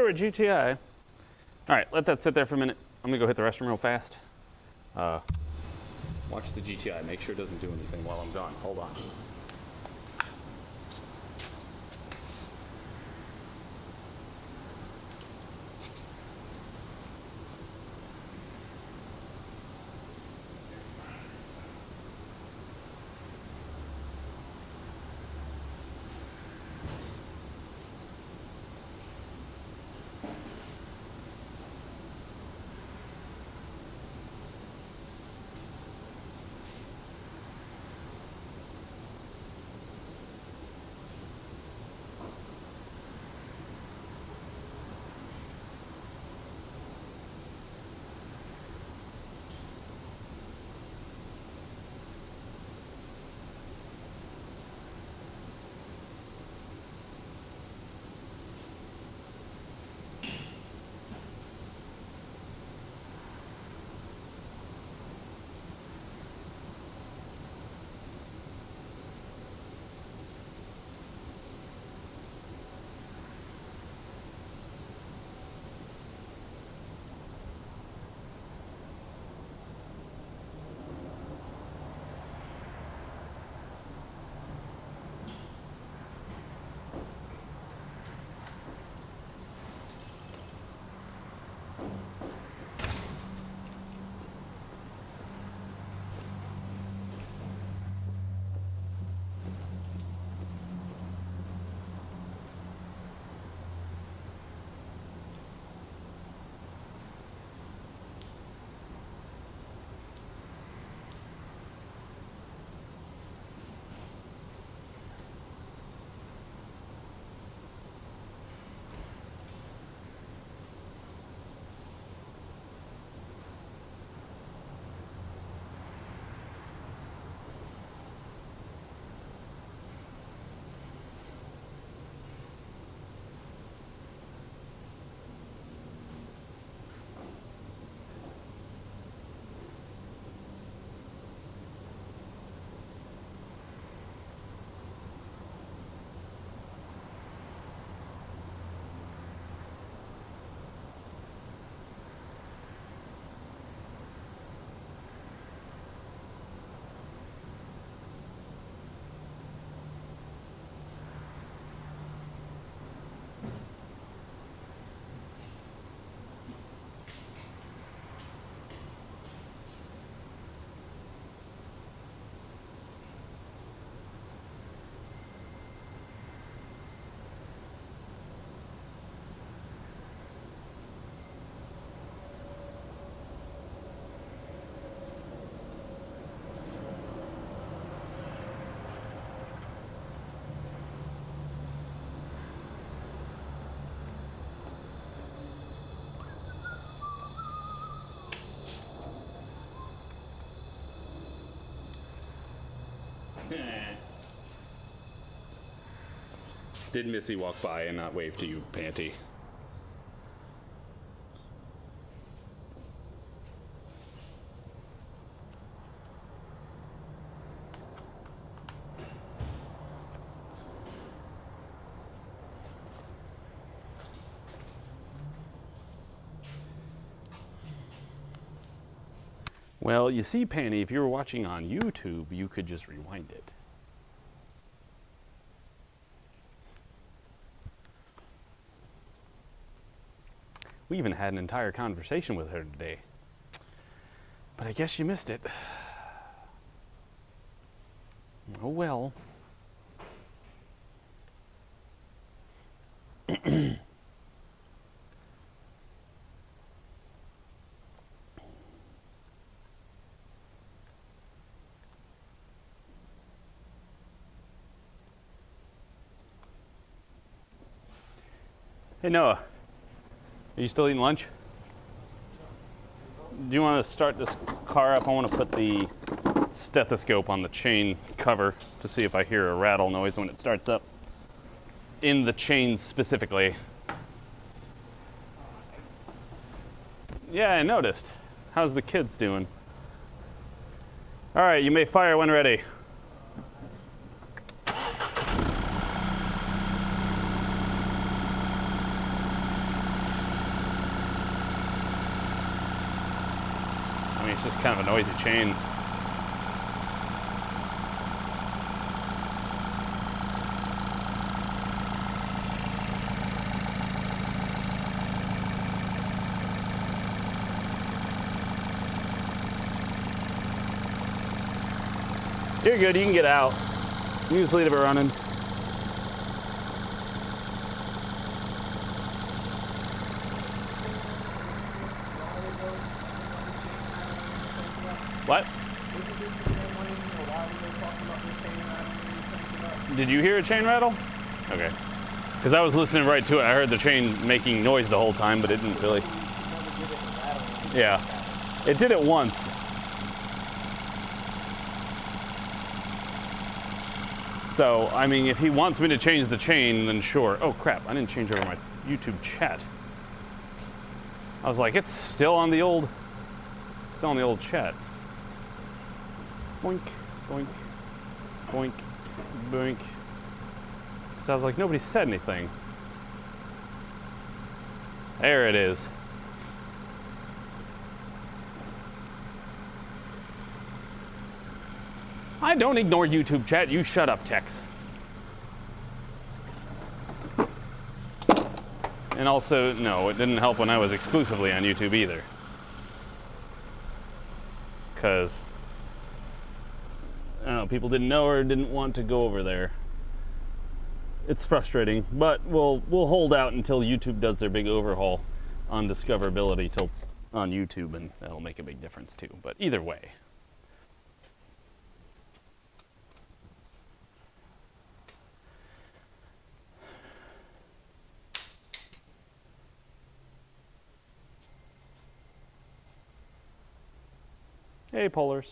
with GTI. All right, let that sit there for a minute. I'm gonna go hit the restroom real fast. Watch the GTI, make sure it doesn't do anything while I'm gone. Hold on. Did Missy walk by and not wave to you, Panty? Well, you see, Panty, if you were watching on YouTube, you could just rewind it. We even had an entire conversation with her today. But I guess you missed it. Oh well. Hey Noah, are you still eating lunch? Do you want to start this car up? I want to put the stethoscope on the chain cover to see if I hear a rattle noise when it starts up. In the chain specifically. Yeah, I noticed. How's the kids doing? All right, you may fire when ready. just kind of a noisy chain. You're good, you can get out. You just leave it running. What? Did you hear a chain rattle? Okay. Because I was listening right to it. I heard the chain making noise the whole time, but it didn't really. Yeah. It did it once. So, I mean, if he wants me to change the chain, then sure. Oh crap, I didn't change over my YouTube chat. I was like, it's still on the old chat. Boink, boink, boink, boink. Sounds like nobody said anything. There it is. I don't ignore YouTube chat, you shut up, Tex. And also, no, it didn't help when I was exclusively on YouTube either. Because, I don't know, people didn't know or didn't want to go over there. It's frustrating, but we'll hold out until YouTube does their big overhaul on discoverability on YouTube, and that'll make a big difference too. But either way. Hey, Polars.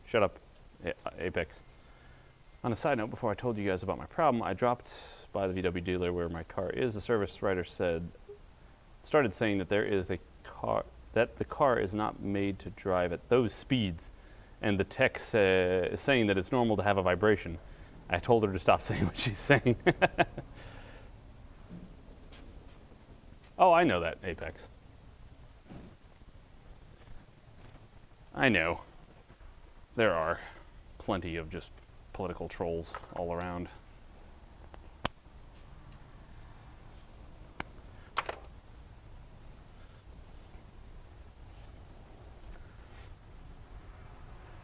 Shut up, Apex. On a side note, before I told you guys about my problem, I dropped by the VW dealer where my car is. The service writer started saying that the car is not made to drive at those speeds, and the tech is saying that it's normal to have a vibration. I told her to stop saying what she's saying. Oh, I know that, Apex. I know. There are plenty of just political trolls all around.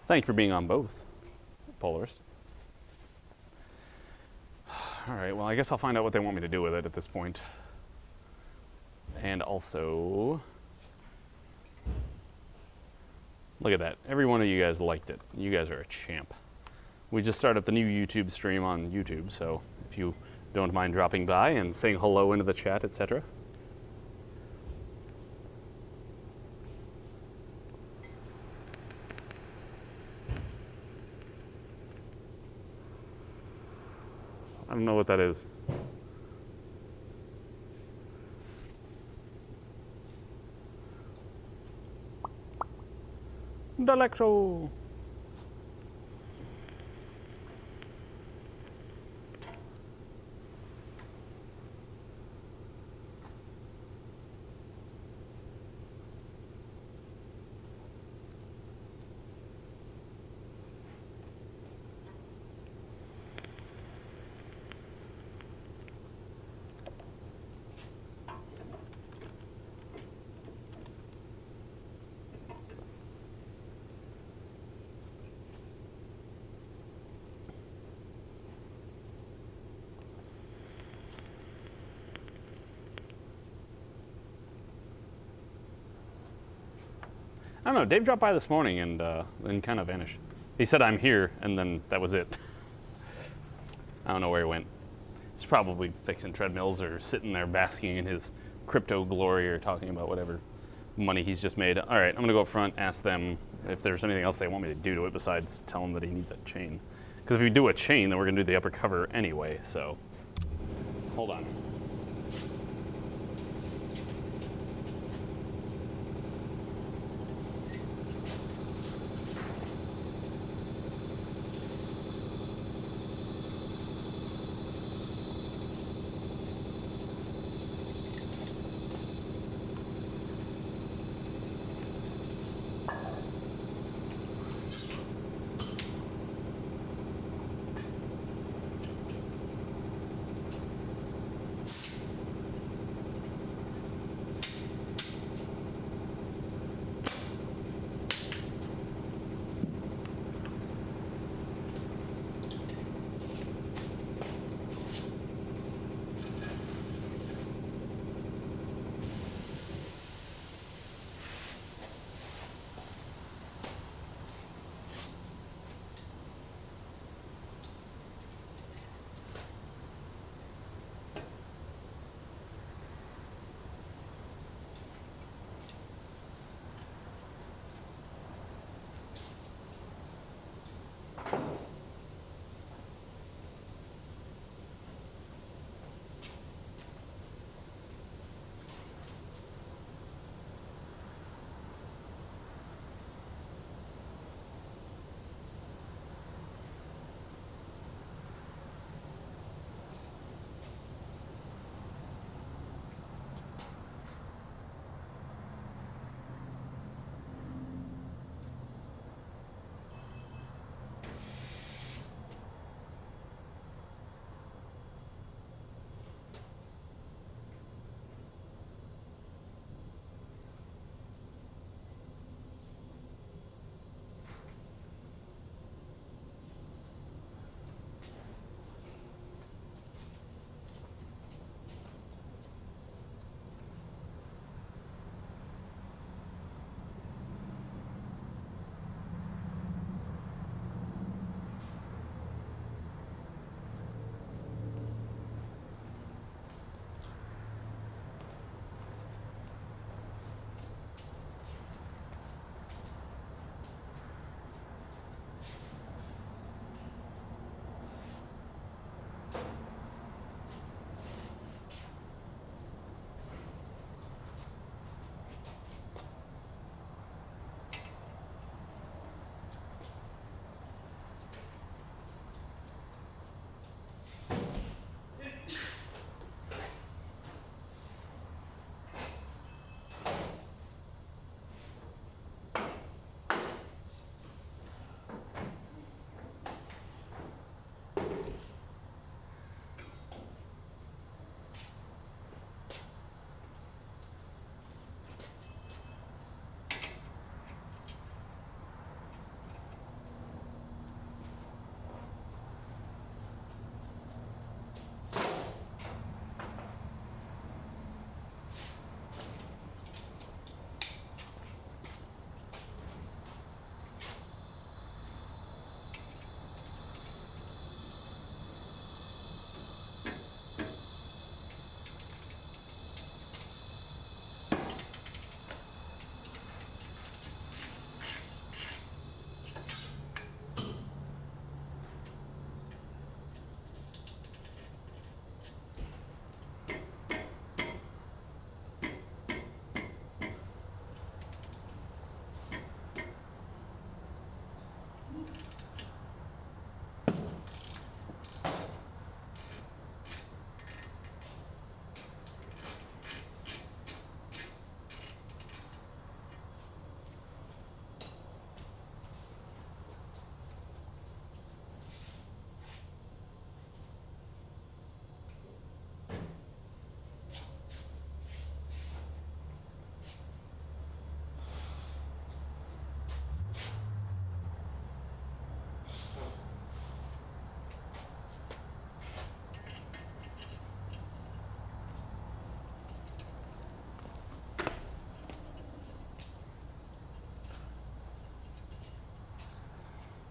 Thank you for being on both, Polarist. All right, well, I guess I'll find out what they want me to do with it at this point. And also, look at that. Every one of you guys liked it. You guys are a champ. We just started the new YouTube stream on YouTube, so if you don't mind dropping by and saying hello into the chat, etc. I don't know what that is. Electro. I don't know, Dave dropped by this morning and then kind of vanished. He said, I'm here, and then that was it. I don't know where he went. He's probably fixing treadmills or sitting there basking in his crypto glory or talking about whatever money he's just made. All right, I'm gonna go up front, ask them if there's anything else they want me to do to it besides tell him that he needs a chain. Because if we do a chain, then we're gonna do the upper cover anyway, so. Hold on.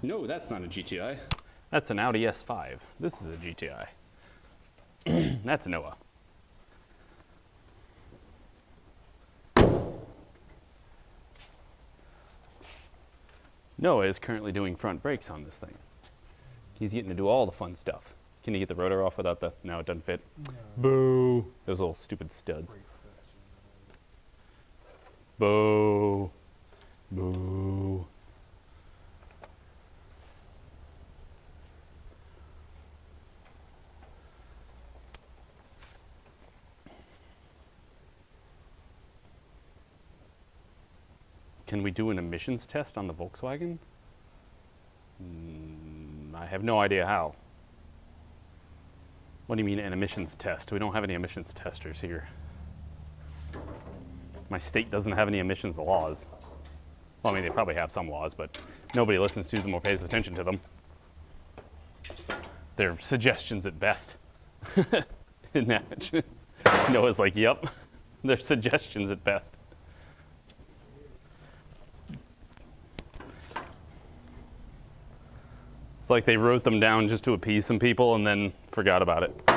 No, that's not a GTI. That's an Audi S5. This is a GTI. That's Noah. Noah is currently doing front brakes on this thing. He's getting to do all the fun stuff. Can you get the rotor off without the... No, it doesn't fit. No. Boo. Those little stupid studs. Boo. Boo. Can we do an emissions test on the Volkswagen? I have no idea how. What do you mean an emissions test? We don't have any emissions testers here. My state doesn't have any emissions laws. Well, I mean, they probably have some laws, but nobody listens to them or pays attention to them. They're suggestions at best. Isn't that? Noah's like, yep, they're suggestions at best. It's like they wrote them down just to appease some people and then forgot about it.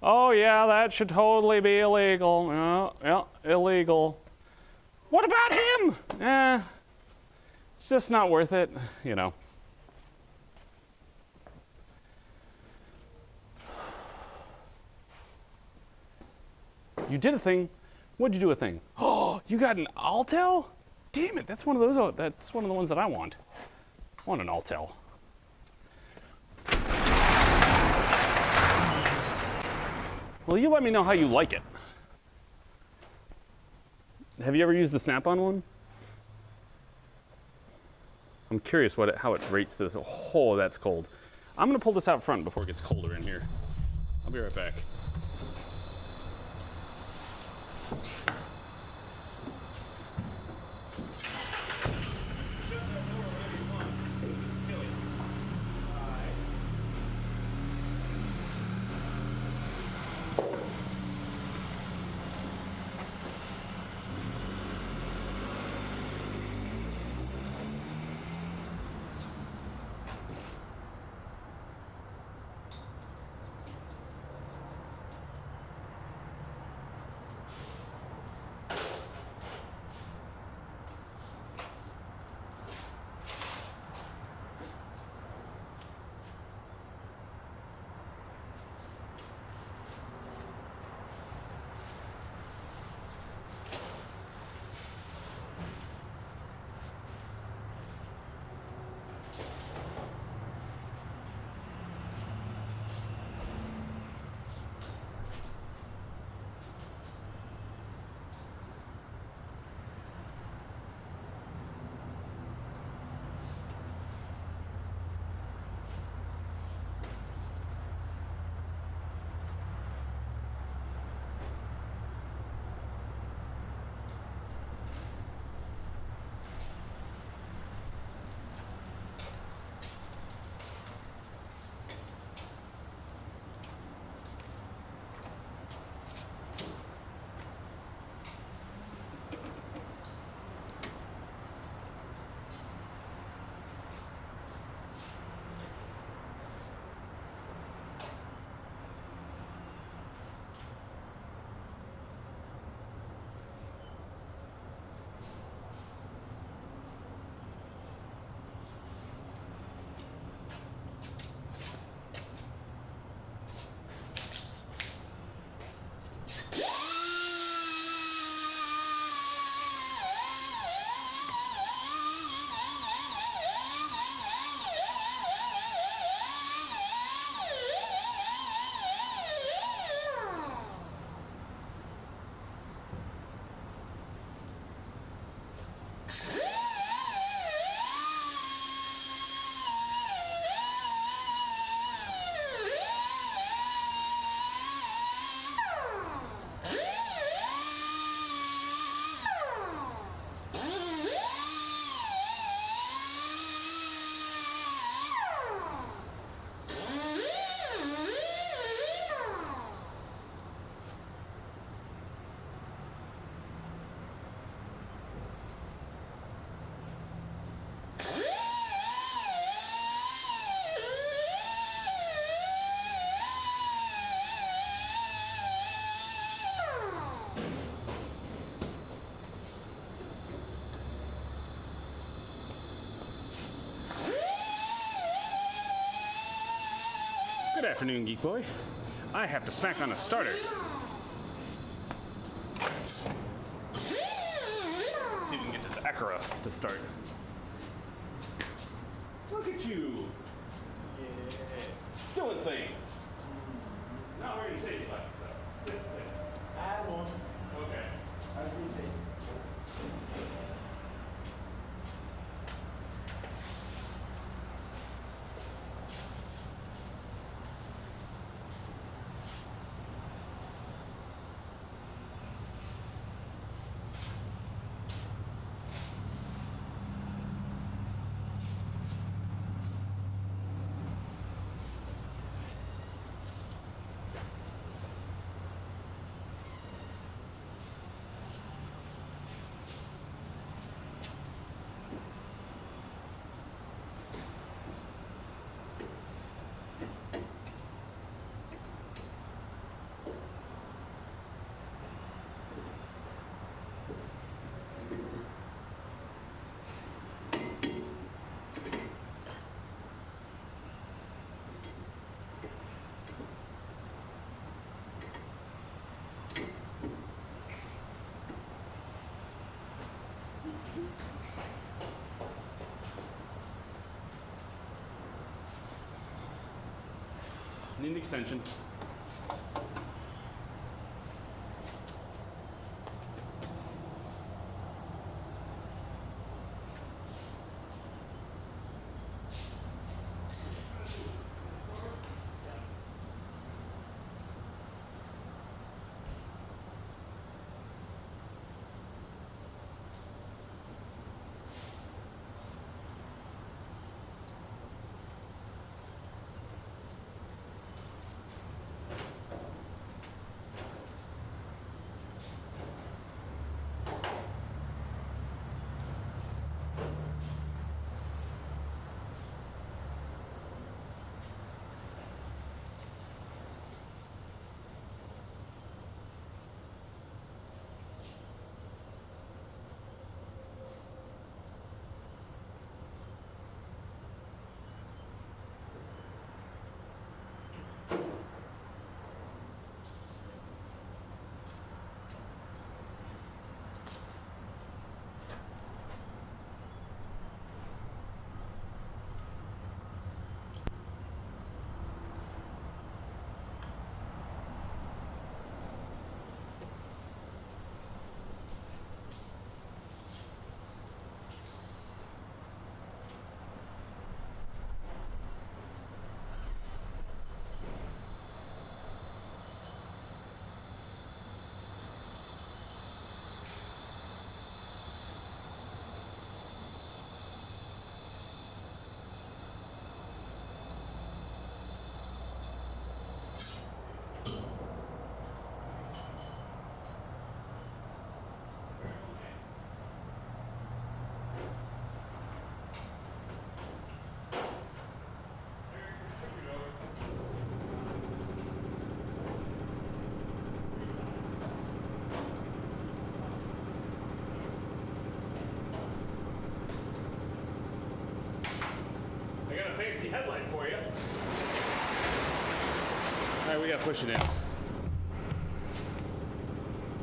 Oh yeah, that should totally be illegal. Yeah, illegal. What about him? It's just not worth it, you know. You did a thing. What'd you do a thing? Oh, you got an Altel? Damn it, that's one of those. That's one of the ones that I want. I want an Altel. Well, you let me know how you like it. Have you ever used the Snap-on one? I'm curious how it rates this. Oh, that's cold. I'm gonna pull this out front before it gets colder in here. I'll be right back. Good afternoon, Geek Boy. I have to smack on a starter. Let's see if we can get this Acura to start. Look at you. Yeah. Doing things. Not wearing your safety glasses, though. I have one. Okay. I was going to say. Need an extension. I got a fancy headlight for you. All right, we got to push it in.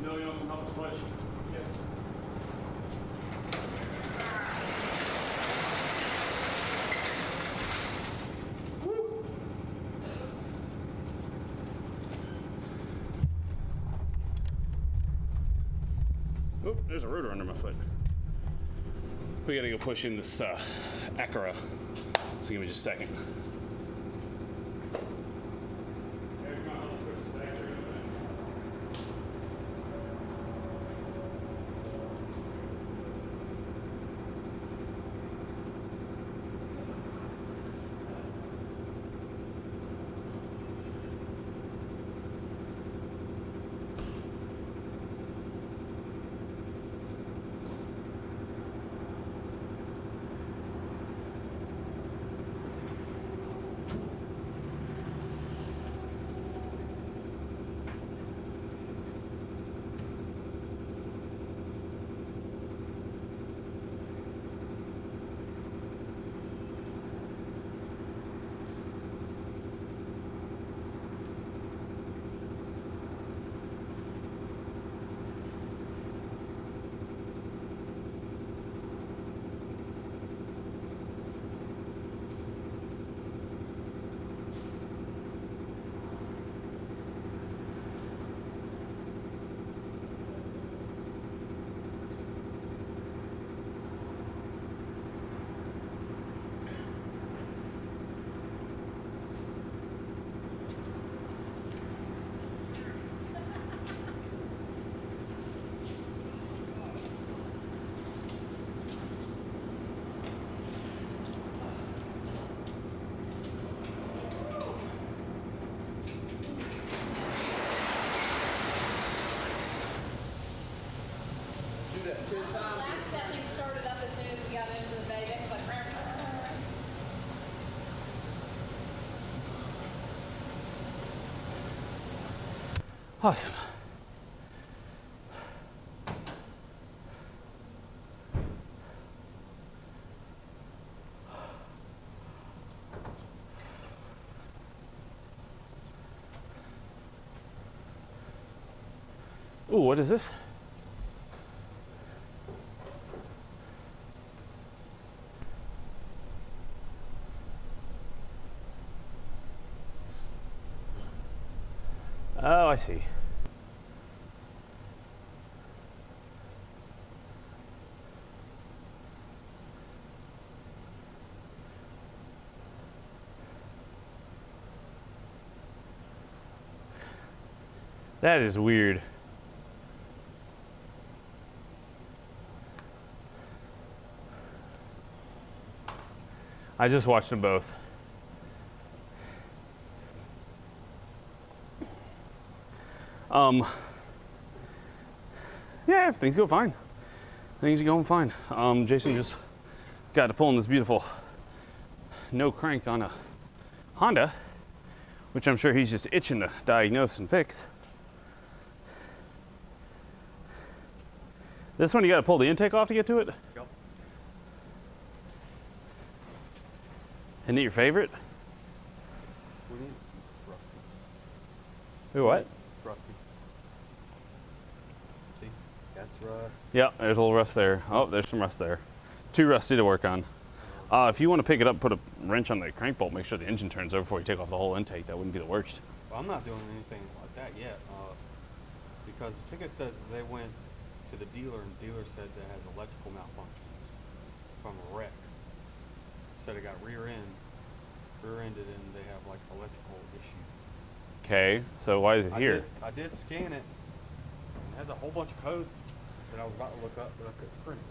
No, you don't help us push. Yeah. Woo! Oh, there's a rotor under my foot. We got to go push in this Acura. So give me just a second. Awesome. Ooh, what is this? Oh, I see. That is weird. I just watched them both. Yeah, everything's going fine. Things are going fine. Jason just got to pulling this beautiful no crank on a Honda, which I'm sure he's just itching to diagnose and fix. This one you got to pull the intake off to get to it? Yep. Isn't it your favorite? What do you mean? It's rusty. Ooh, what? It's rusty. See? That's rust. Yeah, there's a little rust there. Oh, there's some rust there. Too rusty to work on. If you want to pick it up, put a wrench on the crank bolt, make sure the engine turns over before you take off the whole intake. That wouldn't be the worst. Well, I'm not doing anything like that yet, because the ticket says they went to the dealer and the dealer said that has electrical malfunctions from a wreck. Said it got rear-ended and they have like electrical issues. Okay, so why is it here? I did scan it. It has a whole bunch of codes that I was about to look up, but I couldn't print it.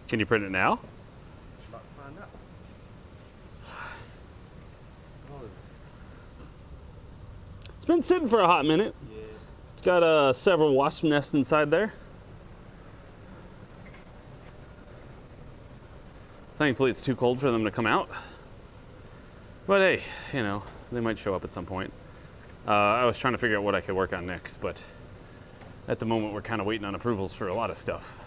Can you print it now? Just about to find out. Oh, It's been sitting for a hot minute. yeah. It's got several wasp nests inside there. Thankfully, it's too cold for them to come out. But hey, you know, they might show up at some point. I was trying to figure out what I could work on next, but at the moment, we're kind of waiting on approvals for a lot of stuff.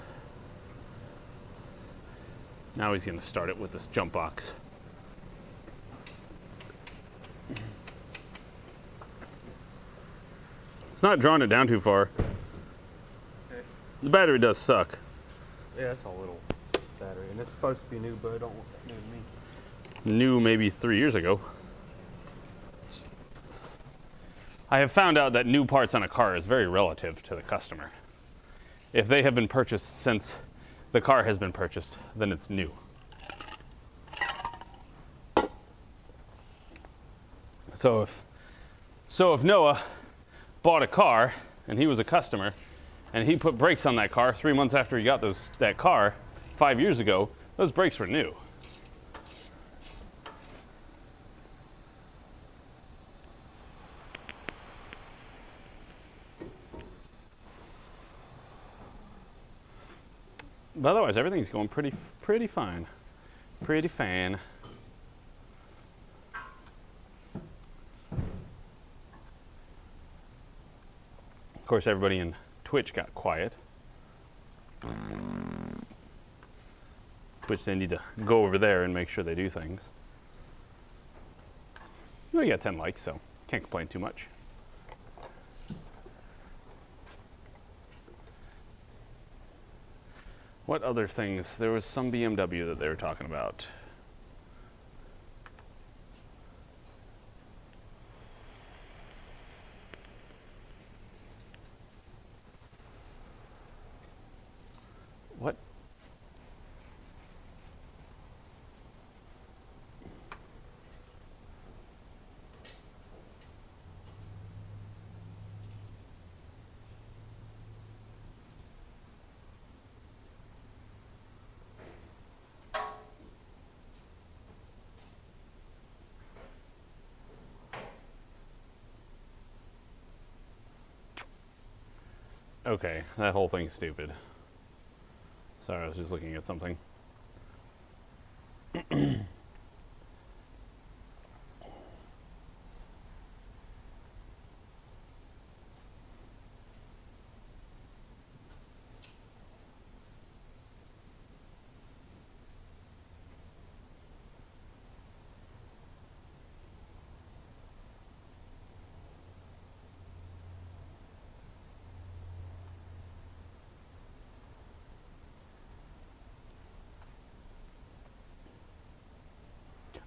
Now he's going to start it with this jump box. It's not drawing it down too far. Okay. The battery does suck. Yeah, that's a little battery, and it's supposed to be new, but it don't look that new to me. New maybe 3 years ago. I have found out that new parts on a car is very relative to the customer. If they have been purchased since the car has been purchased, then it's new. So if Noah bought a car and he was a customer and he put brakes on that car 3 months after he got that car 5 years ago, those brakes were new. But otherwise, everything's going pretty fine. Pretty fan. Of course, everybody in Twitch got quiet. Twitch, they need to go over there and make sure they do things. We got 10 likes, so can't complain too much. What other things? There was some BMW that they were talking about. What? Okay, that whole thing's stupid. Sorry, I was just looking at something.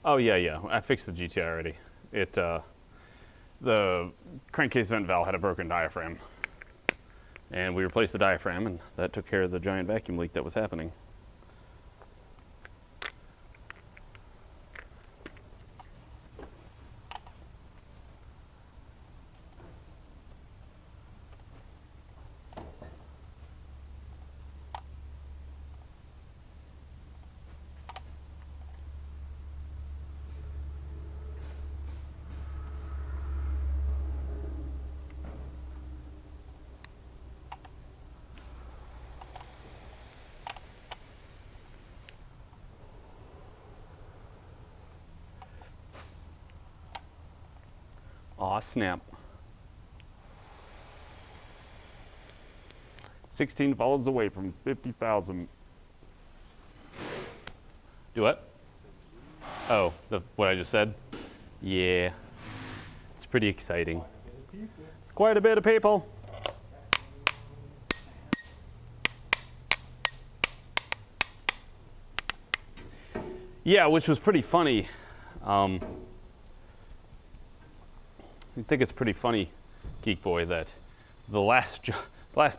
Oh yeah. I fixed the GTI already. The crankcase vent valve had a broken diaphragm, and we replaced the diaphragm, and that took care of the giant vacuum leak that was happening. Aw, snap. 16 follows away from 50,000. Do what? Oh, what I just said? Yeah. It's pretty exciting. It's quite a bit of people. Yeah, which was pretty funny. I think it's pretty funny, Geek Boy, that the last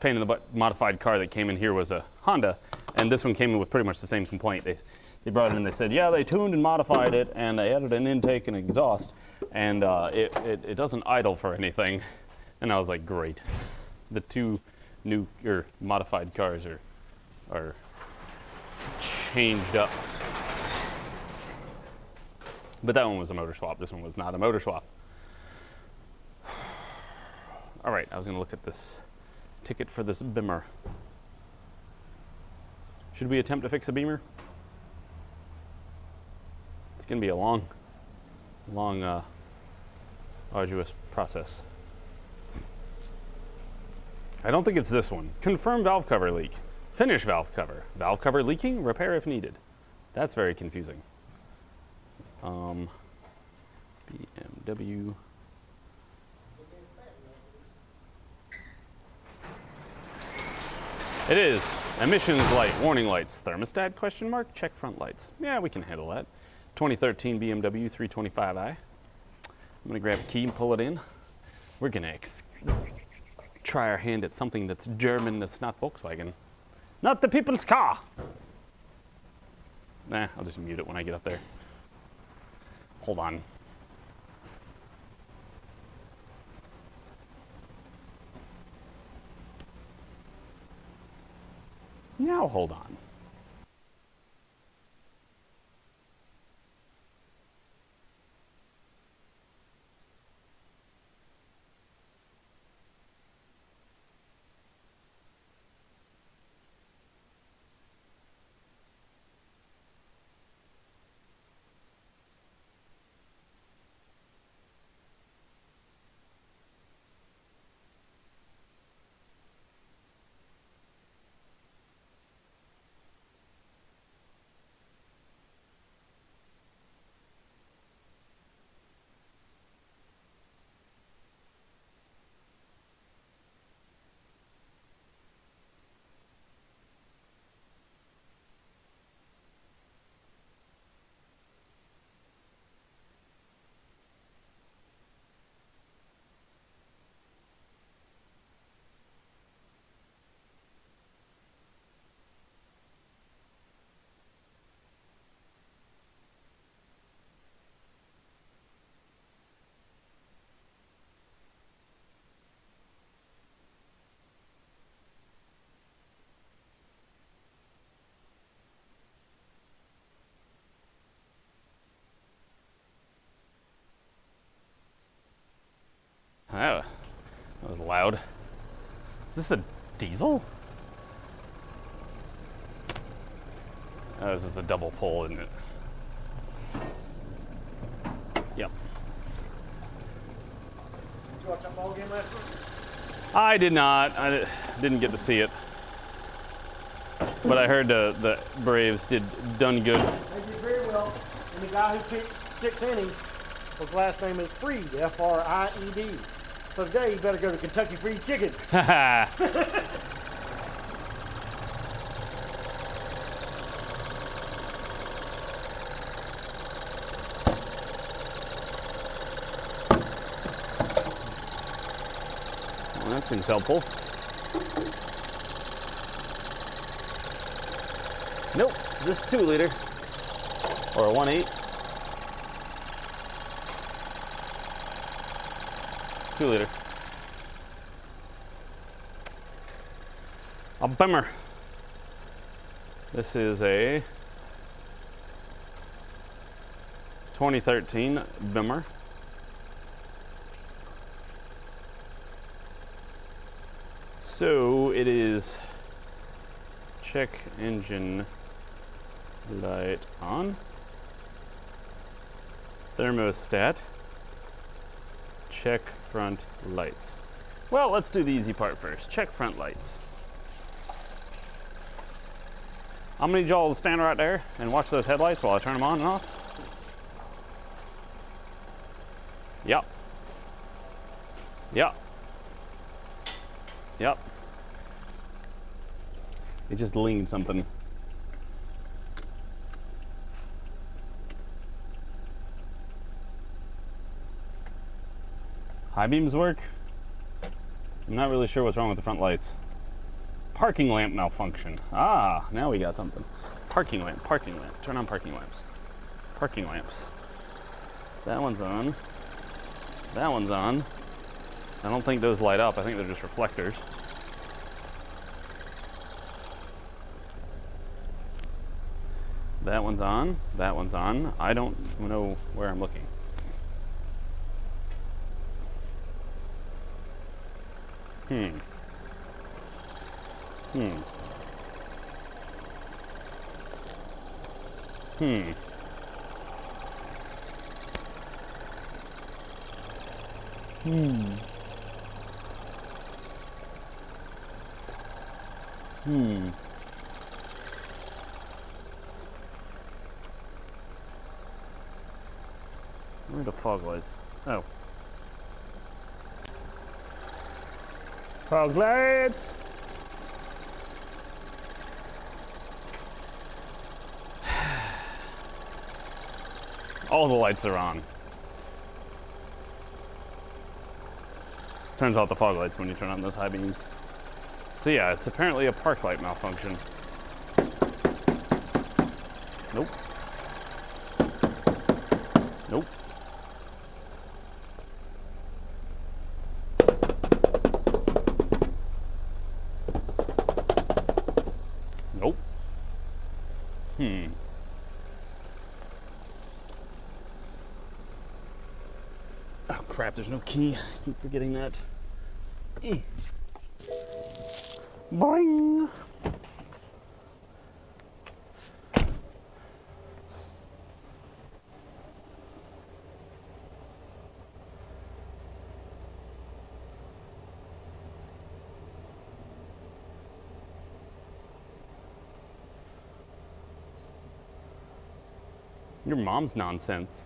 paint in the modified car that came in here was a Honda, and this one came in with pretty much the same complaint. They brought it in, they said, yeah, they tuned and modified it, and they added an intake and exhaust, and it doesn't idle for anything. And I was like, great. The two new or modified cars are changed up. But that one was a motor swap. This one was not a motor swap. All right, I was gonna look at this ticket for this Beamer. Should we attempt to fix a Beamer? It's gonna be a long, arduous process. I don't think it's this one. Confirm valve cover leak. Finish valve cover. Valve cover leaking, repair if needed. That's very confusing. BMW. It is. Emissions light, warning lights, thermostat, question mark, check front lights. Yeah, we can handle that. 2013 BMW 325i. I'm gonna grab a key and pull it in. We're gonna try our hand at something that's German, that's not Volkswagen. Not the people's car. Nah, I'll just mute it when I get up there. Hold on. Now hold on. Oh, that was loud. Is this a diesel? Oh, this is a double pull, isn't it? Yep. Did you watch that ball game last week? I did not. I didn't get to see it. But I heard the Braves done good. They did very well. And the guy who pitched 6 innings, his last name is Fried, F-R-I-E-D. So today you better go to Kentucky Fried Chicken. That seems helpful. Nope, just 2 liter. Or a 1.8. 2 liter. A bummer. This is a 2013 Bimmer. So it is check engine light on, thermostat, check front lights. Well, let's do the easy part first. Check front lights. I'm gonna need y'all to stand right there and watch those headlights while I turn them on and off. Yep. Yep. Yep. It just leaned something. High beams work. I'm not really sure what's wrong with the front lights. Parking lamp malfunction. Ah, now we got something. Parking lamp, parking lamp. Turn on parking lamps. Parking lamps. That one's on. That one's on. I don't think those light up. I think they're just reflectors. That one's on. That one's on. I don't know where I'm looking. Hmm. Hmm. Hmm. Hmm. Hmm. Where are the fog lights? Oh. Fog lights! All the lights are on. Turns off the fog lights when you turn on those high beams. So yeah, it's apparently a park light malfunction. Nope. Nope. Nope. Hmm. Oh crap, there's no key. I keep forgetting that. Boing! Your mom's nonsense.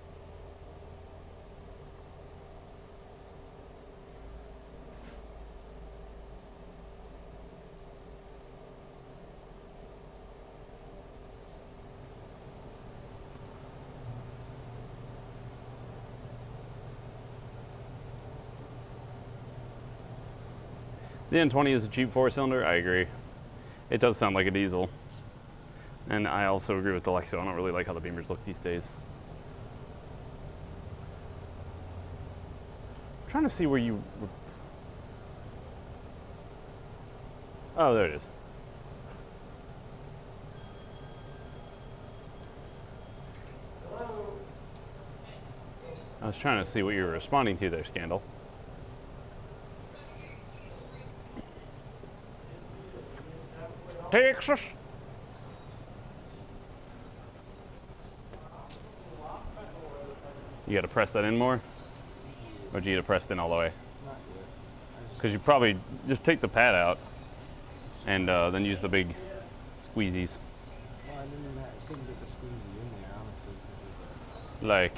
The N20 is a cheap 4-cylinder, I agree. It does sound like a diesel. And I also agree with the Lexo. I don't really like how the Beamers look these days. I'm trying to see where you... Oh, there it is. I was trying to see what you were responding to there, Scandal. Texas. You got to press that in more? Or do you get it pressed in all the way? Not yet. Because you probably just take the pad out and then use the big squeezies. Well, I couldn't get the squeezy in there, honestly, because of the... Like.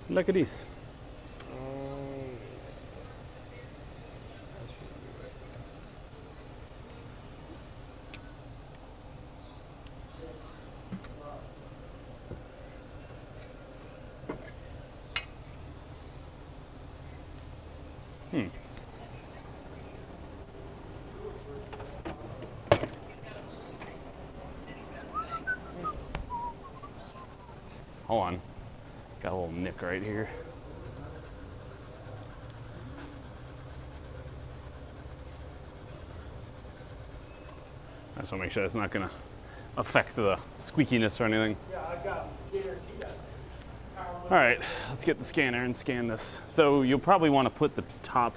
Look at this. Hold on. Got a little nick right here. I just want to make sure it's not going to affect the squeakiness or anything. Yeah, I got guaranteed that. All right, let's get the scanner and scan this. So you'll probably want to put the top,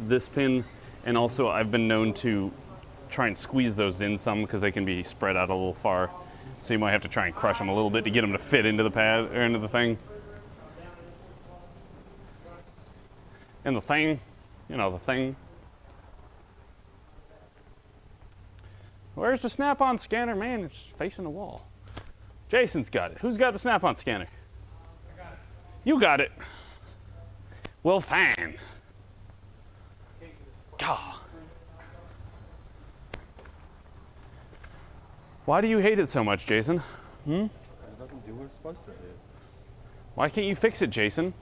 this pin, and also I've been known to try and squeeze those in some because they can be spread out a little far. So you might have to try and crush them a little bit to get them to fit into the pad or into the thing. And the thing, you know, the thing. Where's the snap-on scanner? Man, it's facing the wall. Jason's got it. Who's got the snap-on scanner? I got it. You got it. Well, fine. God. Why do you hate it so much, Jason? It doesn't do what it's supposed to do. Why can't you fix it, Jason?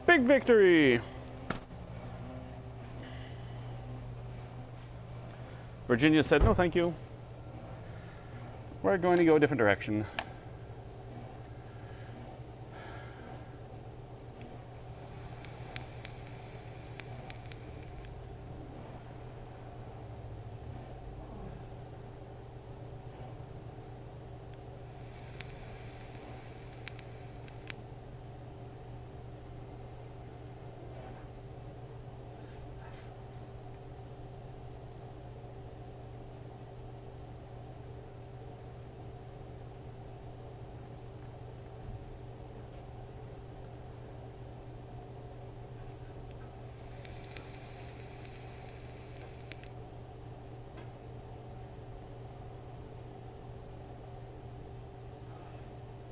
Big victory! Virginia said, no, thank you. We're going to go a different direction.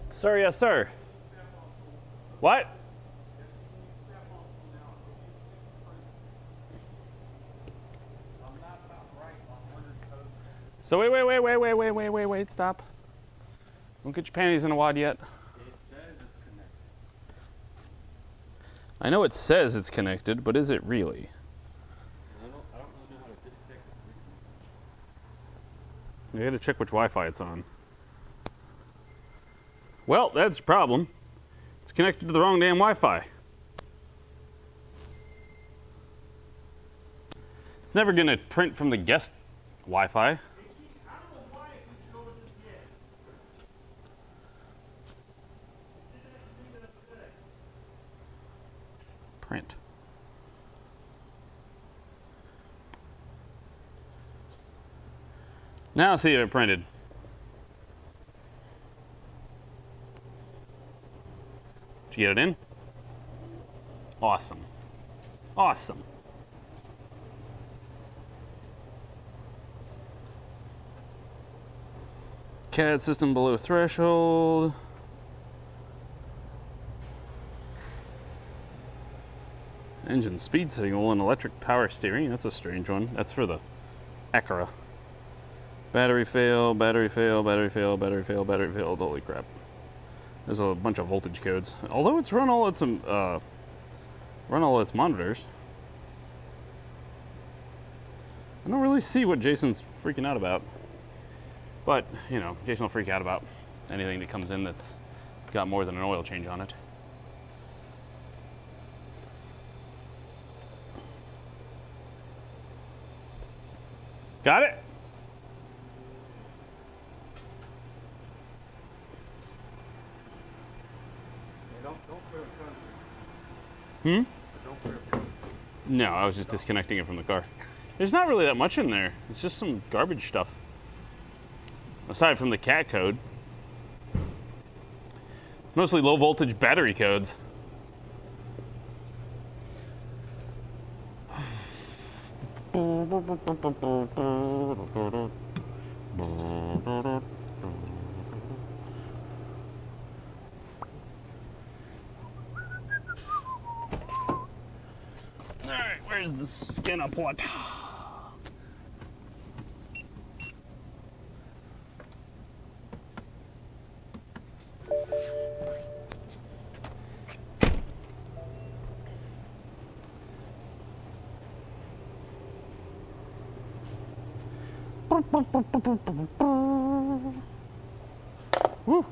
Sir, yes, sir. What? So wait, stop. Don't get your panties in a wad yet. It says it's connected. I know it says it's connected, but is it really? I don't really know how to disconnect it. You gotta check which Wi-Fi it's on. Well, that's a problem. It's connected to the wrong damn Wi-Fi. It's never gonna print from the guest Wi-Fi. Print. Now see if it printed. Did you get it in? Awesome. Awesome. CAD system below threshold. Engine speed signal and electric power steering. That's a strange one. That's for the Acura. Battery fail, battery fail, battery fail, battery fail, battery fail. Holy crap. There's a bunch of voltage codes. Although it's run all its monitors. I don't really see what Jason's freaking out about. But, you know, Jason will freak out about anything that comes in that's got more than an oil change on it. Got it? Don't put it in. Don't put it in. No, I was just disconnecting it from the car. There's not really that much in there. It's just some garbage stuff. Aside from the CAT code. It's mostly low voltage battery codes. Alright, where's the scanner port? Woo.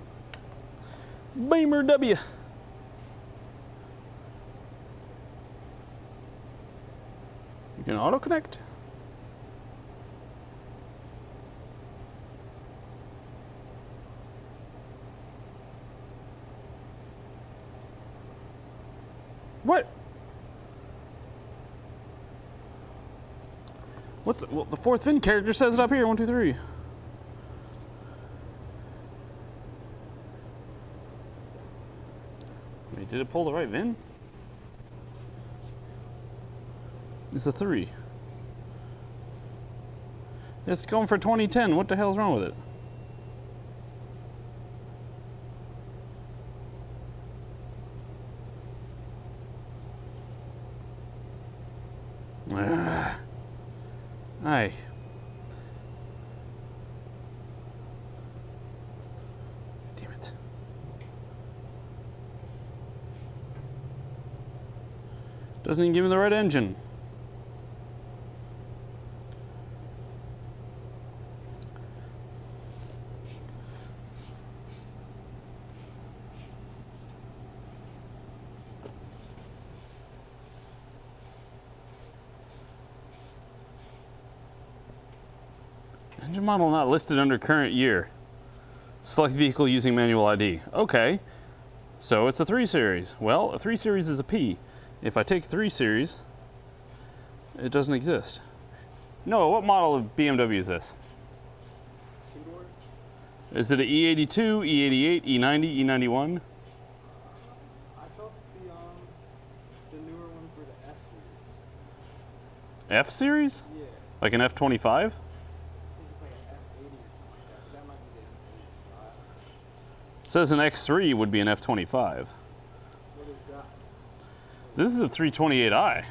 Beamer W. You can auto connect. What? What's the, well, the fourth VIN character says it up here. 1, 2, 3. Wait, did it pull the right VIN? It's a 3. It's going for 2010. What the hell's wrong with it? Aye. Damn it. Doesn't even give me the right engine. Engine model not listed under current year. Select vehicle using manual ID. Okay, so it's a 3 Series. Well, a 3 Series is a P. If I take 3 Series, it doesn't exist. No, what model of BMW is this? Is it an E82, E88, E90, E91? I thought the newer ones were the F series. F Series? Yeah. Like an F25? I think it's like an F80 or something like that. That might be the F80 style. It says an X3 would be an F25. What is that? This is a 328i.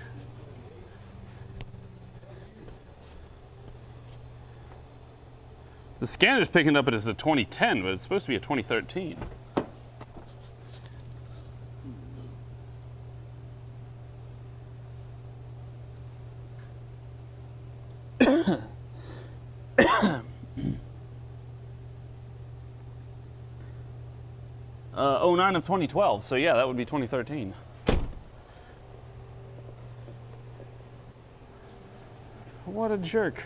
The scanner's picking up it as a 2010, but it's supposed to be a 2013. Oh, 09 of 2012, so yeah, that would be 2013. What a jerk.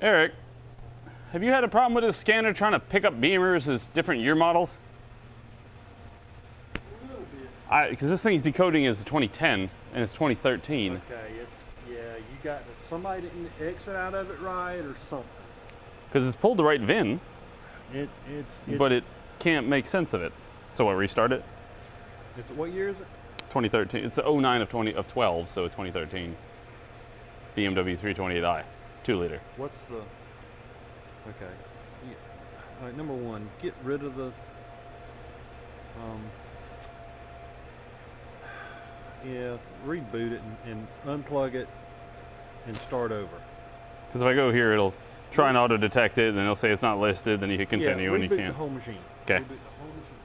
Eric, have you had a problem with this scanner trying to pick up Beamers as different year models? A little bit. Because this thing's decoding as 2010 and it's 2013. Okay, you got somebody didn't exit out of it right or something. Because it's pulled the right VIN, It's but it can't make sense of it. So what, restart it? what year is it? 2013. It's the 09 of 12, so 2013. BMW 328i, 2-liter. What's the? Okay. Yeah. All right. Number one, get rid of the. Yeah, reboot it and unplug it and start over. Because if I go here, it'll try and auto detect it, and then it'll say it's not listed, then you hit continue, yeah, and you reboot can't. the whole machine. Okay. Reboot the whole machine.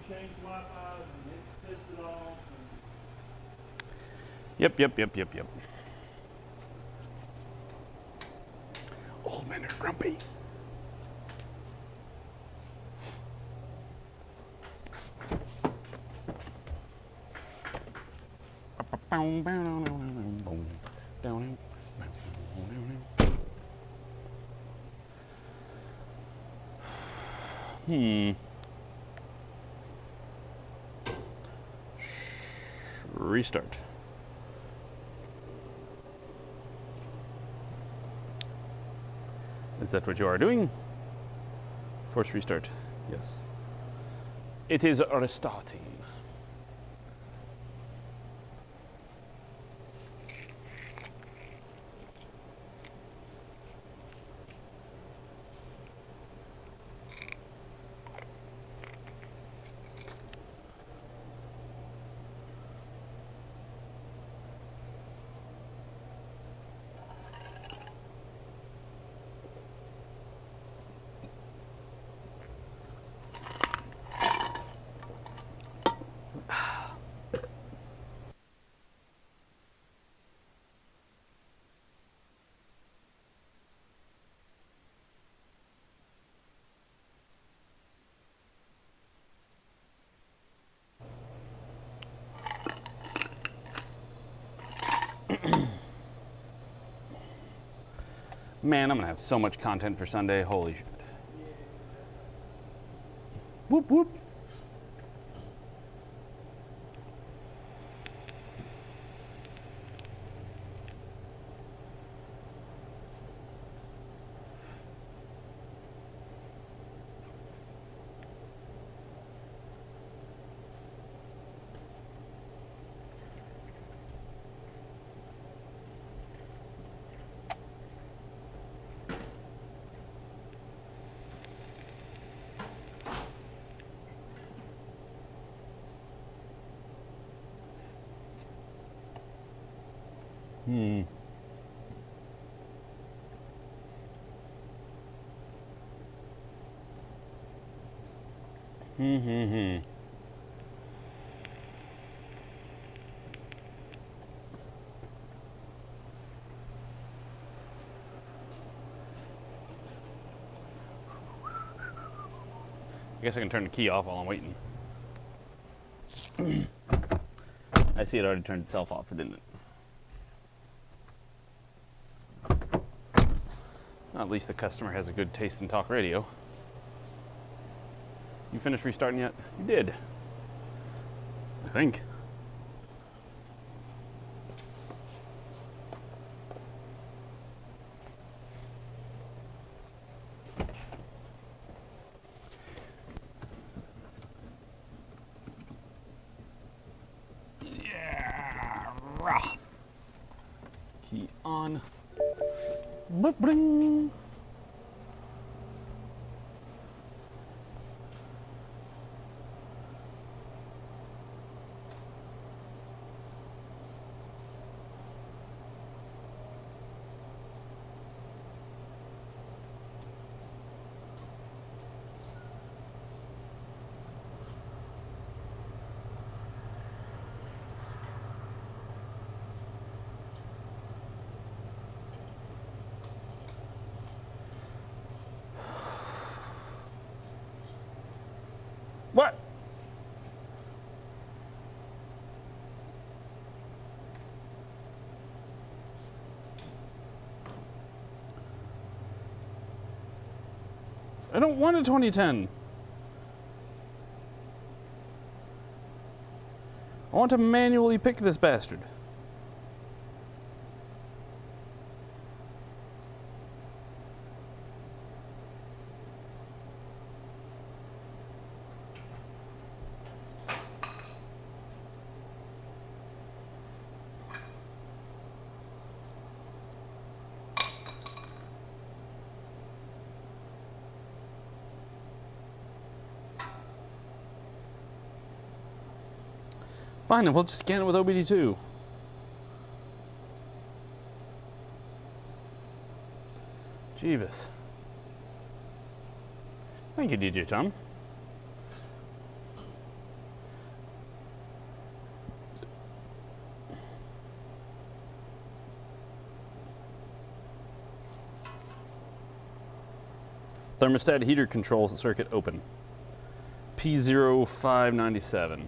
You change Wi-Fi and it pissed it off. Yep. Old men are grumpy. Restart. Is that what you are doing? Force restart. Yes. It is restarting. Man, I'm gonna have so much content for Sunday. Holy shit. Whoop whoop. Hmm. Hmm. I guess I can turn the key off while I'm waiting. I see it already turned itself off, didn't it? Well, at least the customer has a good taste in talk radio. You finished restarting yet? You did. I think. Yeah. Rah. Key on. Bling, bling. What? I don't want a 2010. I want to manually pick this bastard. Fine, and we'll just scan it with OBD2. Jeebus. Thank you, DJ Tom. Thermostat heater control circuit open. P0597.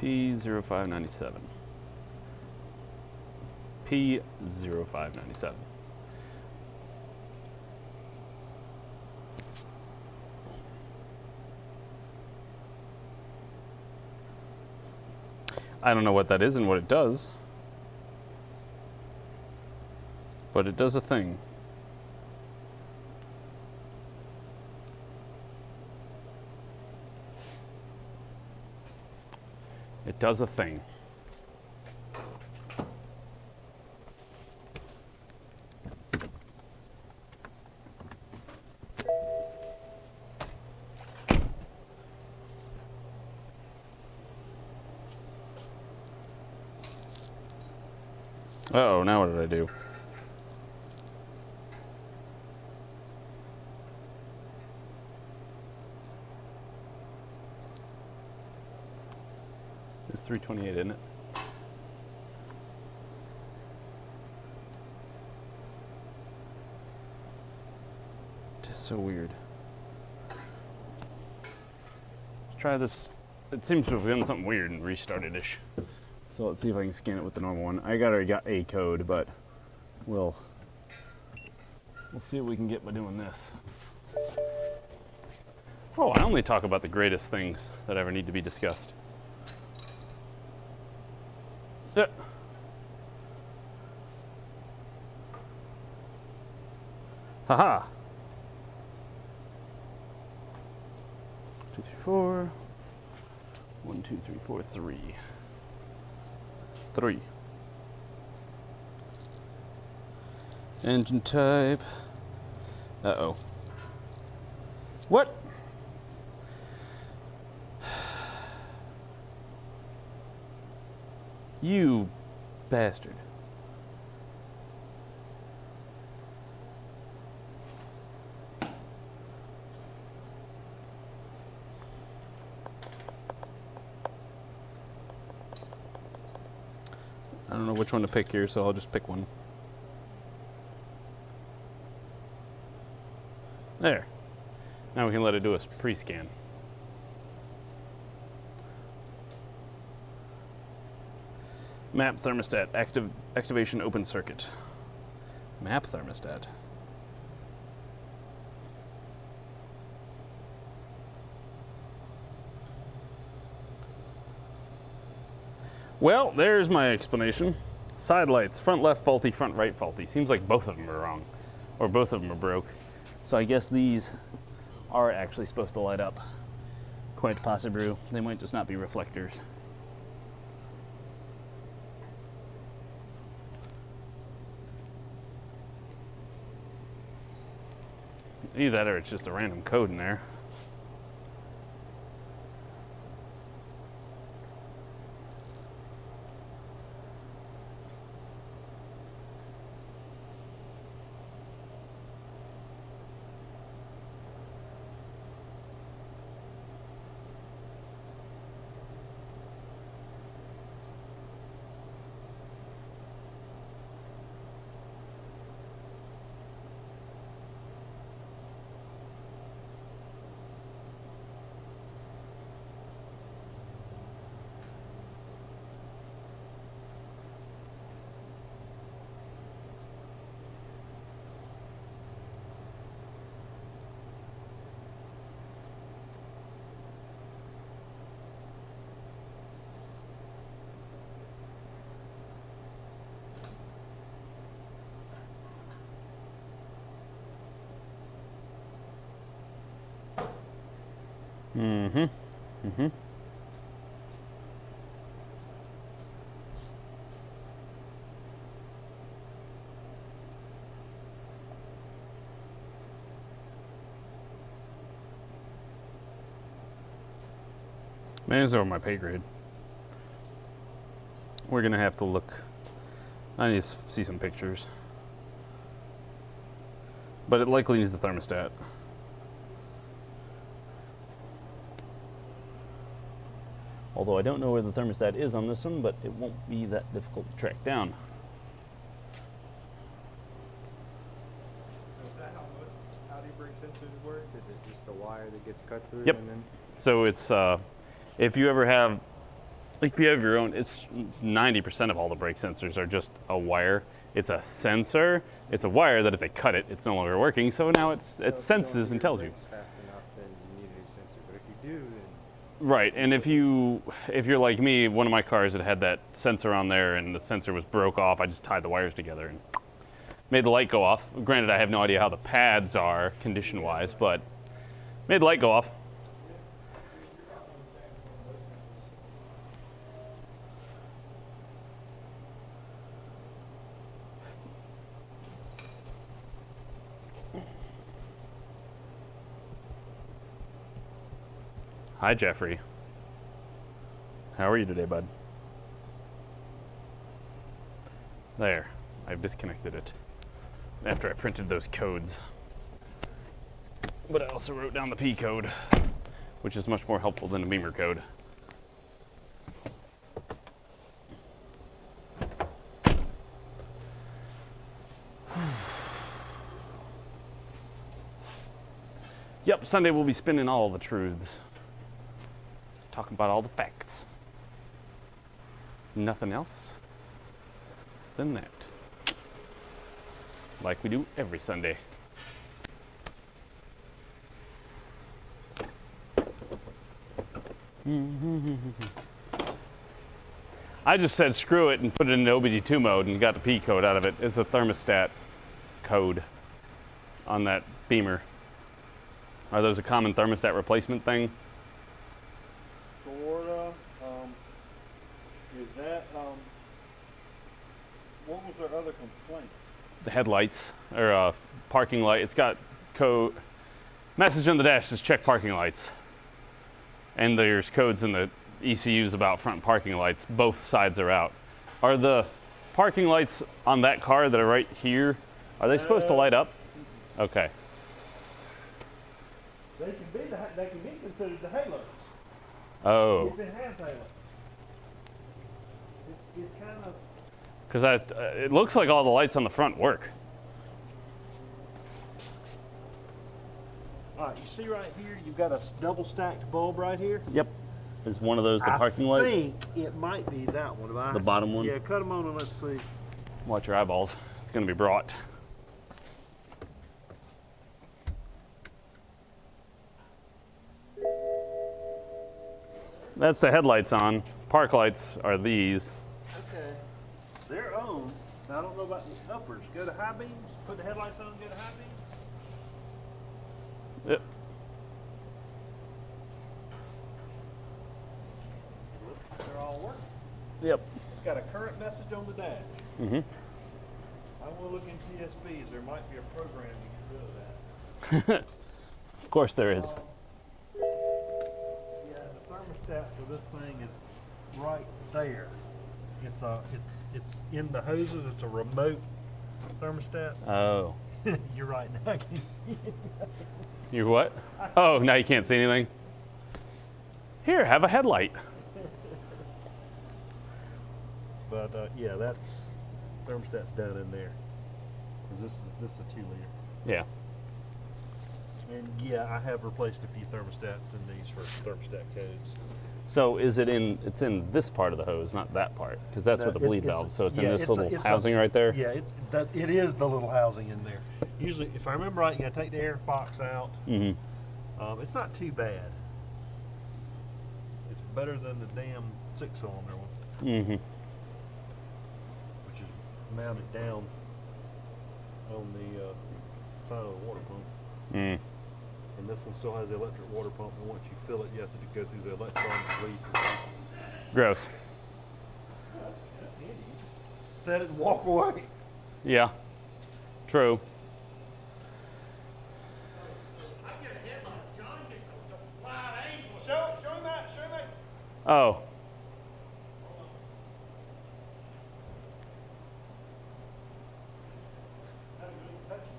P0597. P0597. I don't know what that is and what it does, but it does a thing. It does a thing. Uh-oh, now what did I do? It's 328, isn't it? Just so weird. Let's try this. It seems to have done something weird and restarted-ish. So let's see if I can scan it with the normal one. I already got a code, but we'll see what we can get by doing this. Oh, I only talk about the greatest things that ever need to be discussed. Yeah. Haha. 2, 3, 4. 1, 2, 3, 4, 3. 3. Engine type. Uh-oh. What? You bastard. I don't know which one to pick here, so I'll just pick one. There. Now we can let it do a pre-scan. Map thermostat, activation open circuit. Map thermostat. Well, there's my explanation. Side lights, front left faulty, front right faulty. Seems like both of them are wrong, or both of them are broke. So I guess these are actually supposed to light up. Quite possibly. They might just not be reflectors. Either that or it's just a random code in there. Man, it's over my pay grade. We're gonna have to look. I need to see some pictures. But it likely needs the thermostat. Although I don't know where the thermostat is on this one, but it won't be that difficult to track down. So is that how most Audi brake sensors work? Is it just the wire that gets cut through? Yep. And then So it's if you ever have, like if you have your own, it's 90% of all the brake sensors are just a wire. It's a sensor. It's a wire that if they cut it, it's no longer working. So now it if you don't senses do and your tells you. brakes fast enough, then you need a new sensor. But if you do, then Right, and if you're like me, one of my cars that had that sensor on there and the sensor was broke off, I just tied the wires together and made the light go off. Granted, I have no idea how the pads are condition-wise, but made the light go off. Hi, Jeffrey. How are you today, bud? There, I've disconnected it after I printed those codes. But I also wrote down the P code, which is much more helpful than a Beamer code. Yep, Sunday we'll be spinning all the truths. Talking about all the facts. nothing else than that. Like we do every Sunday. I just said screw it and put it in OBD2 mode and got the P code out of it. It's a thermostat code on that Beamer. Are those a common thermostat replacement thing? Sorta. Is that, what was their other complaint? The headlights or parking light. It's got code. Message on the dash says check parking lights. And there's codes in the ECUs about front parking lights. Both sides are out. Are the parking lights on that car that are right here, are they supposed to light up? Okay. They can be considered the halo. Oh. If it has halo. It's kind of. Because it looks like all the lights on the front work. All right, you see right here, you've got a double stacked bulb right here. Yep. Is one of those the parking light? I think it might be that one. The bottom one? Yeah, cut them on and let's see. Watch your eyeballs. It's going to be brought. That's the headlights on. Park lights are these. Okay. They're on. Now, I don't know about the uppers. Go to high beams, put the headlights on, go to high beams. Yep. They're all working. Yep. It's got a current message on the dash. Mm-hmm. I want to look in TSBs. There might be a program to get rid of that. Of course there is. Yeah, the thermostat for this thing is right there. It's in the hoses. It's a remote thermostat. Oh. You're right. Now I can see it. You're what? Oh, now you can't see anything? Here, have a headlight. But yeah, that's thermostat's down in there. 'Cause this is a 2 liter. Yeah. And yeah, I have replaced a few thermostats in these for thermostat codes. So is it's in this part of the hose, not that part? Because that's No, with the bleed it's- valve. So it's yeah, in this it's little it's housing right there? Yeah, it is the little housing in there. Usually, if I remember right, you gotta take the air box out. Mm-hmm. It's not too bad. It's better than the damn 6-cylinder one, Mm-hmm. which is mounted down on the side of the water pump. Mm. And this one still has the electric water pump, and once you fill it, you have to go through the electronic bleed. Gross. Set it and walk away. Yeah. True. Show him that. Oh.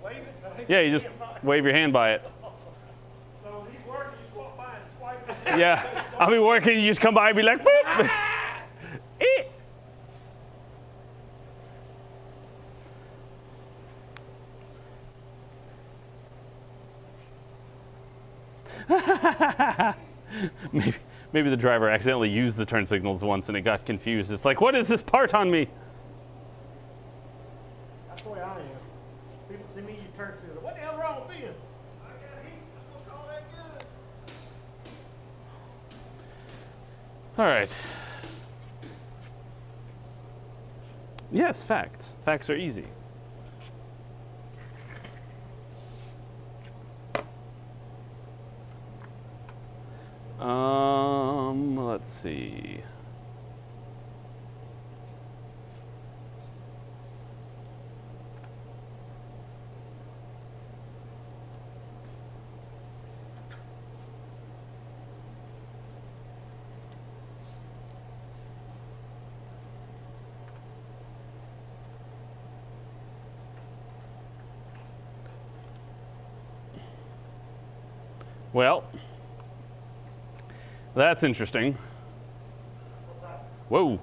Wave it. Yeah, you just wave your hand by it. So he's working, you walk by and swipe it. Yeah. I'll be working, you just come by and be like, boop. Eh. Maybe the driver accidentally used the turn signals once and it got confused. It's like, what is this part on me? That's the way I am. People see me, you turn to them. What the hell wrong with you? I got heat. I'm gonna call that good. All right. Yes, facts. Facts are easy. Let's see. Well, that's interesting. Whoa.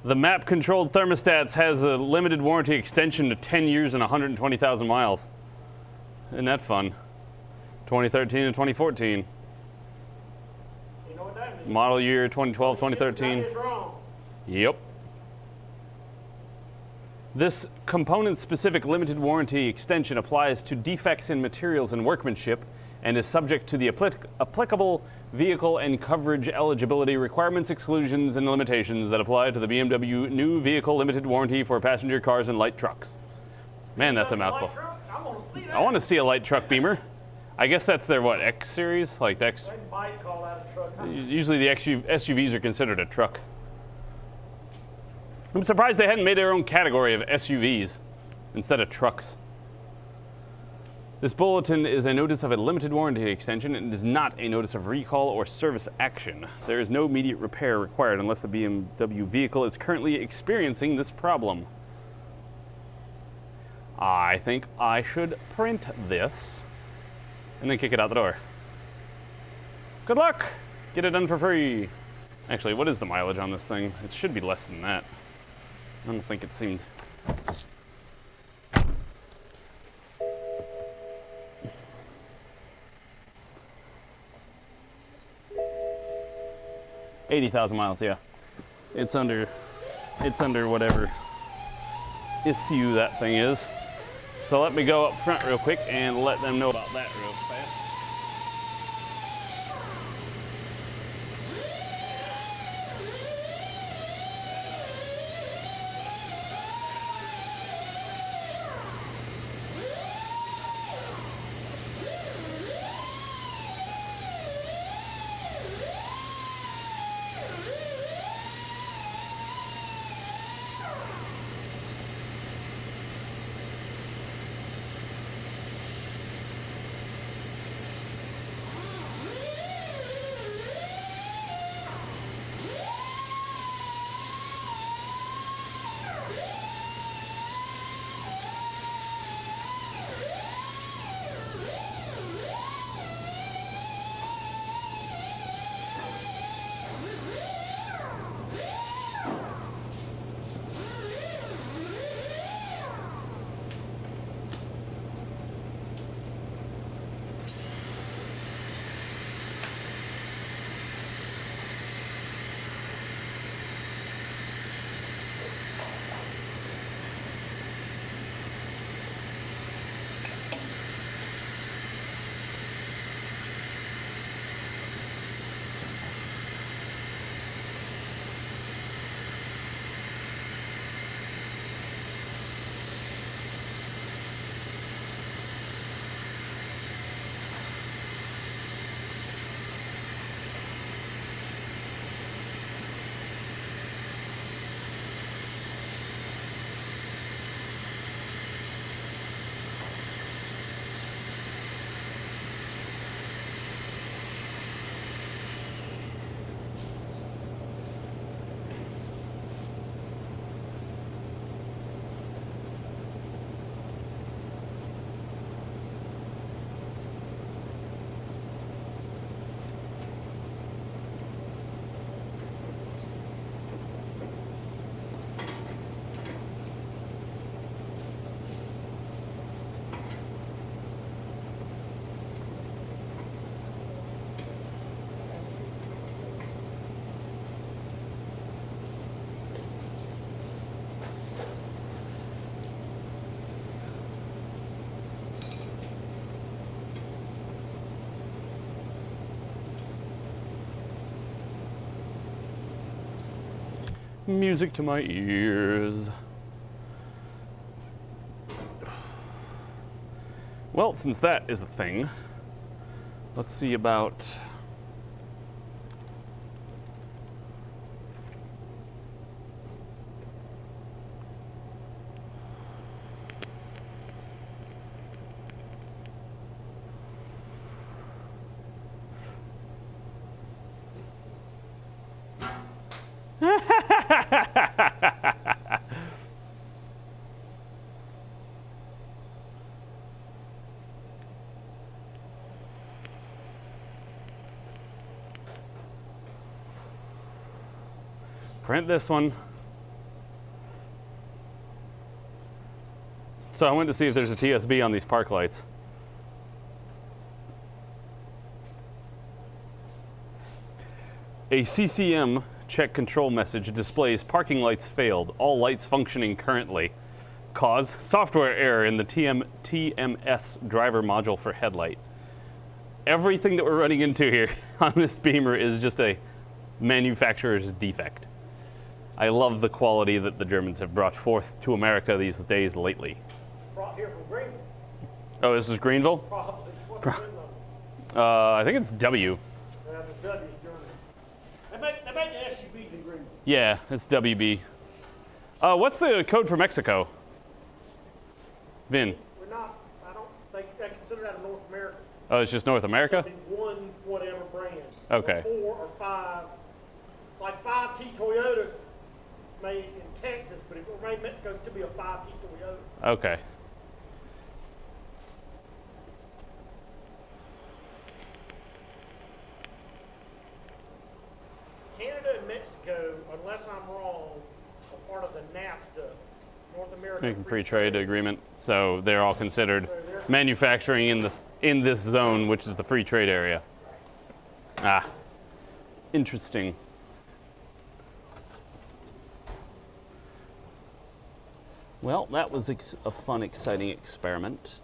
The map-controlled thermostats has a limited warranty extension to 10 years and 120,000 miles. Isn't that fun? 2013 and 2014. You know what that means? Model year 2012, 2013. That is wrong. Yep. This component-specific limited warranty extension applies to defects in materials and workmanship and is subject to the applicable vehicle and coverage eligibility requirements, exclusions, and limitations that apply to the BMW new vehicle limited warranty for passenger cars and light trucks. Man, that's a mouthful. I want to see a light truck Beamer. I guess that's their, what, X series? Like the X? They might call that a truck. Usually the SUVs are considered a truck. I'm surprised they hadn't made their own category of SUVs instead of trucks. This bulletin is a notice of a limited warranty extension and is not a notice of recall or service action. There is no immediate repair required unless the BMW vehicle is currently experiencing this problem. I think I should print this and then kick it out the door. Good luck! Get it done for free. Actually, what is the mileage on this thing? It should be less than that. I don't think it seemed... $80,000 miles, yeah. It's under whatever issue that thing is. So let me go up front real quick and let them know about that real fast. Music to my ears. Well, since that is the thing, let's see about... Print this one. So I went to see if there's a TSB on these park lights. A CCM check control message displays parking lights failed. All lights functioning currently. Cause software error in the TMS driver module for headlight. Everything that we're running into here on this Beamer is just a manufacturer's defect. I love the quality that the Germans have brought forth to America these days lately. Brought here from Greenville, Oh, this is Greenville? probably. What's the VIN number? I think it's W. Yeah, the W's German. They make SUVs in Greenville. Yeah, it's WB. What's the code for Mexico? VIN. We're not, I don't think they consider that a North America. Oh, it's just North America? It'd be one whatever brand. Okay. Or 4 or 5. It's like 5T Toyota made in Texas, but if it were made in Mexico, it'd still be a 5T Toyota. Okay. Canada and Mexico, unless I'm wrong, are part of the NAFTA, North American American Free Trade Agreement. So they're all considered manufacturing in this zone, which is the free trade area. Ah, interesting. Well, that was a fun, exciting experiment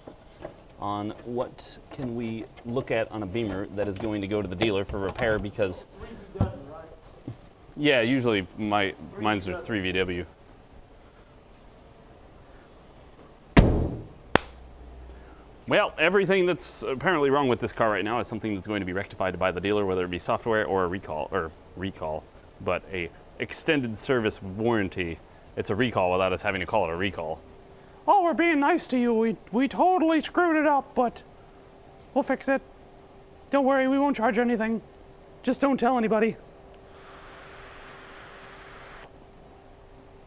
on what can we look at on a Beamer that is going to go to the dealer for repair because, yeah, usually mine's are 3 VW. Well, everything that's apparently wrong with this car right now is something that's going to be rectified by the dealer, whether it be software or a recall, but a extended service warranty. It's a recall without us having to call it a recall. Oh, we're being nice to you. We totally screwed it up, but we'll fix it. Don't worry, we won't charge you anything. Just don't tell anybody.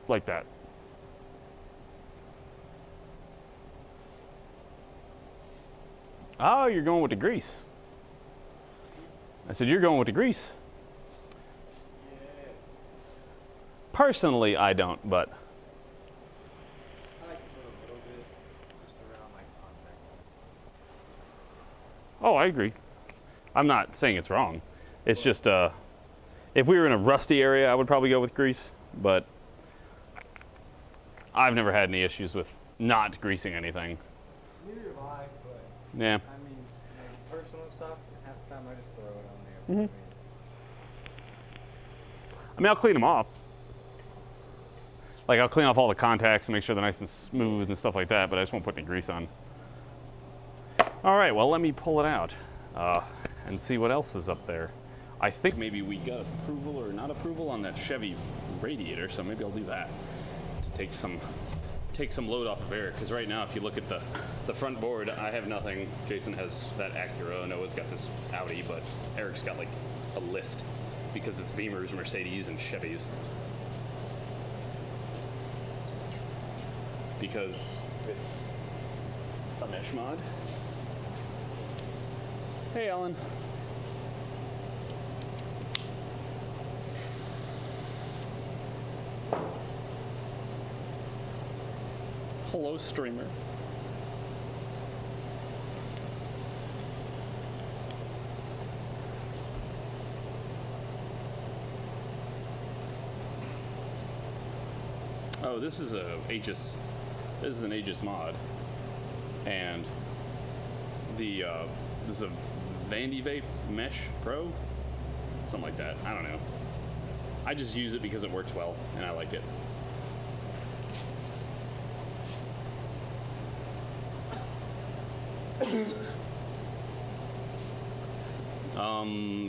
Like that. Oh, you're going with the grease. I said, you're going with the grease. Yeah. Personally, I don't, but I like to put a little bit just around my contact lens. oh, I agree. I'm not saying it's wrong. It's just, if we were in a rusty area, I would probably go with grease, but I've never had any issues with not greasing anything. Neither have I, but Yeah. I mean, personal stuff, half the time I just throw it on there. I mean, I'll clean them off. Like, I'll clean off all the contacts and make sure they're nice and smooth and stuff like that, but I just won't put any grease on. All right, well, let me pull it out and see what else is up there. I think maybe we got approval or not approval on that Chevy radiator, so maybe I'll do that to take some load off of Eric. Because right now, if you look at the front board, I have nothing. Jason has that Acura. Noah's got this Audi, but Eric's got like a list because it's Beamers, Mercedes, and Chevys. Because it's a mesh mod. Hey, Ellen. Hello, streamer. Oh, this is a Aegis. This is an Aegis mod, and the this is a Vandy Vape Mesh Pro, something like that. I don't know. I just use it because it works well, and I like it.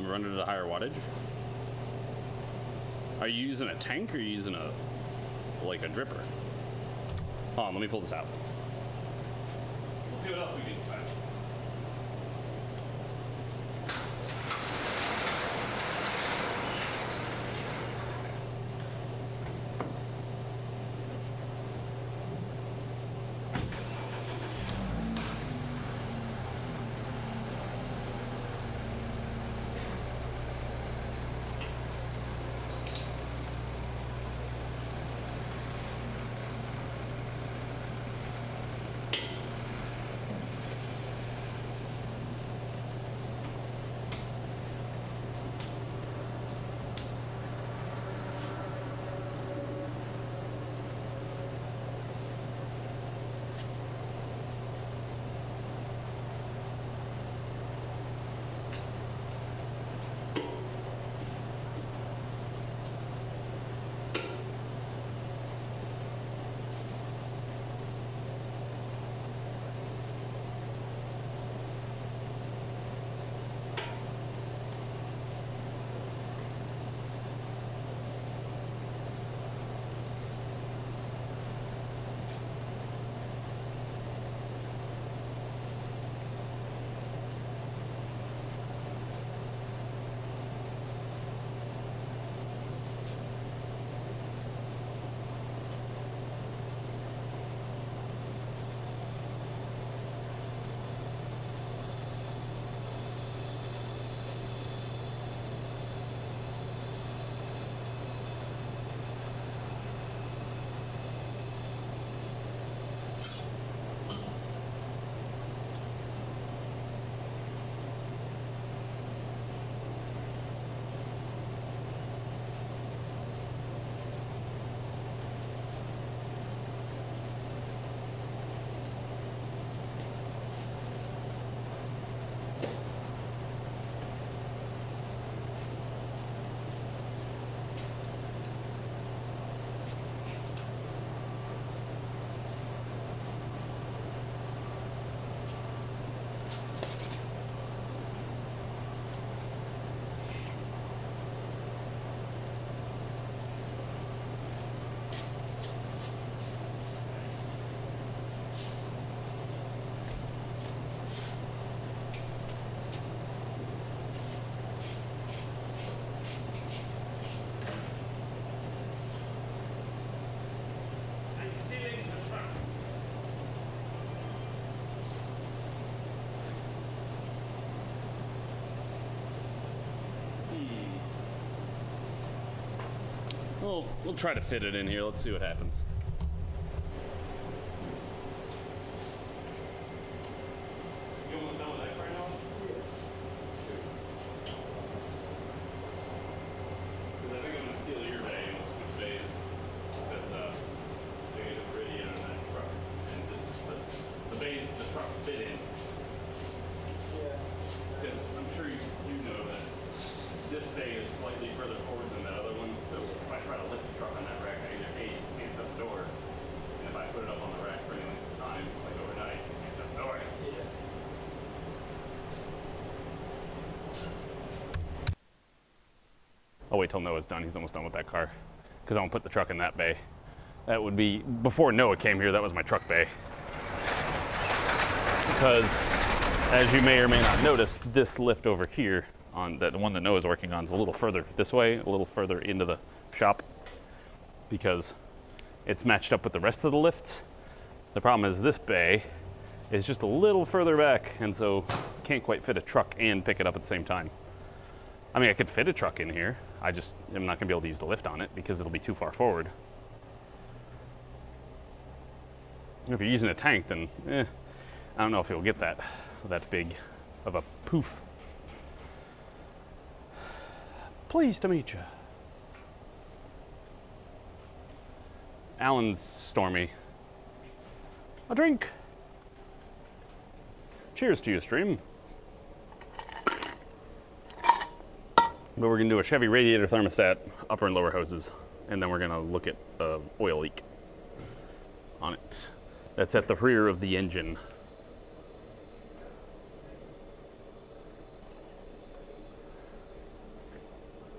Run it at a higher wattage. Are you using a tank or are you using like a dripper? Hold on, let me pull this out. Let's see what else we can inside. We'll try to fit it in here. Let's see what happens. You almost done with that right now? Because I think I'm gonna steal your bay and we'll switch bays. Because they get a radiator on that truck, and this is the bay the trucks fit in. Because I'm sure you know that this bay is slightly further forward than that other one. So if I try to lift the truck on that rack, I either A, can't shut the door, and if I put it up on the rack for any length of time, like overnight, I can't shut the door. I'll wait till Noah's done. He's almost done with that car. Because I won't put the truck in that bay. That would be, before Noah came here, that was my truck bay. Because, as you may or may not notice, this lift over here, on the one that Noah's working on, is a little further this way, a little further into the shop. Because it's matched up with the rest of the lifts. The problem is this bay is just a little further back, and so can't quite fit a truck and pick it up at the same time. I mean, I could fit a truck in here. I just am not gonna be able to use the lift on it because it'll be too far forward. If you're using a tank, then I don't know if you'll get that big of a poof. Pleased to meet you. Alan's stormy. A drink. Cheers to you, stream. But we're gonna do a Chevy radiator thermostat, upper and lower hoses, and then we're gonna look at oil leak on it. That's at the rear of the engine.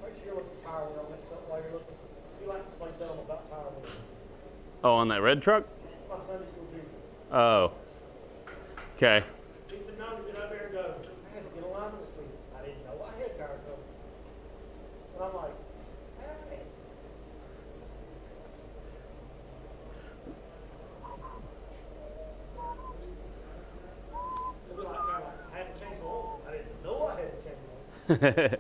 Make sure you look at the tire wheel, mix up while you're looking. You like to play dumb about tire wheels. Oh, on that red truck? My Sunday school teacher. Oh. Okay. He's been known to get up there and go, I had to get a line this week. I didn't know I had tire trouble. And I'm like, hey. It'll be like, kind of like, I had to change the oil. I didn't know I had to change the oil.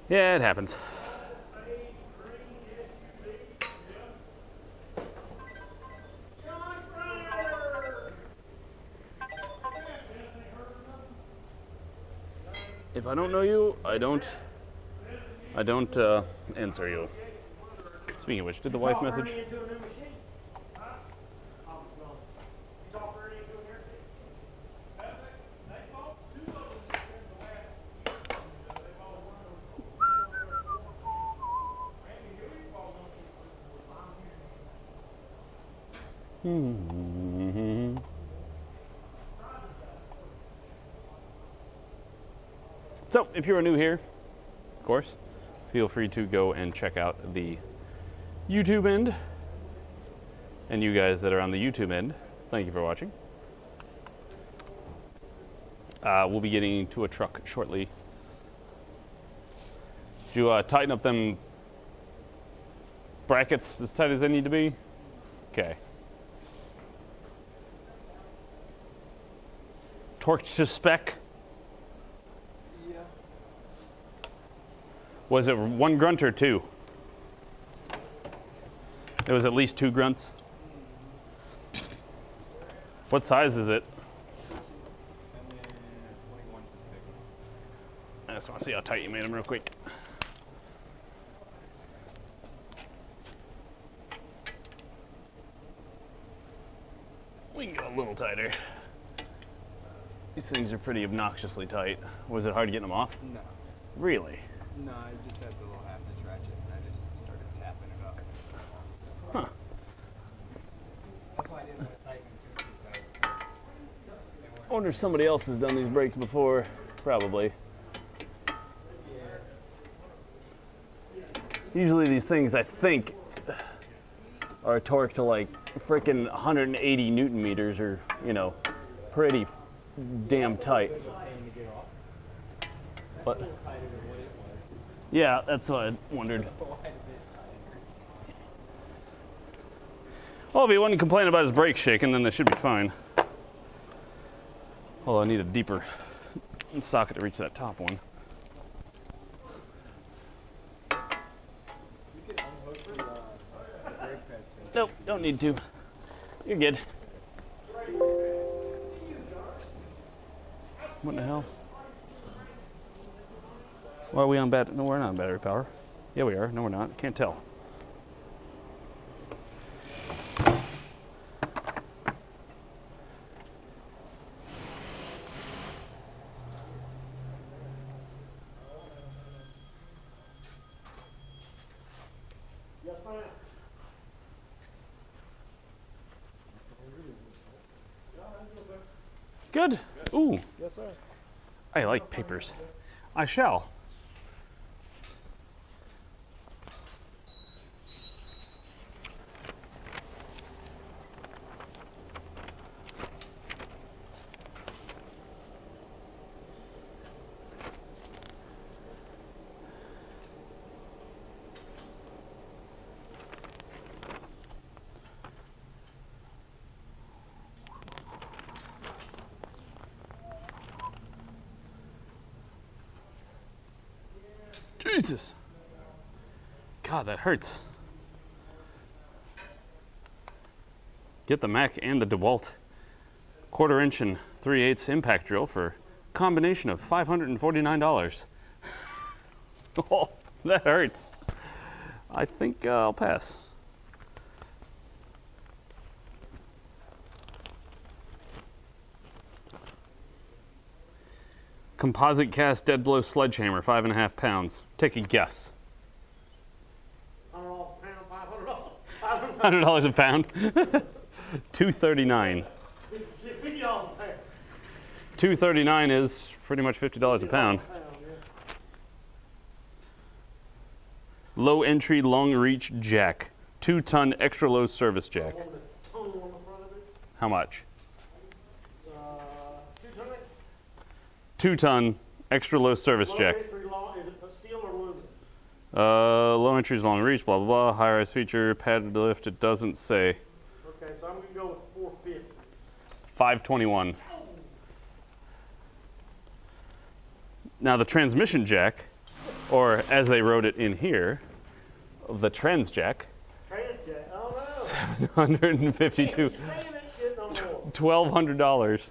Yeah, it happens. If I don't know you, I don't answer you. Speaking of which, did the wife message? So, if you're new here, of course, feel free to go and check out the YouTube end. And you guys that are on the YouTube end, thank you for watching. We'll be getting to a truck shortly. Did you tighten up them brackets as tight as they need to be? Okay. Torqued to spec? Yeah. Was it one grunt or two? It was at least 2 grunts. What size is it? And then 21 thick. I just want to see how tight you made them real quick. We can go a little tighter. These things are pretty obnoxiously tight. Was it hard getting them off? No. Really? No, I just had the little 1/2" ratchet and I just started tapping it up. Huh. That's why I didn't want to tighten them too tight. 'Cause they weren't- I wonder if somebody else has done these brakes before. Probably. Usually these things, I think, are torqued to like frickin' 180 Newton meters, or, you know, pretty damn tight. But yeah, that's what I wondered. Well, if he wouldn't complain about his brakes shaking, then they should be fine. Well, I need a deeper socket to reach that top one. Nope, don't need to. You're good. What the hell? Why are we on battery? No, we're not on battery power. Yeah, we are. No, we're not. Can't tell. Yes, ma'am. Good. Ooh, Yes, sir. I like papers. I shall. Jesus. God, that hurts. Get the Mac and the DeWalt 1/4 inch and 3/8 impact drill for a combination of $549. Oh, that hurts. I think I'll pass. Composite cast dead blow sledgehammer, 5.5 pounds. Take a guess. $100 a pound. $239. $239 is pretty much $50 a pound. Low entry, long reach jack. 2-ton extra low service jack. How much? 2-ton extra low service jack. Low entry is long reach, blah, blah, blah. High rise feature, padded lift, it doesn't say. Okay, so I'm going to go with 450. 521. Now the transmission jack, or as they wrote it in here, the trans jack. Transjack, oh $752. no. Saying that shit no more. $1,200.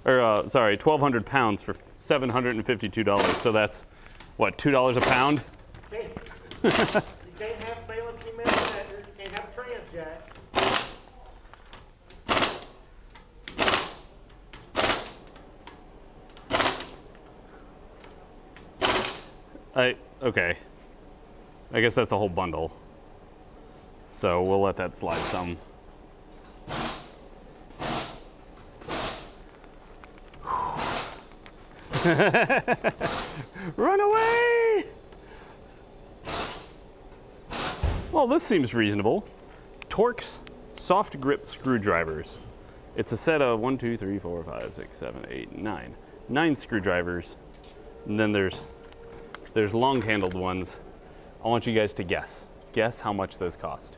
Or, sorry, 1,200 pounds for $752. So that's, what, $2 a pound? You can't have balance key manufacturers, you can't have a transjack. Okay. I guess that's a whole bundle. So we'll let that slide some. Run away! Well, this seems reasonable. Torx soft grip screwdrivers. It's a set of 1, 2, 3, 4, 5, 6, 7, 8, 9. 9 screwdrivers. And then there's long-handled ones. I want you guys to guess. Guess how much those cost.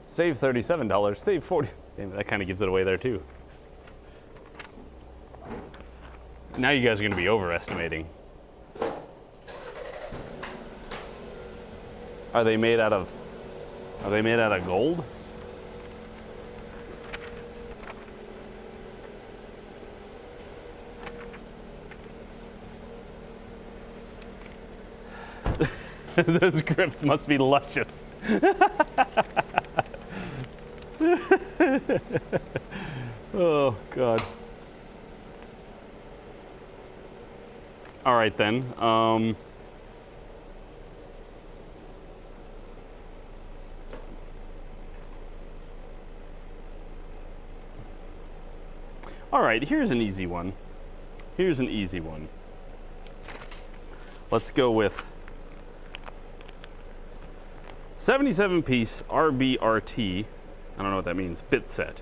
Save $37, save $40. Damn, that kind of gives it away there too. Now you guys are going to be overestimating. Are they made out of gold? Those grips must be luscious. Oh, God. All right, then. All right, here's an easy one. Here's an easy one. Let's go with 77-piece RBRT. I don't know what that means. Bit set.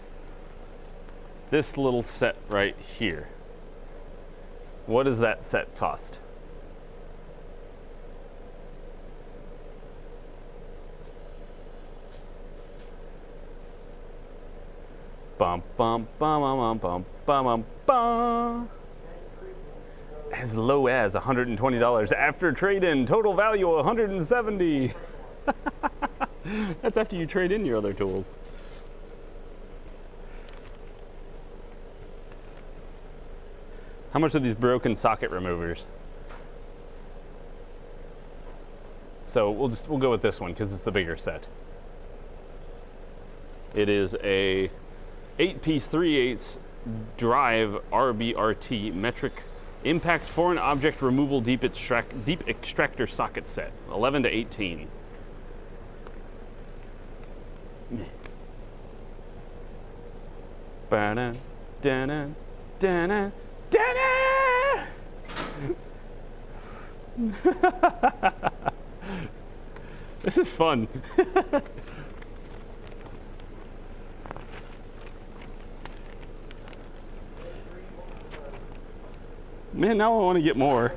This little set right here. What does that set cost? Bum bum bum bum bum bum bum bum. As low as $120 after trade-in. Total value $170. That's after you trade in your other tools. How much are these broken socket removers? So we'll go with this one because it's the bigger set. It is a 8-piece 3/8 drive RBRT metric impact foreign object removal deep extractor socket set, 11 to 18. Ba-da, da-da, da-da, da-da! This is fun. Man, now I want to get more.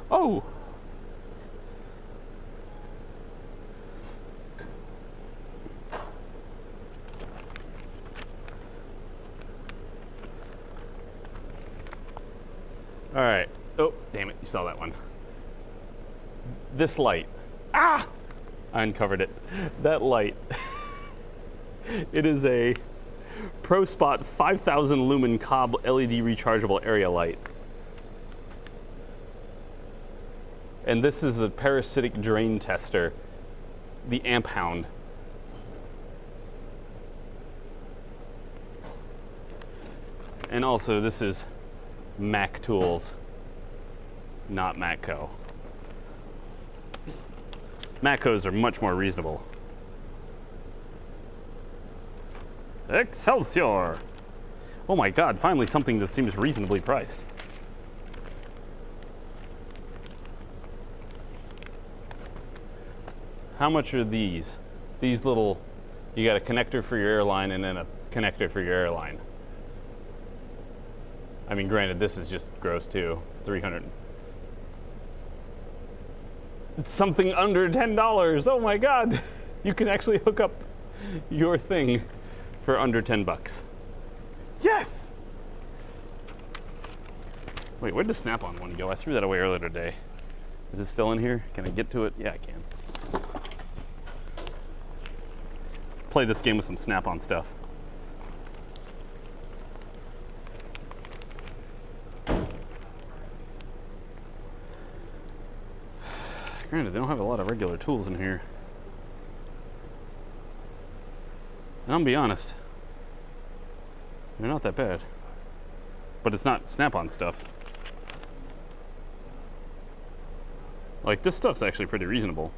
Oh! All right. Oh, damn it, you saw that one. This light. Ah! I uncovered it. That light. It is a ProSpot 5000 lumen cob LED rechargeable area light. And this is a parasitic drain tester, the Amp Hound. And also this is Mac Tools, not Matco. Matcos are much more reasonable. Excelsior! Oh my God, finally something that seems reasonably priced. How much are these? These little, you got a connector for your airline and then a connector for your airline. I mean, granted, this is just gross too, 300. It's something under $10. Oh my God. You can actually hook up your thing for under 10 bucks. Yes! Wait, where'd the Snap-on one go? I threw that away earlier today. Is it still in here? Can I get to it? Yeah, I can. Play this game with some Snap-on stuff. Granted, they don't have a lot of regular tools in here. And I'm gonna be honest, they're not that bad. But it's not Snap-on stuff. Like, this stuff's actually pretty reasonable.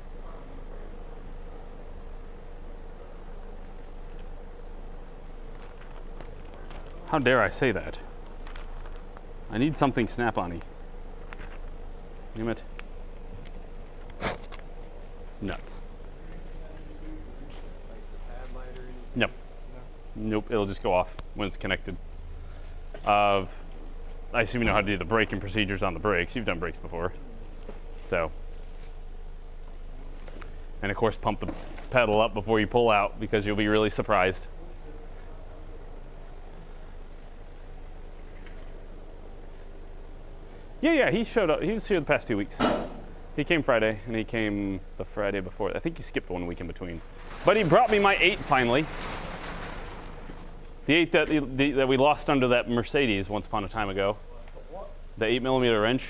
How dare I say that? I need something Snap-on-y. Damn it. Nuts. Nope. Nope, it'll just go off when it's connected. I assume you know how to do the braking procedures on the brakes. You've done brakes before. So. And of course, pump the pedal up before you pull out because you'll be really surprised. Yeah, he showed up. He was here the past 2 weeks. He came Friday, and he came the Friday before. I think he skipped 1 week in between. But he brought me my 8 finally. The 8 that we lost under that Mercedes once upon a time ago. The 8mm wrench.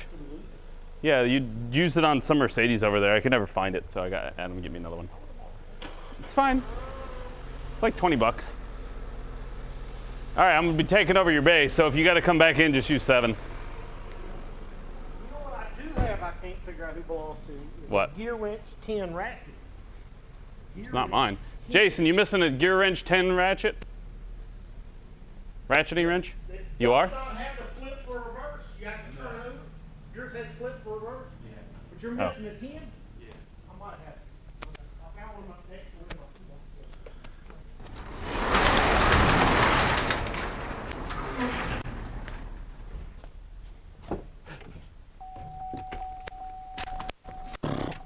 Yeah, you used it on some Mercedes over there. I could never find it, so I got Adam to give me another one. It's fine. It's like 20 bucks. All right, I'm gonna be taking over your bay, so if you got to come back in, just use 7. I can't figure out who belongs to. What? Gear wrench 10 ratchet. It's not mine. Jason, you missing a gear wrench 10 ratchet? Ratcheting wrench? You are? It doesn't have the flip for reverse. You have to turn over. Yours has flip for reverse. Yeah. But you're missing a 10? Yeah. I might have it. I found one of my next one in my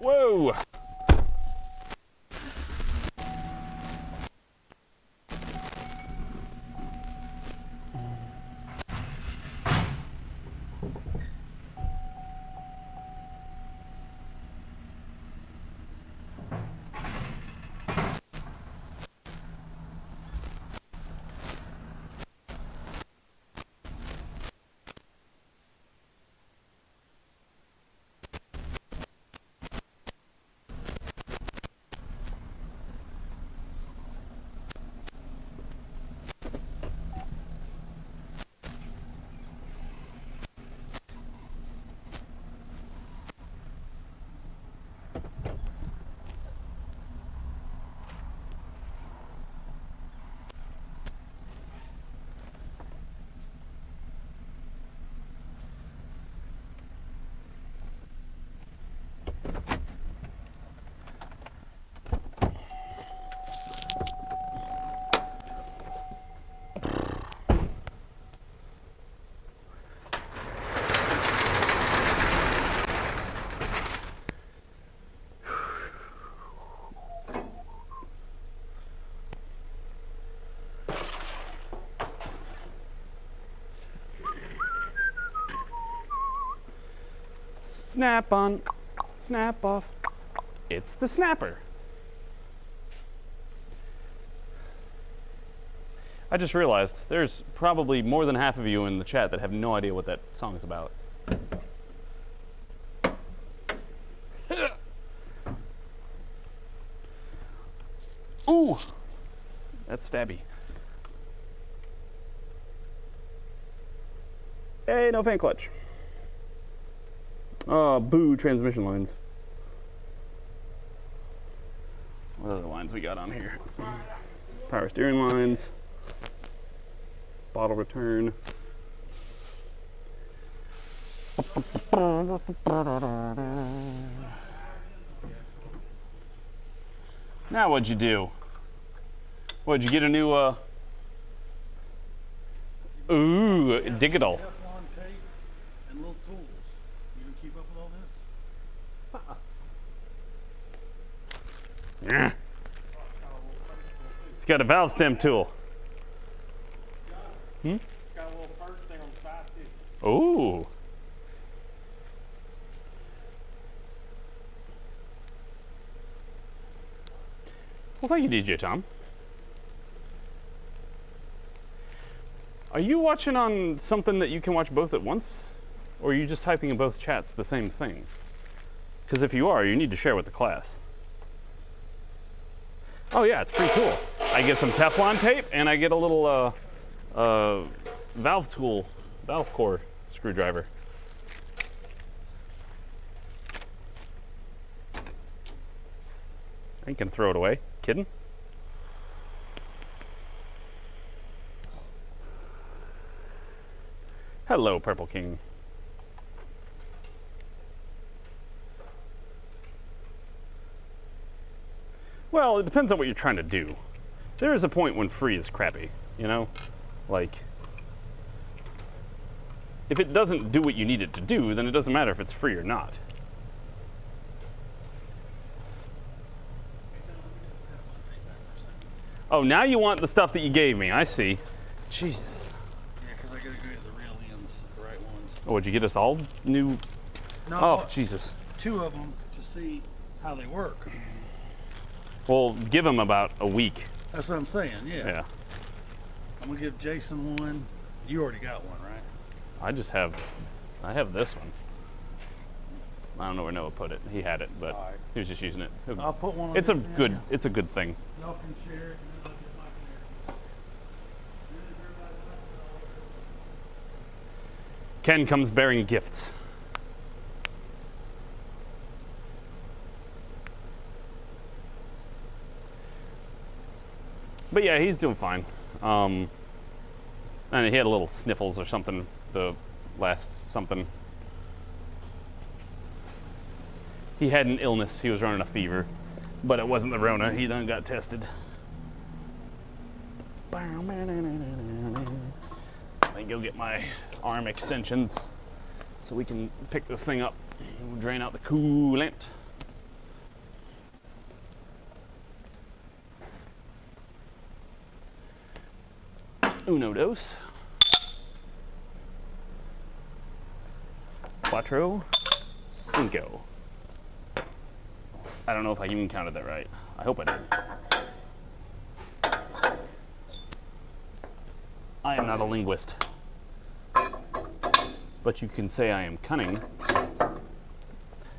Whoa! Snap on, snap off. It's the snapper. I just realized there's probably more than half of you in the chat that have no idea what that song is about. Ooh, that's stabby. Hey, no fan clutch. Oh, boo, transmission lines. What other lines we got on here? Power steering lines. Bottle return. Now what'd you do? What'd you get a new ooh, digital. Teflon tape and little tools. You gonna keep up with all this? Yeah. It's got a valve stem tool. It's got a little perch thing on the side too. Ooh. Well, thank you, DJ Tom. Are you watching on something that you can watch both at once? Or are you just typing in both chats the same thing? Because if you are, you need to share with the class. Oh yeah, it's a free tool. I get some Teflon tape and I get a little valve tool, valve core screwdriver. I ain't gonna throw it away. Kidding? Hello, Purple King. Well, it depends on what you're trying to do. There is a point when free is crappy, you know? Like, if it doesn't do what you need it to do, then it doesn't matter if it's free or not. Oh, now you want the stuff that you gave me. I see. Jeez. Yeah, because I gotta go get the real ends, the right ones. Oh, would you get us all new? No, Oh, Jesus. 2 of them to see how they work. Well, give him about a week. That's what I'm saying, yeah. Yeah. I'm gonna give Jason one. You already got one, right? I have this one. I don't know where Noah put it. He had it, but Alright. he was just using it. I'll put one on It's a this end. good. It's a good thing. Y'all can share it and then I'll get my share. Ken comes bearing gifts. But yeah, he's doing fine. And he had a little sniffles or something the last something. He had an illness. He was running a fever, but it wasn't the Rona. He done got tested. Let me go get my arm extensions so we can pick this thing up and drain out the coolant. Uno dos. Cuatro. Cinco. I don't know if I even counted that right. I hope I did. I am not a linguist. But you can say I am cunning. All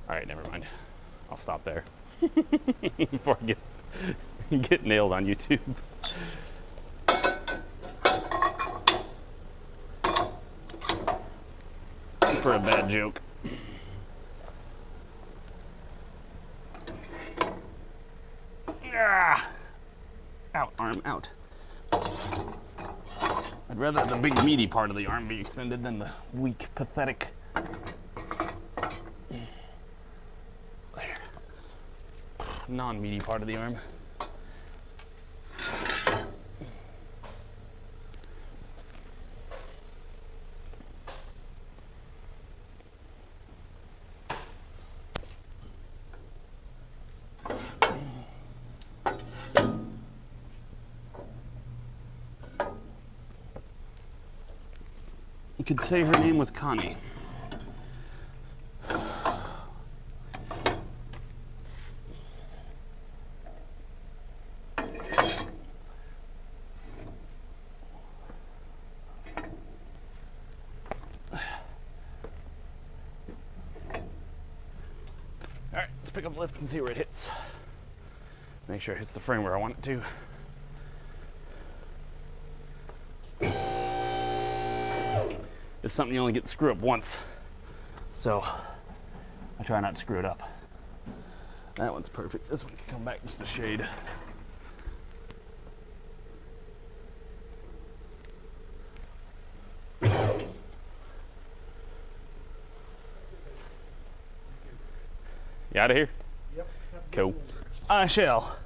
right, never mind. I'll stop there before I get nailed on YouTube. For a bad joke. Ah! Out, arm, out. I'd rather the big meaty part of the arm be extended than the weak, pathetic. There. Non-meaty part of the arm. You could say her name was Connie. All right, let's pick up the lift and see where it hits. Make sure it hits the frame where I want it to. It's something you only get to screw up once, so I try not to screw it up. That one's perfect. This one can come back just a shade. You out of here? Yep. Cool. I shall.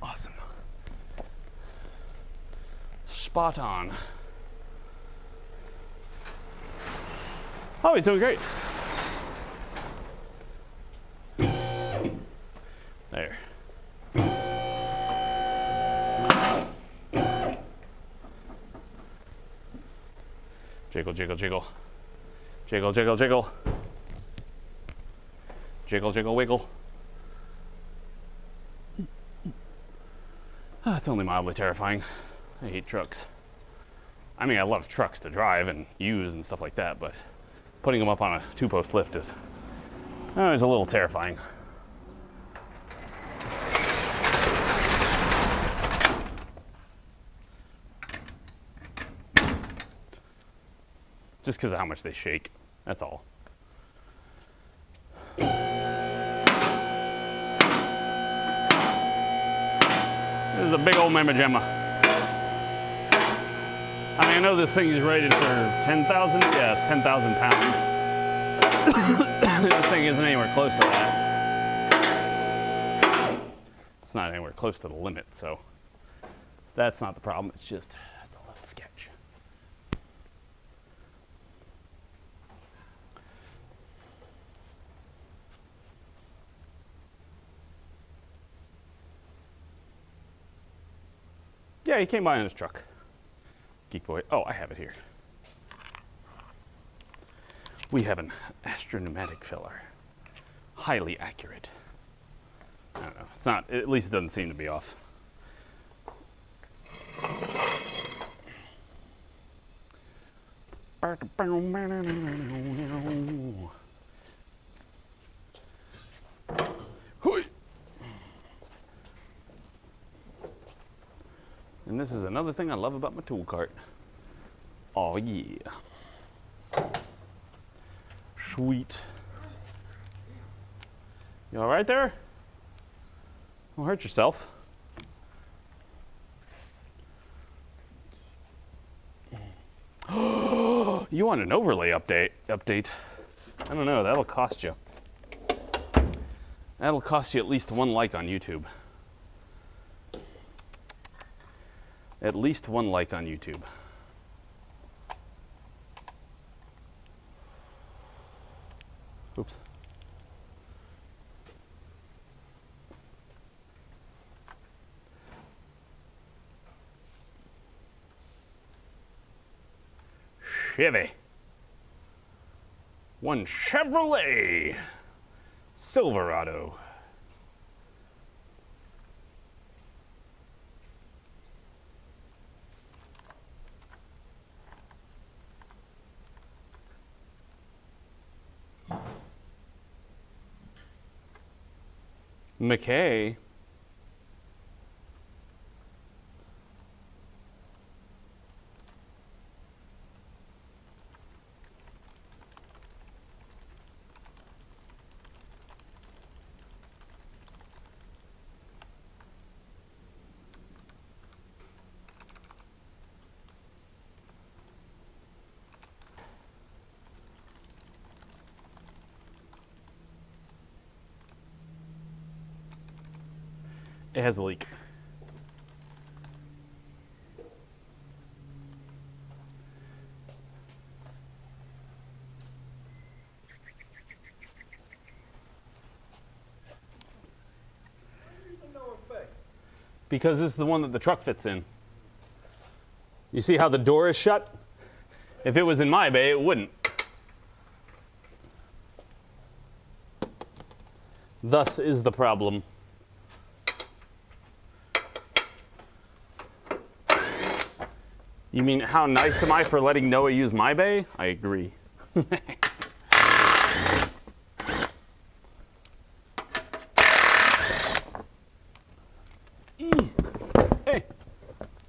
Awesome. Spot on. Oh, he's doing great. There. Jiggle, jiggle, jiggle. Jiggle, jiggle, jiggle. Jiggle, jiggle, wiggle. It's only mildly terrifying. I hate trucks. I mean, I love trucks to drive and use and stuff like that, but putting them up on a two-post lift is a little terrifying. Just because of how much they shake, that's all. This is a big old Mamma Jamma. I mean, I know this thing is rated for 10,000, yeah, 10,000 pounds. This thing isn't anywhere close to that. It's not anywhere close to the limit, so that's not the problem. It's just a little sketch. Yeah, he came by in his truck. Geek Boy. Oh, I have it here. We have an astroneumatic filler. Highly accurate. I don't know. It's not, at least it doesn't seem to be off. And this is another thing I love about my tool cart. Oh yeah. Sweet. You all right there? Don't hurt yourself. You want an overlay update? I don't know, that'll cost you. That'll cost you at least 1 like on YouTube. At least 1 like on YouTube. Oops. Chevy. One Chevrolet Silverado. McKay. It has a leak. Because this is the one that the truck fits in. You see how the door is shut? If it was in my bay, it wouldn't. Thus is the problem. You mean how nice am I for letting Noah use my bay? I agree. Hey.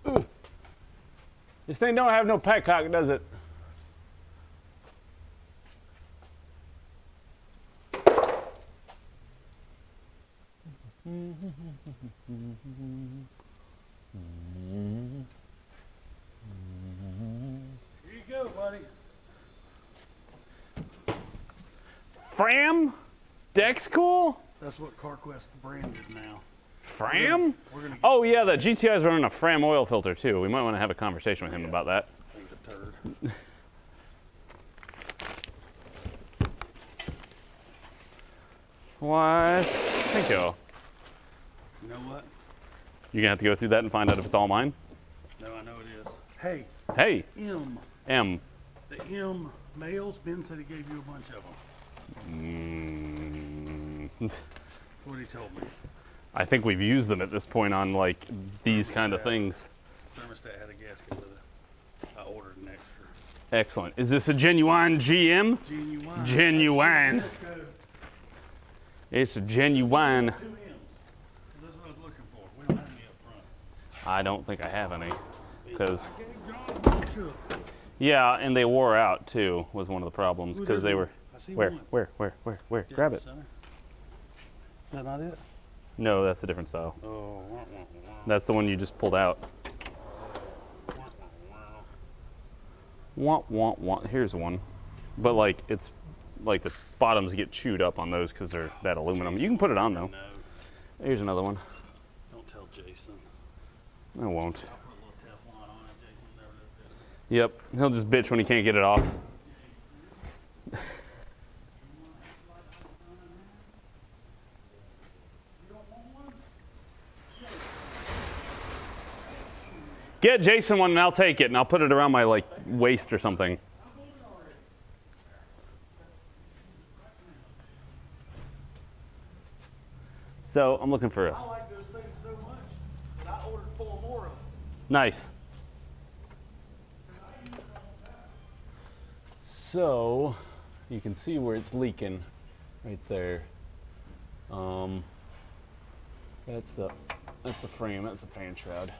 Ooh. This thing don't have no petcock, does it? Here you go, buddy. Fram? Deck's cool? That's what CarQuest branded now. Fram? We're gonna get Oh yeah, the GTI is running a Fram oil filter too. We might want to have a conversation with him about that. things a turd. What? Thank you. You know what? You're gonna have to go through that and find out if it's all mine. No, I know it is. Hey, Hey, M. M. The M males, Ben said he gave you a bunch of them. Mm. That's what he told me. I think we've used them at this point on like these kind of things. Thermostat had a gasket with it. I ordered an extra. Excellent. Is this a genuine GM? Genuine. Genuine. It's a genuine. 2 M's. That's what I was looking for. We don't have any up front. I don't think I have any. Because, I gave John a bunch of. yeah, and they wore out too, was one of the problems. Ooh, Because there's they one. were. I see Where? one. Where? Yeah, Grab it. center. Is that not it? No, that's a different style. Oh, That's the one you just pulled out. Here's one. But like, it's like the bottoms get chewed up on those because they're that aluminum. You can put it on though. No, Here's another one. don't tell Jason. I won't. I'll put a little Teflon on it. Jason never does that. Yep, he'll just bitch when he can't get it off. Get Jason one and I'll take it and I'll put it around my like waist or something. So I'm looking for I like those things so much that I ordered 4 more of them. nice. So you can see where it's leaking right there. That's the frame, that's the fan shroud.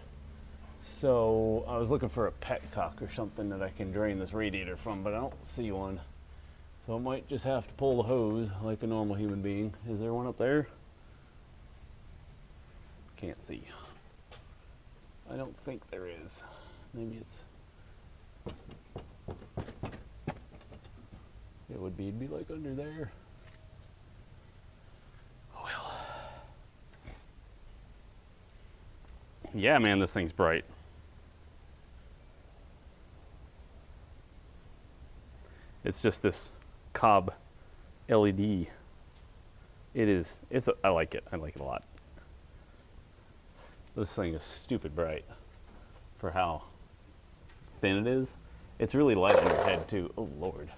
So I was looking for a petcock or something that I can drain this radiator from, but I don't see one. So I might just have to pull the hose like a normal human being. Is there one up there? Can't see. I don't think there is. Maybe it's. It would be, it'd be like under there. Oh well. Yeah, man, this thing's bright. It's just this cob LED. I like it. I like it a lot. This thing is stupid bright for how thin it is. It's really light on your head too. Oh Lord,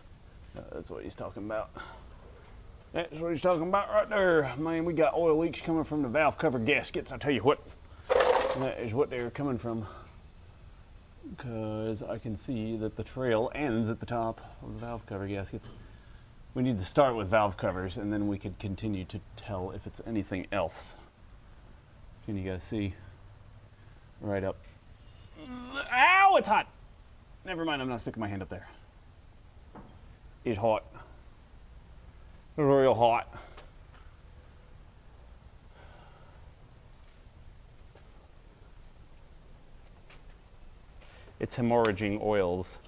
that's what he's talking about. That's what he's talking about right there. Man, we got oil leaks coming from the valve cover gaskets. I tell you what, that is what they're coming from. Because I can see that the trail ends at the top of the valve cover gaskets. We need to start with valve covers and then we could continue to tell if it's anything else. Can you guys see? Right up. Ow, it's hot. Never mind, I'm not sticking my hand up there. It's hot. It's real hot. It's hemorrhaging oils.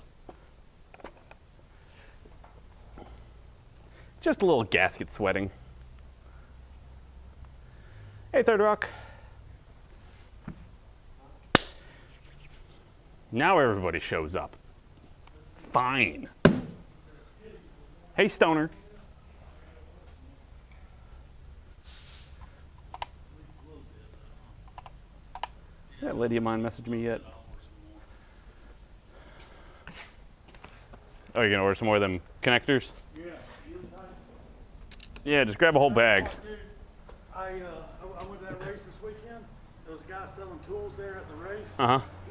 Just a little gasket sweating. Hey, Third Rock. Now everybody shows up. Fine. Hey, Stoner. That lady of mine messaged me yet? Oh, you're gonna order some more of them connectors? Yeah. Yeah, just grab a whole bag. Dude, I went to that race this weekend. There was a guy guy selling tools there at the race. He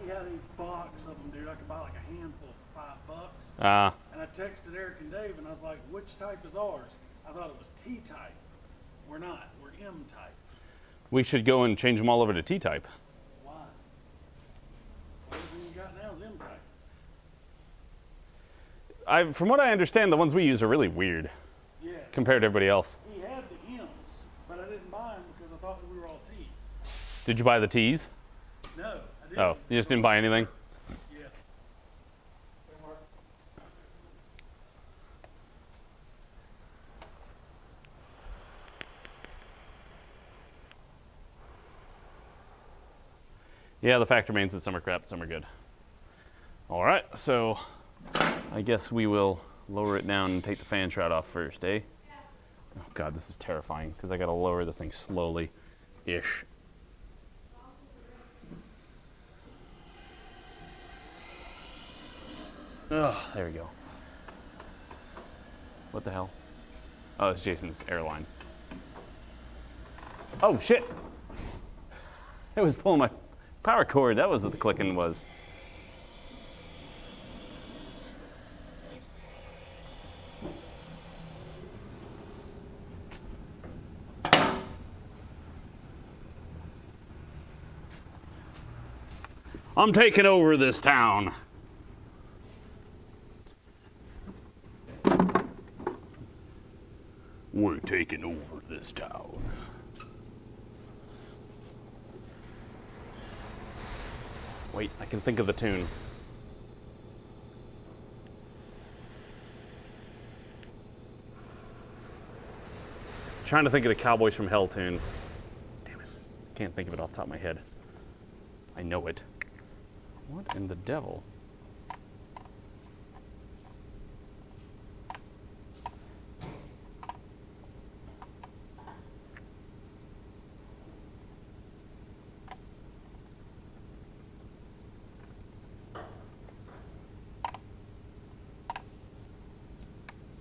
had a box of them, dude. I could buy like a handful for $5. And I texted Eric and Dave, and I was like, "Which type is ours?" I thought it was T-type. We're not. We're M-type. We should go and change them all over to T-type. Why? Everything you got now is M-type. From what I understand, the ones we use are really weird. Yeah. Compared to everybody else. He had the M's, but I didn't buy them because I thought we were all T's. Did you buy the T's? No, I didn't. Oh, you just didn't buy anything? Yeah. Yeah, the fact remains that some are crap, some are good. All right, so I guess we will lower it down and take the fan shroud off first, eh? Oh God, this is terrifying because I gotta lower this thing slowly-ish. Ugh, there we go. What the hell? Oh, it's Jason's airline. Oh shit! It was pulling my power cord. That was what the clicking was. I'm taking over this town. We're taking over this town. Wait, I can think of the tune. Trying to think of the Cowboys from Hell tune. Damn it. Can't think of it off the top of my head. I know it. What in the devil?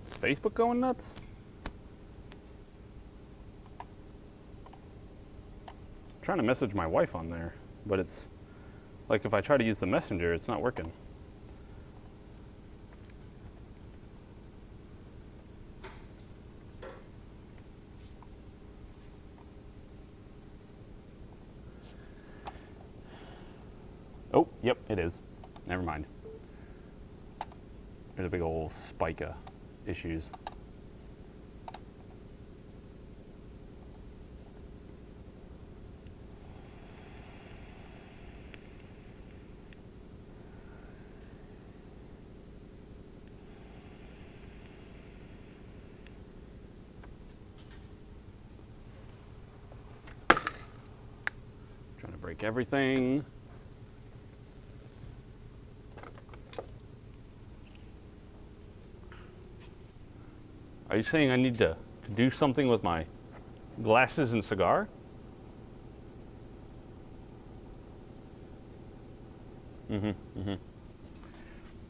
Is Facebook going nuts? I'm trying to message my wife on there, but it's like if I try to use the messenger, it's not working. Oh, yep, it is. Never mind. There's a big old spike of issues. Trying to break everything. Are you saying I need to do something with my glasses and cigar?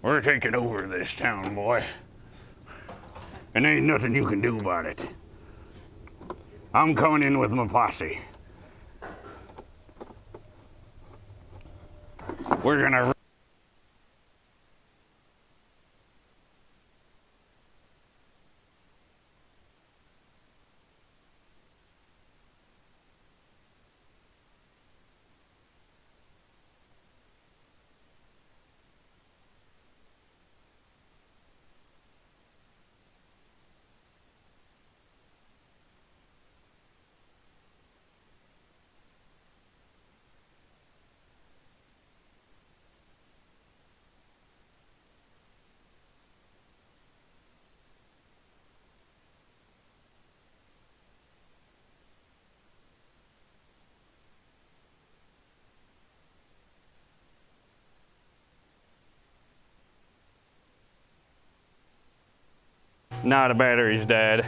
We're taking over this town, boy. And ain't nothing you can do about it. I'm coming in with my posse. We're gonna... Nah, the battery's dead.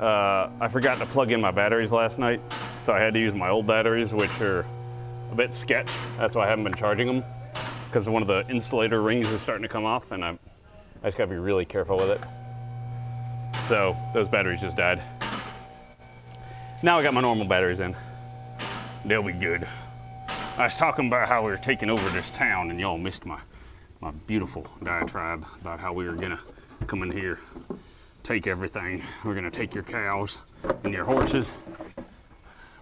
I forgot to plug in my batteries last night, so I had to use my old batteries, which are a bit sketch. That's why I haven't been charging them, because one of the insulator rings is starting to come off, and I just gotta be really careful with it. So those batteries just died. Now I got my normal batteries in. They'll be good. I was talking about how we were taking over this town, and y'all missed my beautiful diatribe about how we were gonna come in here, take everything. We're gonna take your cows and your horses.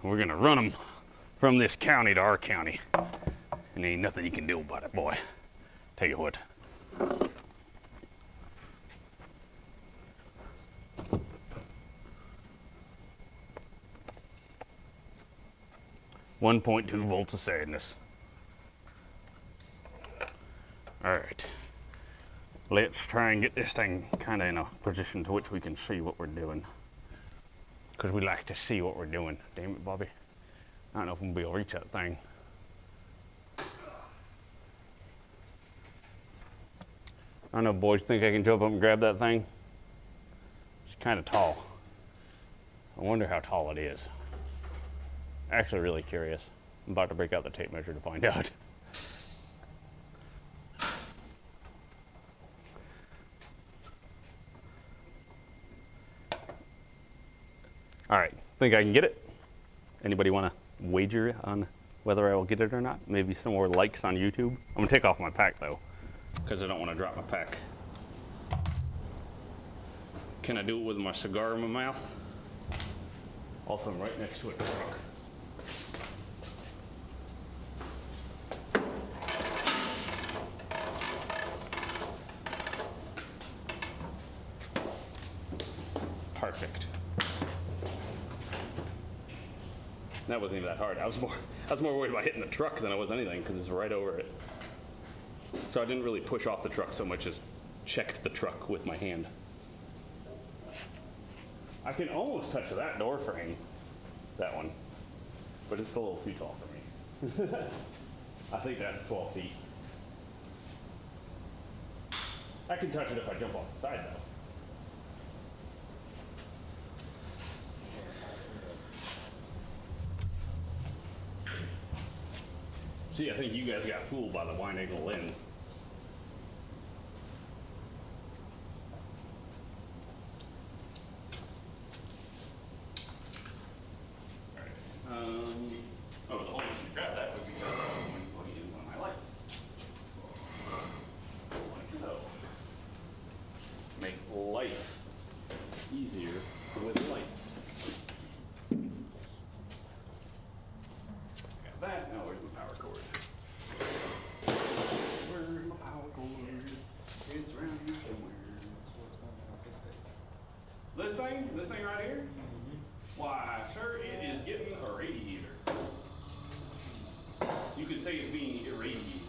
We're gonna run them from this county to our county, and ain't nothing you can do about it, boy. Tell you what. .2 volts of sadness. All right. Let's try and get this thing kind of in a position to which we can see what we're doing. Because we like to see what we're doing. Damn it, Bobby. I don't know if we'll be able to reach that thing. I don't know, boys, think I can jump up and grab that thing? It's kind of tall. I wonder how tall it is. Actually really curious. I'm about to break out the tape measure to find out. All right, think I can get it? Anybody want to wager on whether I will get it or not? Maybe some more likes on YouTube? I'm gonna take off my pack though, because I don't want to drop my pack. Can I do it with my cigar in my mouth? Also, I'm right next to a truck. Perfect. That wasn't even that hard. I was more worried about hitting the truck than I was anything because it's right over it. So I didn't really push off the truck so much as checked the truck with my hand. I can almost touch that door frame, that one, but it's a little too tall for me. I think that's 12 feet. I can touch it if I jump off the side though. See, I think you guys got fooled by the wide angle lens. Oh, the only reason to grab that would be because I'm going to plug in one of my lights. Like so. Make life easier with lights. Got that. Now where's my power cord? Where's my power cord? It's around here somewhere. This thing? This thing right here? Why, sir, it is getting a radiator. You could say it's being irradiated.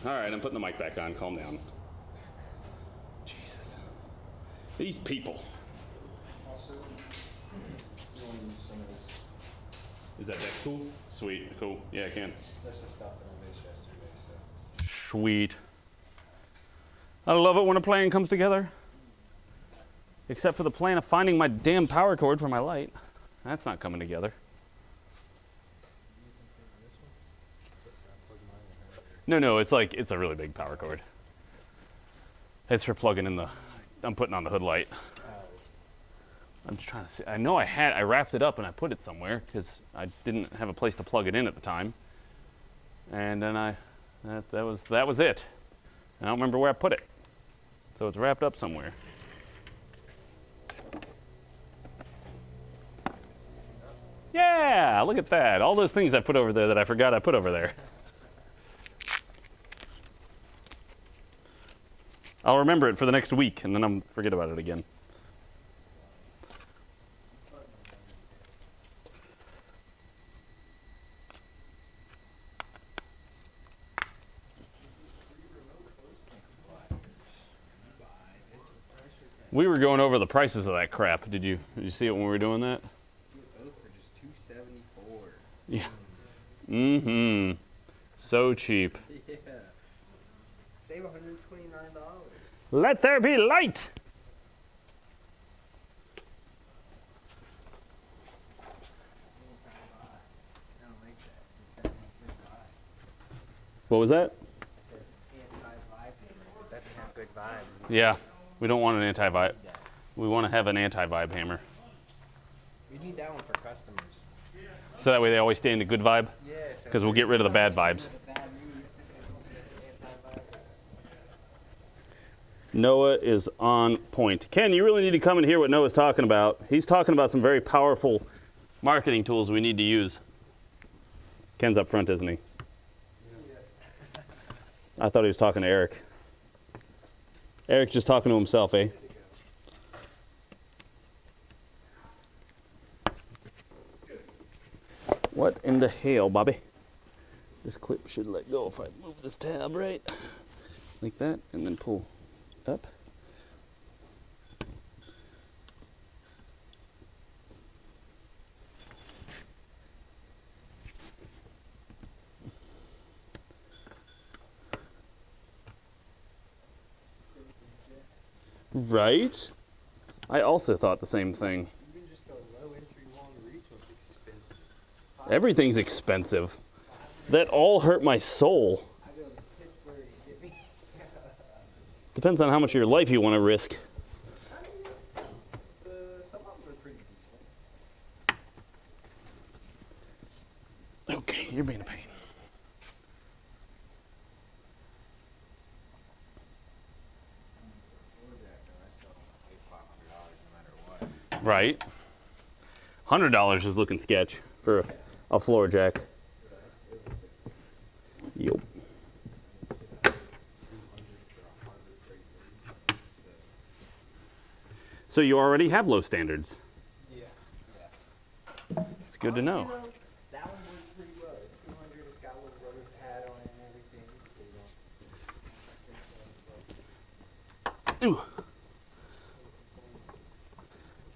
All right, I'm putting the mic back on. Calm down. Jesus. These people. Also, you want to use some of this. Is that deck cool? Sweet. Cool. Yeah, I can. That's the stuff that I made yesterday, so. Sweet. I love it when a plan comes together. Except for the plan of finding my damn power cord for my light. That's not coming together. No, it's like, it's a really big power cord. It's for plugging in the, I'm putting on the hood light. I'm just trying to see, I know I wrapped it up and I put it somewhere because I didn't have a place to plug it in at the time. And then that was it. I don't remember where I put it. So it's wrapped up somewhere. Yeah, look at that. All those things I put over there that I forgot I put over there. I'll remember it for the next week and then I'll forget about it again. We were going over the prices of that crap. Did you see it when we were doing that? Both for just $274. Yeah. Mm-hmm. So cheap. Yeah. Save $129. Let there be light. I don't like that. It's that anti-vibe. What was that? It's that anti-vibe thing. vibe. Yeah, we don't want an anti-vibe. We want to have an anti-vibe hammer. We need that one for customers. So that way they always stay in the good vibe. Yeah. So Because we'll get rid of the bad vibes. Noah is on point. Ken, you really need to come and hear what Noah's talking about. He's talking about some very powerful marketing tools we need to use. Ken's up front, isn't he? I thought he was talking to Eric. Eric's just talking to himself, eh? What in the hell, Bobby? This clip should let go if I move this tab right. Like that, and then pull up. Right? I also thought the same thing. Even just a low entry long reach was expensive. Everything's expensive. That all hurt my soul. I go to Pittsburgh and get me. Depends on how much of your life you want to risk. Some of them are pretty decent. Okay, you're being a pain. Right. $100 is looking sketch for a floor jack. Yup. So you already have low standards. Yeah. It's good to know. Honestly, though, that one works pretty well. It's 200. It's got a little rubber pad on it and everything. So you don't. Ooh.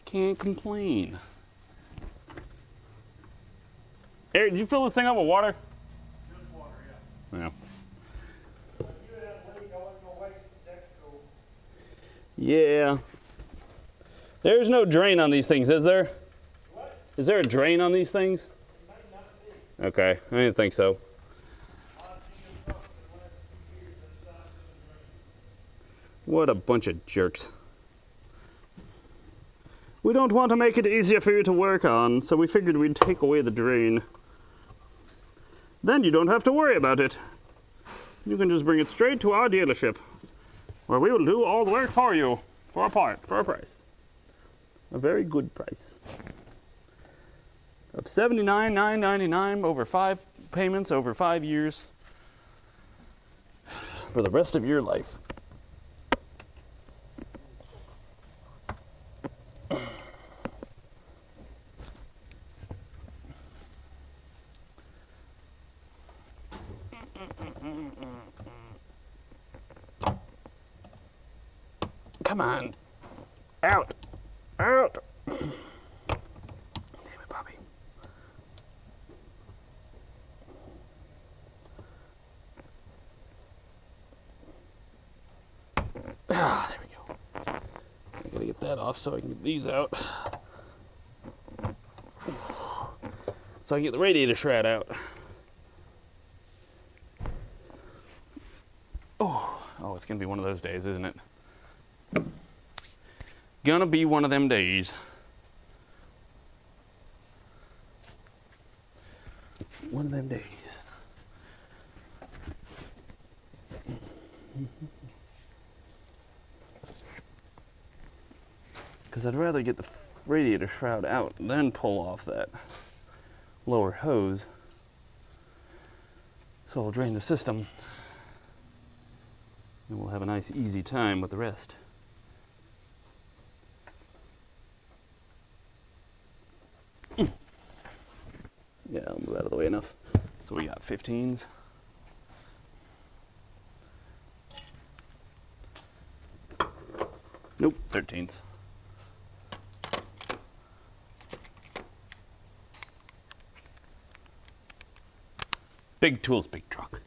Can't complain. Eric, did you fill this thing up with water? Just water, Yeah. You had a leak, I wasn't gonna waste the Dexco. Yeah. There's no drain on these things, is there? What? Is there a drain on these things? It might not be. Okay, I didn't think so. I've seen them trucks in the last 2 years that size of the drain. What a bunch of jerks. We don't want to make it easier for you to work on, so we figured we'd take away the drain. Then you don't have to worry about it. You can just bring it straight to our dealership, where we will do all the work for you, for a price. A very good price. Of $79,999 over 5 payments over 5 years for the rest of your life. Come on. Out. Out. Damn it, Bobby. Ah, there we go. I gotta get that off so I can get these out. So I can get the radiator shroud out. Oh, it's gonna be one of those days, isn't it? Gonna be one of them days. One of them days. Because I'd rather get the radiator shroud out and then pull off that lower hose. So I'll drain the system. And we'll have a nice easy time with the rest. Yeah, I'll move out of the way enough. So we got 15s. Nope, 13s. Big tools, big truck.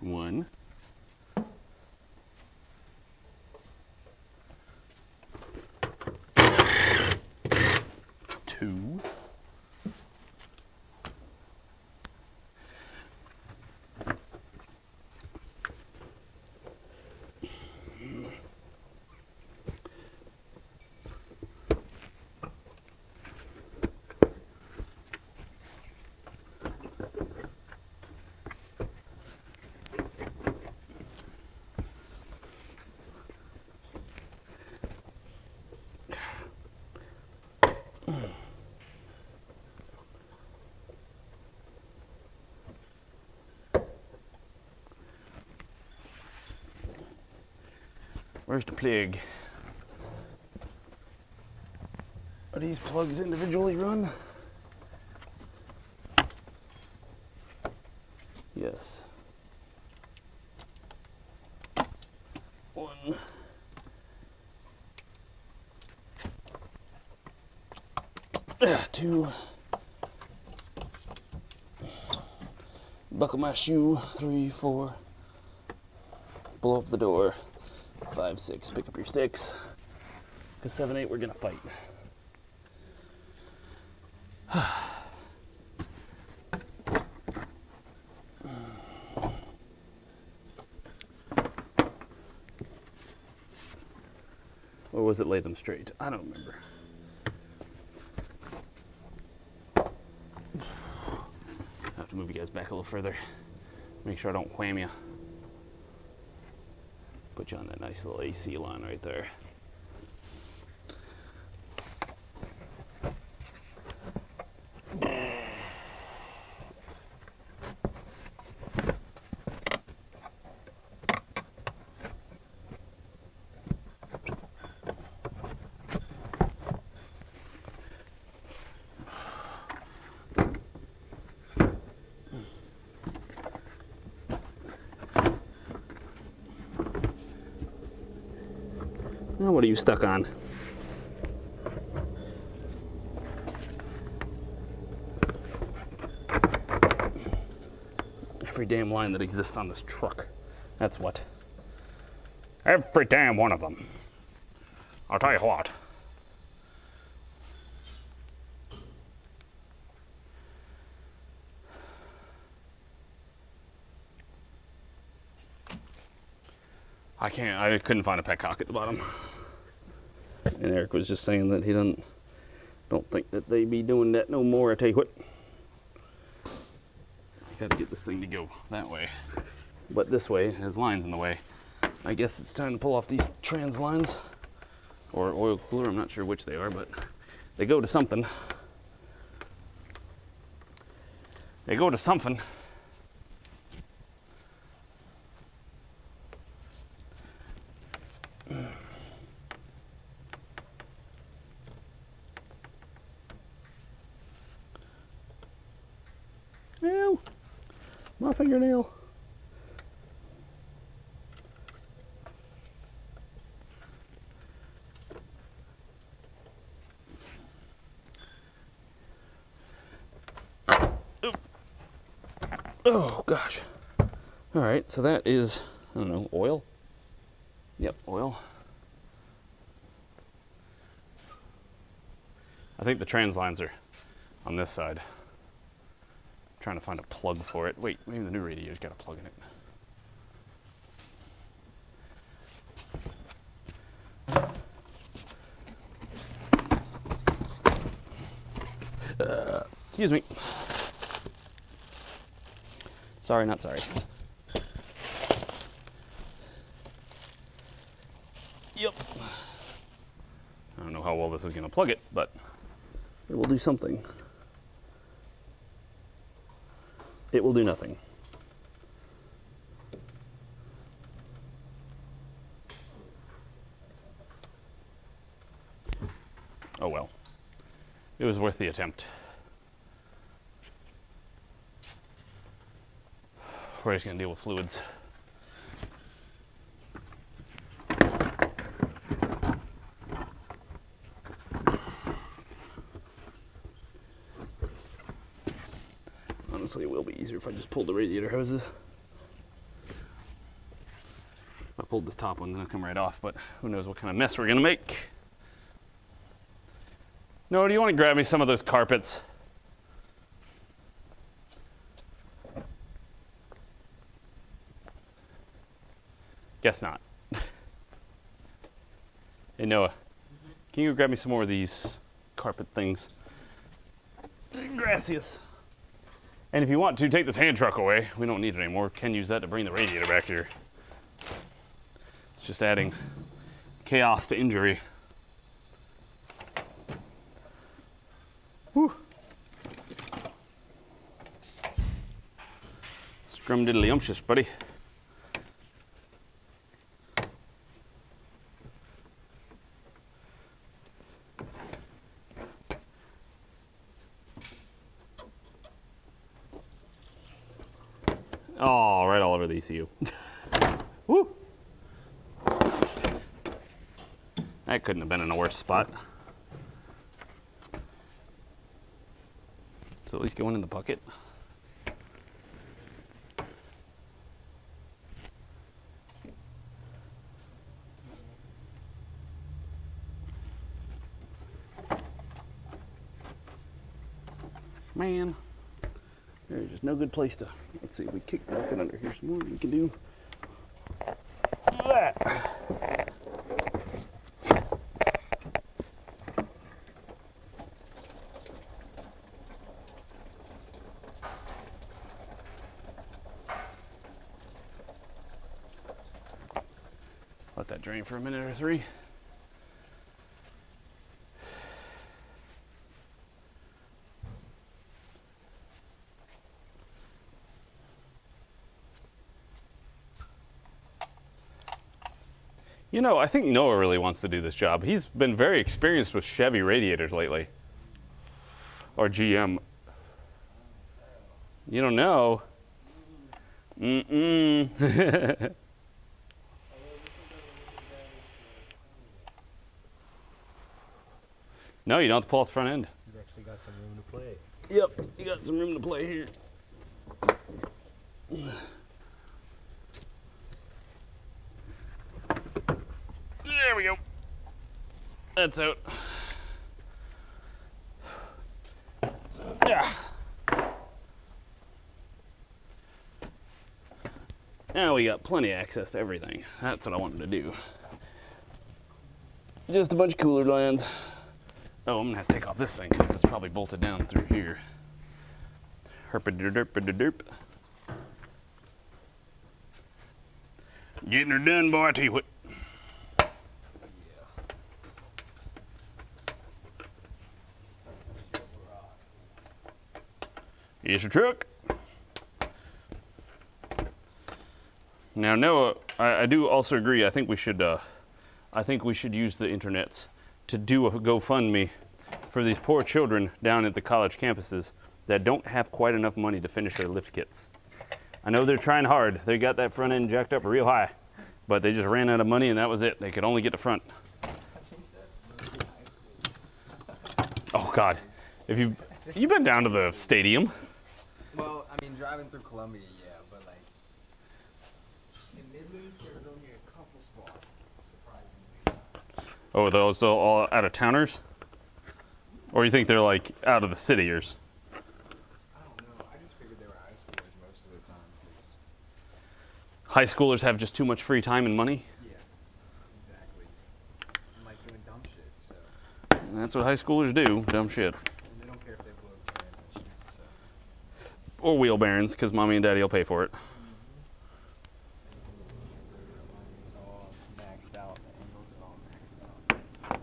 One. Two. Where's the plug? Are these plugs individually run? Yes. 1. 2. Buckle my shoe. 3, 4. Blow up the door. 5, 6. Pick up your sticks. Because 7, 8, we're gonna fight. Or was it lay them straight? I don't remember. I have to move you guys back a little further. Make sure I don't wham you. Put you on that nice little AC line right there. Now what are you stuck on? Every damn line that exists on this truck. That's what. Every damn one of them. I'll tell you what. I couldn't find a petcock at the bottom. And Eric was just saying that he don't think that they be doing that no more. I tell you what. I gotta get this thing to go that way. But this way has lines in the way. I guess it's time to pull off these trans lines. Or oil cooler, I'm not sure which they are, but they go to something. They go to something. Ew, my fingernail. Oh gosh. All right, so that is, I don't know, oil? Yep, oil. I think the trans lines are on this side. I'm trying to find a plug for it. Wait, maybe the new radiator's got a plug in it. Excuse me. Sorry, not sorry. Yep. I don't know how well this is going to plug it, but it will do something. It will do nothing. Oh well. It was worth the attempt. We're just going to deal with fluids. Honestly, it will be easier if I just pulled the radiator hoses. If I pulled this top one, then it'll come right off, but who knows what kind of mess we're going to make. Noah, do you want to grab me some of those carpets? Guess not. Hey Noah, can you grab me some more of these carpet things? Gracias. And if you want to, take this hand truck away. We don't need it anymore. Can use that to bring the radiator back here. It's just adding chaos to injury. Whew. Scrum-diddly-umptious, buddy. Oh, right all over the ECU. Woo! That couldn't have been in a worse spot. So at least going in the bucket. Man, there's just no good place to. Let's see if we kick the bucket under here some more. We can do that. Let that drain for a minute or three. You know, I think Noah really wants to do this job. He's been very experienced with Chevy radiators lately. Or GM. You don't know? Mm-mm. No, you don't have to pull off the front end. You've actually got some room to play. Yep, you got some room to play here. There we go. That's out. Yeah. Now we got plenty of access to everything. That's what I wanted to do. Just a bunch of cooler lines. Oh, I'm gonna have to take off this thing because it's probably bolted down through here. Herp-a-derp-a-derp. Getting her done, boy, I tell you what. Here's your truck. Now, Noah, I do also agree. I think we should use the internets to do a GoFundMe for these poor children down at the college campuses that don't have quite enough money to finish their lift kits. I know they're trying hard. They got that front end jacked up real high, but they just ran out of money and that was it. They could only get the front. Oh God, if you've been down to the stadium. Well, I mean, driving through Columbia, yeah, but like in Midlands, there was only a couple spots, surprisingly. Oh, those all out of towners? Or you think they're like out of the cityers? I don't know. I just figured they were high schoolers most of the time. High schoolers have just too much free time and money? Yeah, exactly. I'm like doing dumb shit, so. That's what high schoolers do, dumb shit. And they don't care if they blow transmissions, so. Or wheel bearings, because mommy and daddy will pay for it. It's all maxed out. The angles are all maxed out.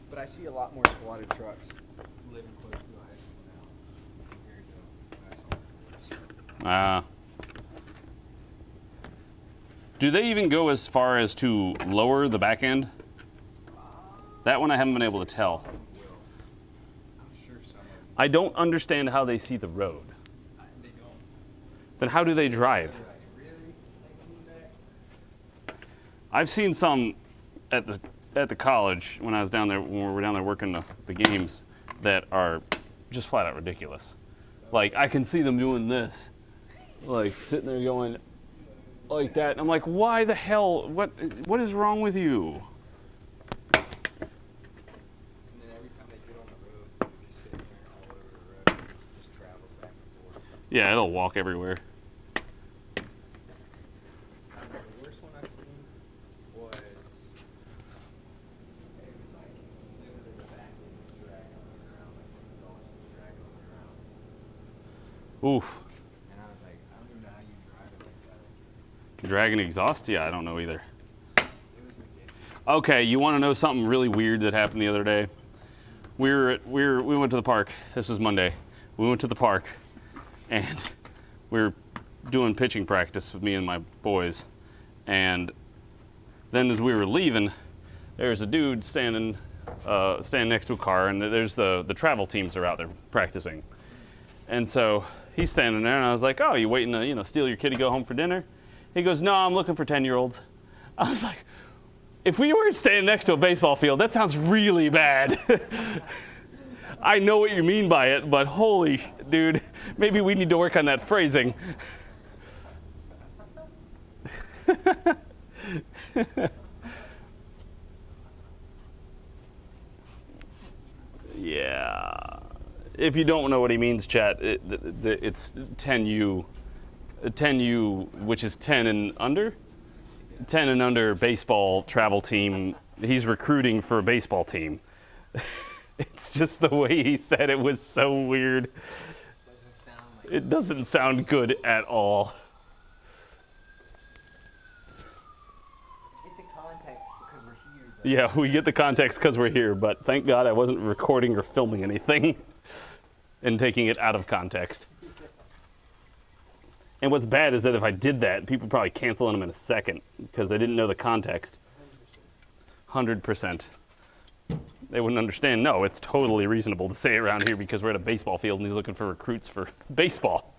But I see a lot more squatted trucks living close to the high school now compared to when I saw it before. Do they even go as far as to lower the back end? That one I haven't been able to tell. I'm sure some of them. I don't understand how they see the road. They don't. Then how do they drive? Really? Like coming back? I've seen some at the college when I was down there, when we were down there working the games, that are just flat out ridiculous. Like I can see them doing this, like sitting there going like that. And I'm like, why the hell? What is wrong with you? And then every time they get on the road, they're just sitting there all over the road. It just travels back and forth. Yeah, it'll walk everywhere. I don't know, the worst one I've seen was, it was like literally the back end was dragging on the ground, like the exhaust was dragging on the ground. Oof. And I was like, I don't even know how you drive it like that. Dragon exhaust? Yeah, I don't know either. It was ridiculous. Okay, you want to know something really weird that happened the other day? We went to the park. This was Monday. We went to the park, and we were doing pitching practice with me and my boys. And then as we were leaving, there was a dude standing next to a car, and there's the travel teams are out there practicing. And so he's standing there, and I was like, oh, you waiting to, steal your kid to go home for dinner? He goes, no, I'm looking for 10-year-olds. I was like, if we were standing next to a baseball field, that sounds really bad. I know what you mean by it, but holy, dude, maybe we need to work on that phrasing. Yeah. If you don't know what he means, chat, it's 10U. 10U, which is 10 and under. 10 and under baseball travel team. He's recruiting for a baseball team. It's just the way he said it was so weird. It doesn't sound good at all. Get the context because we're here. Yeah, we get the context because we're here, but thank God I wasn't recording or filming anything and taking it out of context. And what's bad is that if I did that, people probably cancel them in a second because they didn't know the context. 100%. They wouldn't understand. No, it's totally reasonable to say it around here because we're at a baseball field and he's looking for recruits for baseball.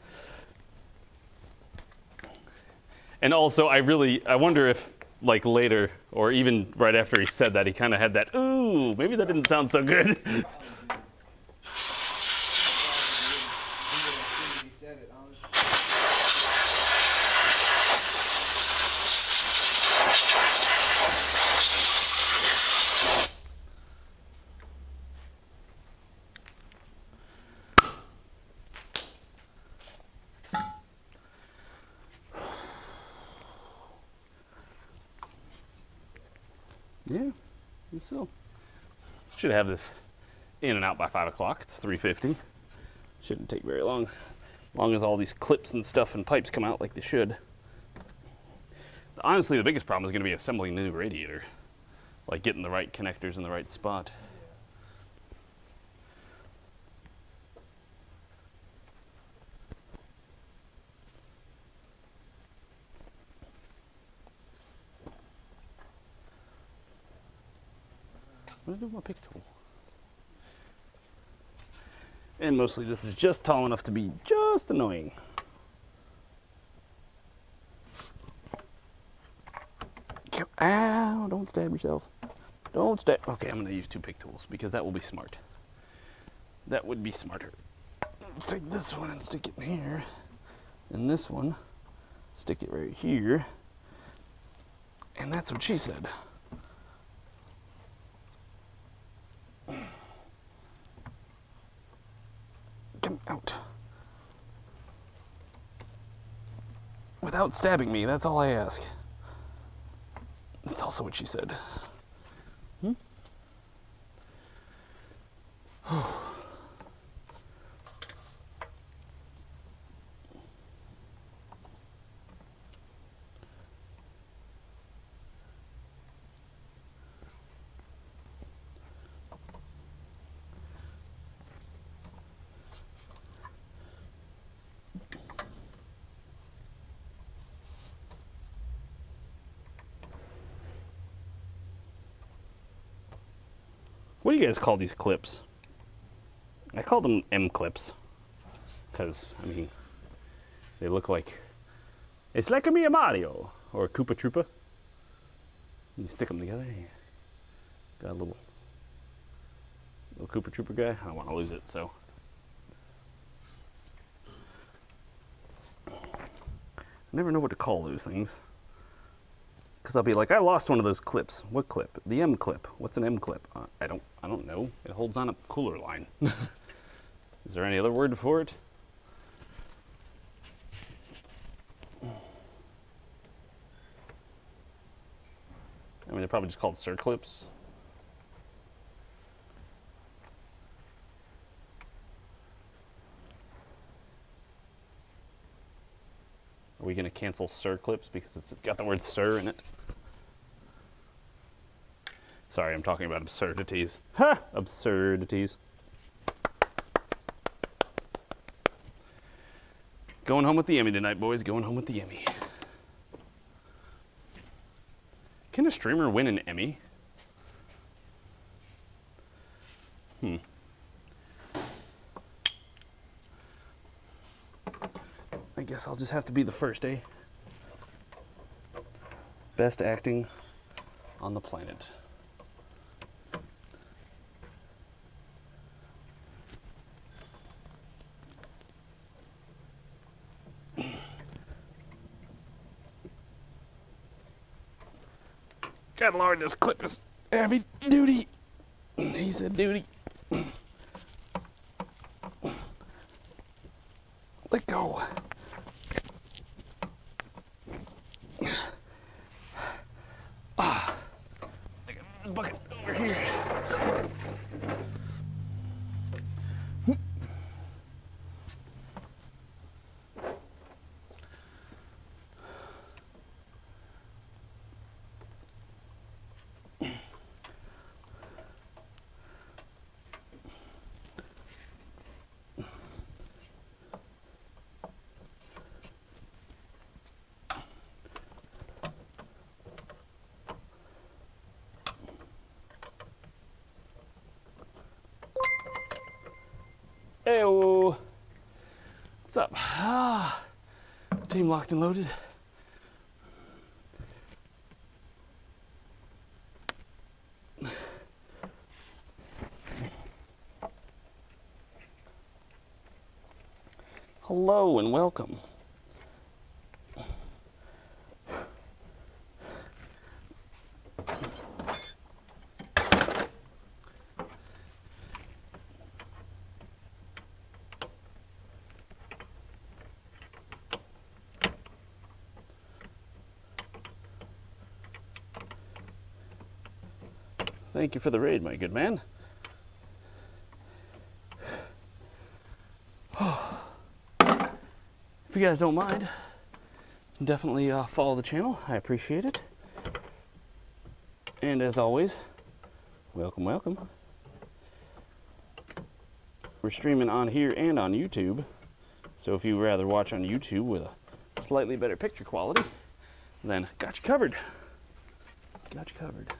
And also, I wonder if, like, later, or even right after he said that, he kind of had that, ooh, maybe that didn't sound so good. Yeah, so should have this in and out by 5 o'clock. It's 3:50. Shouldn't take very long, as long as all these clips and stuff and pipes come out like they should. Honestly, the biggest problem is going to be assembling the new radiator, like getting the right connectors in the right spot. What do I do with my pick tool? And mostly this is just tall enough to be just annoying. Ow, don't stab yourself. Don't stab. Okay, I'm going to use 2 pick tools because that will be smart. That would be smarter. Let's take this one and stick it in here. And this one, stick it right here. And that's what she said. Come out. Without stabbing me, that's all I ask. That's also what she said. What do you guys call these clips? I call them M clips because, I mean, they look like, it's like a Mia Mario or a Koopa Troopa. You stick them together. Got a little Koopa Troopa guy. I don't want to lose it, so. I never know what to call those things. Because I'll be like, I lost one of those clips. What clip? The M clip. What's an M clip? I don't know. It holds on a cooler line. Is there any other word for it? I mean, they're probably just called circlips. Are we going to cancel sir clips because it's got the word sir in it? Sorry, I'm talking about absurdities. Ha! Absurdities. Going home with the Emmy tonight, boys. Going home with the Emmy. Can a streamer win an Emmy? Guess I'll just have to be the first, eh? Best acting on the planet. God Lord, this clip is heavy duty. He said duty. Let go. I got this bucket over here. Heyo. What's up? Team locked and loaded. Hello and welcome. Thank you for the raid, my good man. If you guys don't mind, definitely follow the channel. I appreciate it. And as always, welcome, welcome. We're streaming on here and on YouTube. So if you rather watch on YouTube with a slightly better picture quality, then got you covered. Got you covered.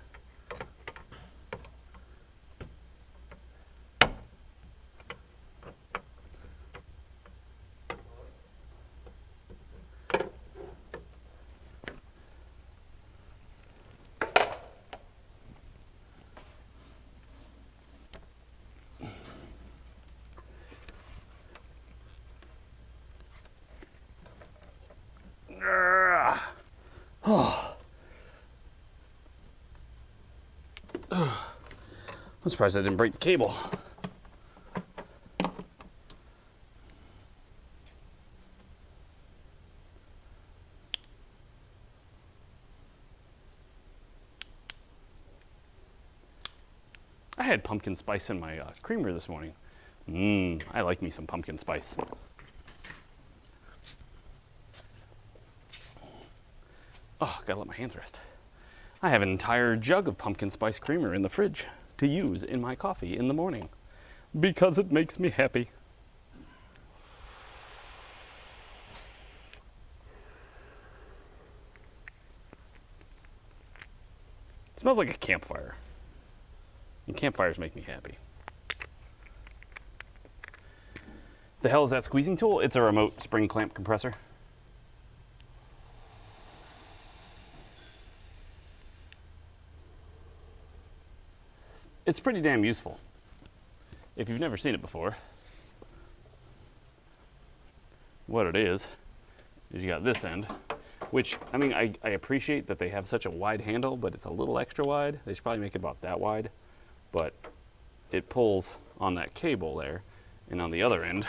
I'm surprised I didn't break the cable. I had pumpkin spice in my creamer this morning. I like me some pumpkin spice. Oh, gotta let my hands rest. I have an entire jug of pumpkin spice creamer in the fridge to use in my coffee in the morning because it makes me happy. It smells like a campfire. And campfires make me happy. The hell is that squeezing tool? It's a remote spring clamp compressor. It's pretty damn useful. If you've never seen it before, what it is you got this end, which, I mean, I appreciate that they have such a wide handle, but it's a little extra wide. They should probably make it about that wide. But it pulls on that cable there, and on the other end,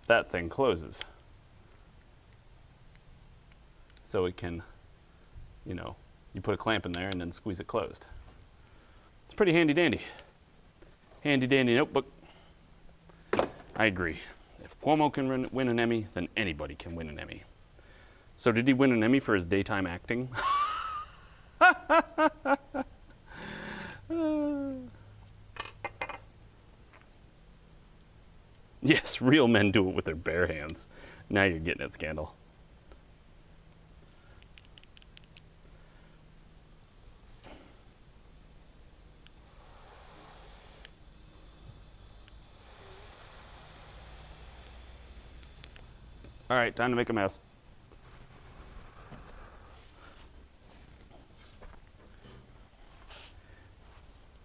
that thing closes. So it can, you know, you put a clamp in there and then squeeze it closed. It's pretty handy dandy. Handy dandy notebook. I agree. If Cuomo can win an Emmy, then anybody can win an Emmy. So did he win an Emmy for his daytime acting? Yes, real men do it with their bare hands. Now you're getting it, Scandal. All right, time to make a mess.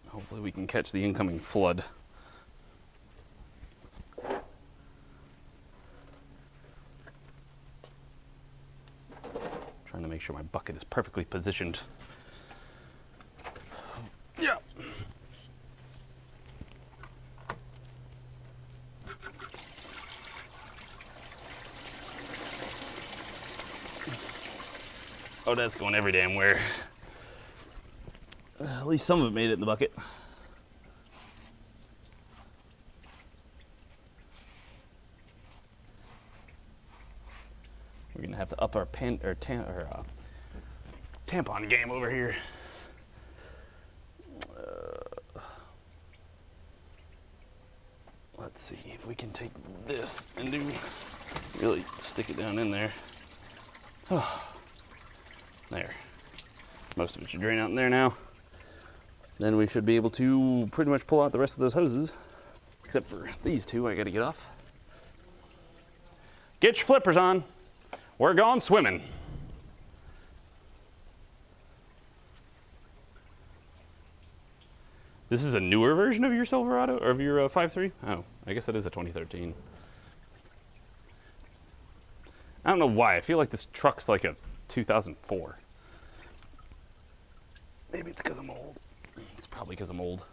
Hopefully we can catch the incoming flood. Trying to make sure my bucket is perfectly positioned. Yeah. Oh, that's going every damn where. At least some of it made it in the bucket. We're gonna have to up our tampon game over here. Let's see if we can take this and really stick it down in there. Oh, there. Most of it should drain out in there now. Then we should be able to pretty much pull out the rest of those hoses, except for these two I gotta get off. Get your flippers on. We're going swimming. This is a newer version of your Silverado, or of your 5.3? Oh, I guess that is a 2013. I don't know why. I feel like this truck's like a 2004. Maybe it's because I'm old. It's probably because I'm old.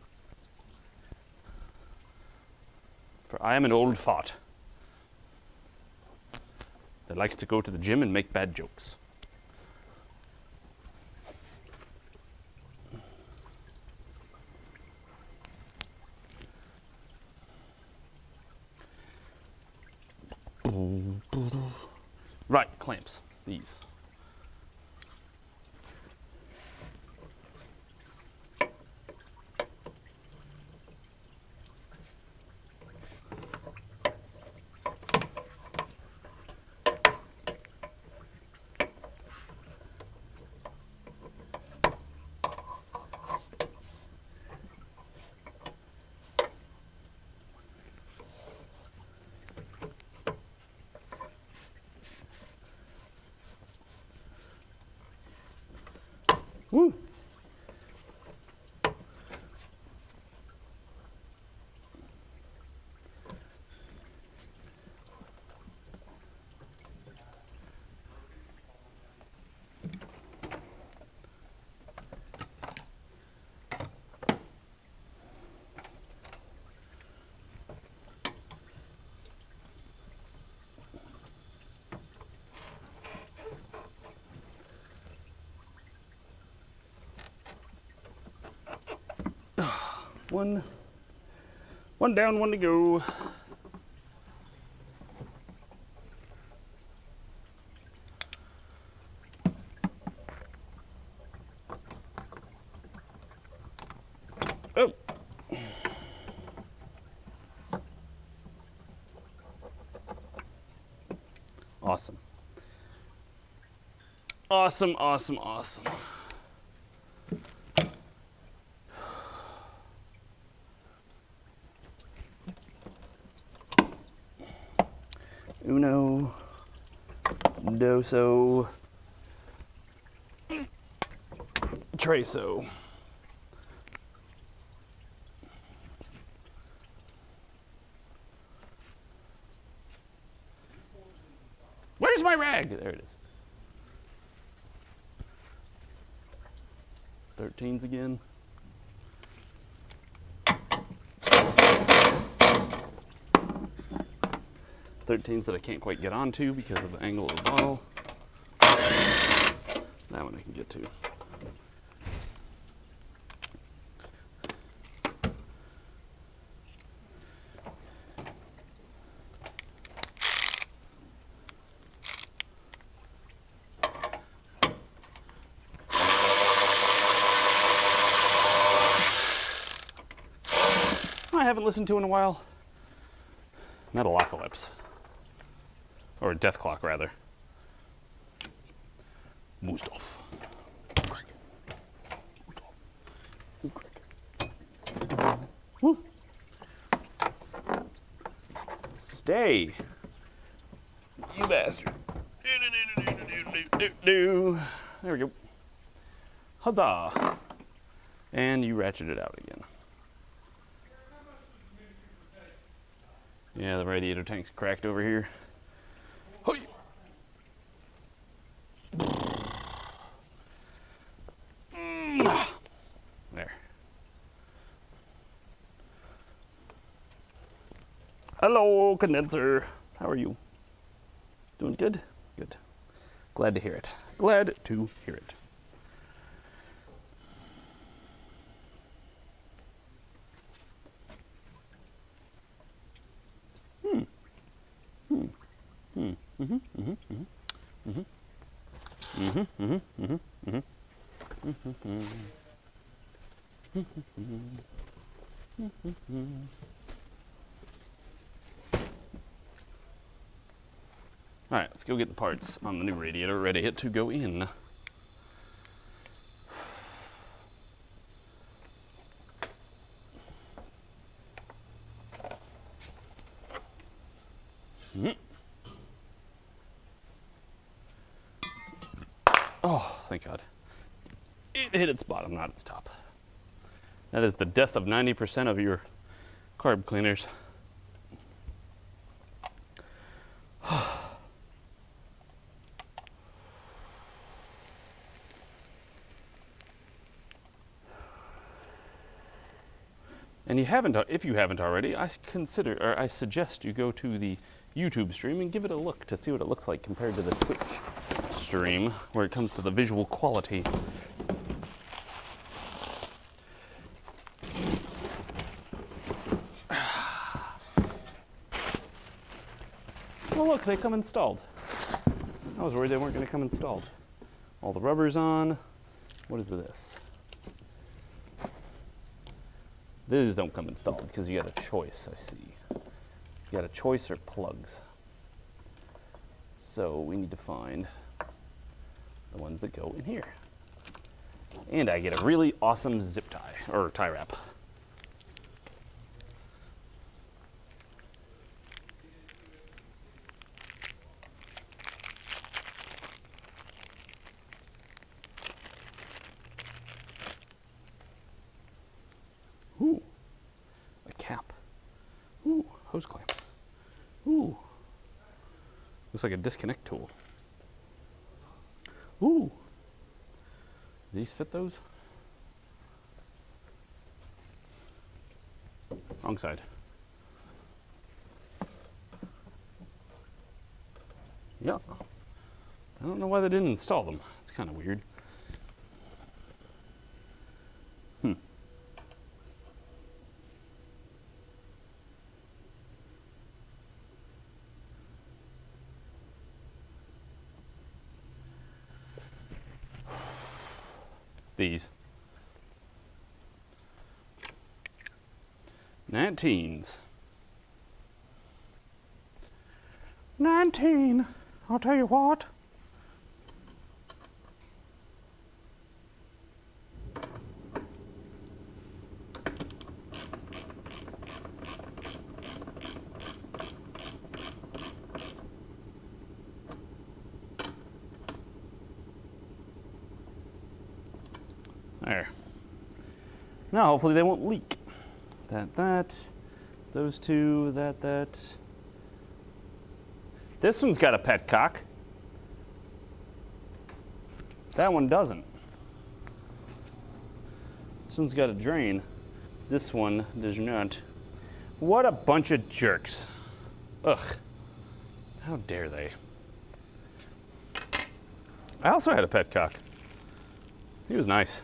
For I am an old fart that likes to go to the gym and make bad jokes. Right, clamps, these. Woo! One down, one to go. Oh. Awesome. Awesome, awesome, awesome. Uno, doso, treso. Where's my rag? There it is. 13s again. 13s that I can't quite get onto because of the angle of the bottle. That one I can get to. I haven't listened to in a while. Metalocalypse. Or Death Clock, rather. Mustafa. Woo. You bastard. There we go. Huzzah. And you ratchet it out again. Yeah, the radiator tank's cracked over here. Hoi. There. Hello, condenser. How are you? Doing good? Good. Glad to hear it. Glad to hear it. All right, let's go get the parts on the new radiator ready to go in. Oh, thank God. It hit its bottom, not its top. That is the death of 90% of your carb cleaners. And if you haven't already, I suggest you go to the YouTube stream and give it a look to see what it looks like compared to the Twitch stream, where it comes to the visual quality. Well, look, they come installed. I was worried they weren't going to come installed. All the rubber's on. What is this? These don't come installed because you got a choice, I see. You got a choice or plugs. So we need to find the ones that go in here. And I get a really awesome zip tie, or tie wrap. Ooh, a cap. Ooh, hose clamp. Ooh, looks like a disconnect tool. Ooh, these fit those? Wrong side. Yeah, I don't know why they didn't install them. It's kind of weird. These 19s. 19. I'll tell you what. There. Now hopefully they won't leak. Those two, that. This one's got a petcock. That one doesn't. This one's got a drain. This one does not. What a bunch of jerks. Ugh. How dare they? I also had a petcock. He was nice.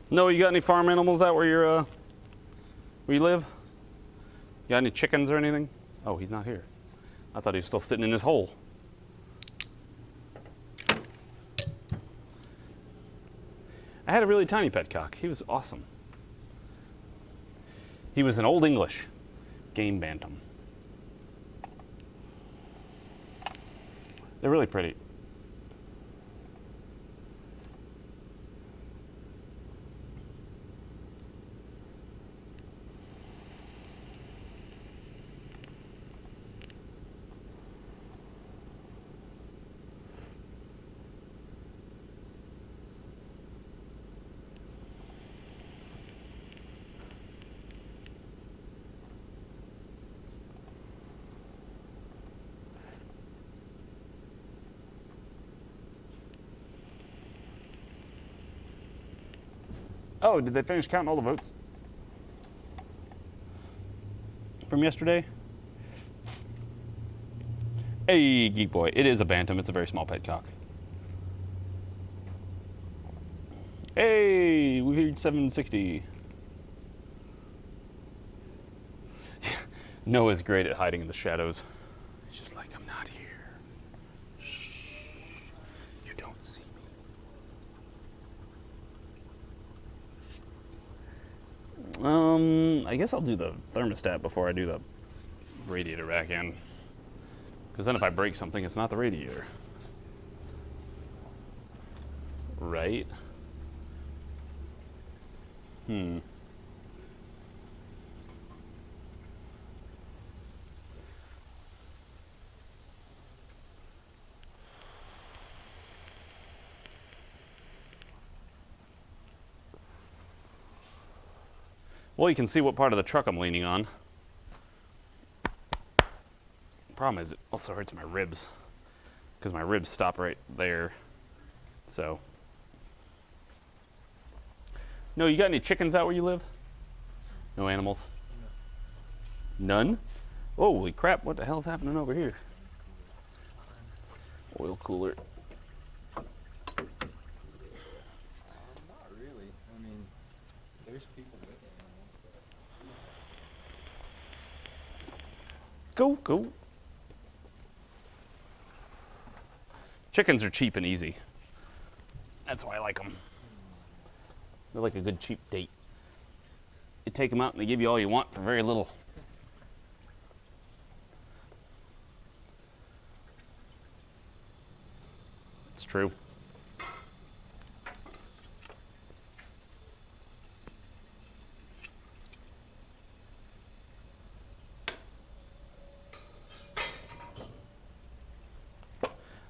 No, you got any farm animals out where you live? You got any chickens or anything? Oh, he's not here. I thought he was still sitting in his hole. I had a really tiny petcock. He was awesome. He was an Old English game bantam. They're really pretty. Oh, did they finish counting all the votes from yesterday? Hey, Geek Boy. It is a bantam. It's a very small petcock. Hey, we hit 760. Noah's great at hiding in the shadows. He's just like, I'm not here. Shh. You don't see me. I guess I'll do the thermostat before I do the radiator back in. Because then if I break something, it's not the radiator. Right? Well, you can see what part of the truck I'm leaning on. Problem is, it also hurts my ribs, because my ribs stop right there. So, no, you got any chickens out where you live? No animals? None? Holy crap, what the hell's happening over here? Oil cooler. Not really. I mean, there's people with animals. Go, go. Chickens are cheap and easy. That's why I like them. They're like a good cheap date. You take them out and they give you all you want for very little. It's true.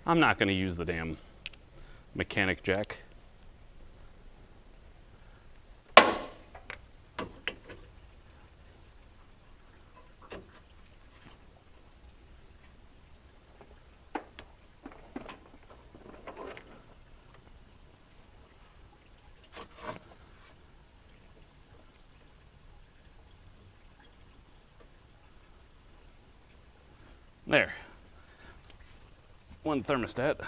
I'm not going to use the damn mechanic jack. There. One thermostat.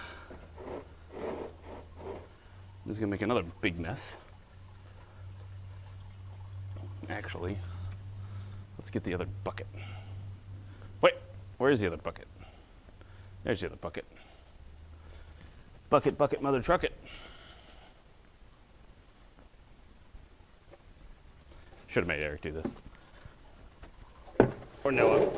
This is gonna make another big mess. Actually, let's get the other bucket. Wait, where's the other bucket? There's the other bucket. Bucket, bucket, mother truck it. Should have made Eric do this. Or Noah.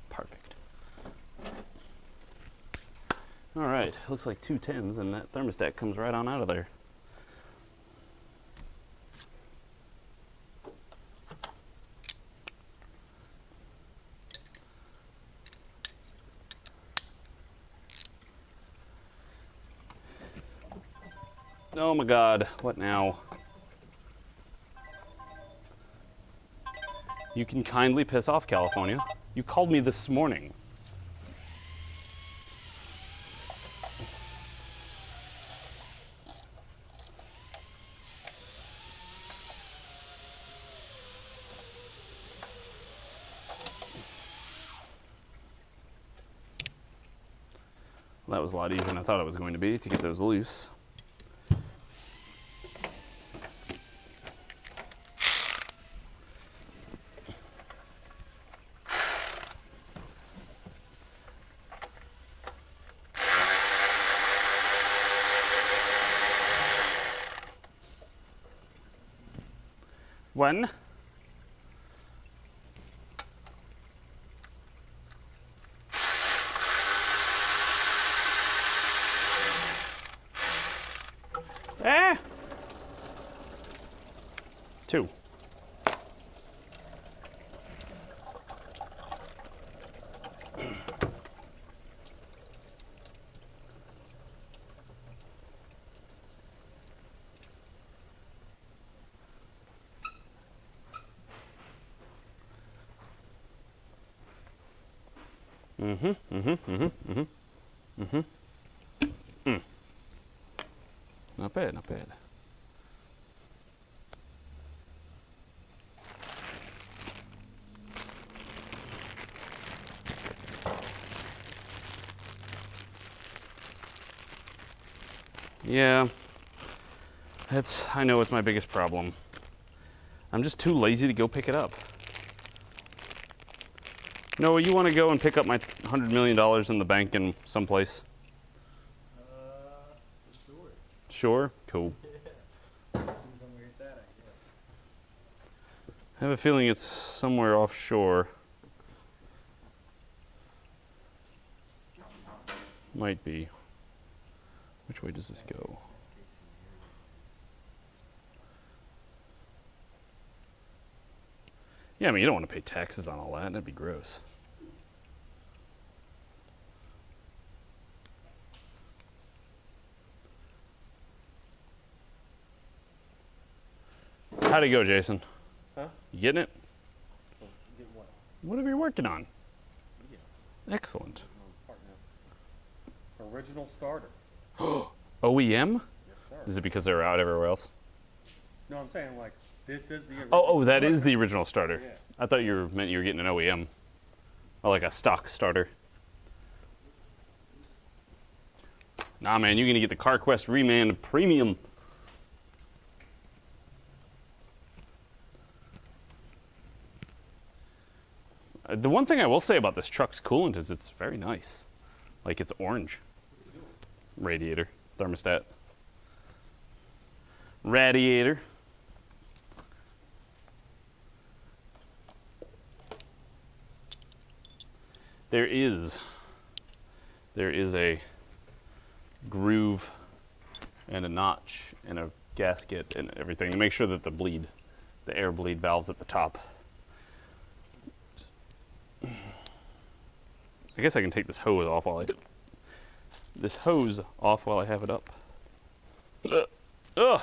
Perfect. All right, looks like 2 10s, and that thermostat comes right on out of there. Oh my God, what now? You can kindly piss off, California. You called me this morning. Well, that was a lot easier than I thought it was going to be to get those loose. One. Ah. 2. Not bad, not bad. Yeah, I know it's my biggest problem. I'm just too lazy to go pick it up. Noah, you want to go and pick up my $100 million in the bank in someplace? Sure. Sure? Cool. Depends on where it's at, I guess. I have a feeling it's somewhere offshore. Might be. Which way does this go? Yeah, I mean, you don't want to pay taxes on all that. That'd be gross. How'd it go, Jason? Huh? You getting it? Get what? Whatever you're working on. Yeah. Excellent. Original starter. OEM? Yes, sir. Is it because they're out everywhere else? No, I'm saying like this is the original. Oh, that is the original starter. Yeah. I thought you meant you were getting an OEM. Oh, like a stock starter. Nah, man, you're gonna get the CarQuest Remand Premium. The one thing I will say about this truck's coolant is it's very nice. Like, it's orange. Radiator, thermostat. Radiator. There is a groove and a notch and a gasket and everything to make sure that the air bleed valves at the top. I guess I can take this hose off while I have it up. Ugh.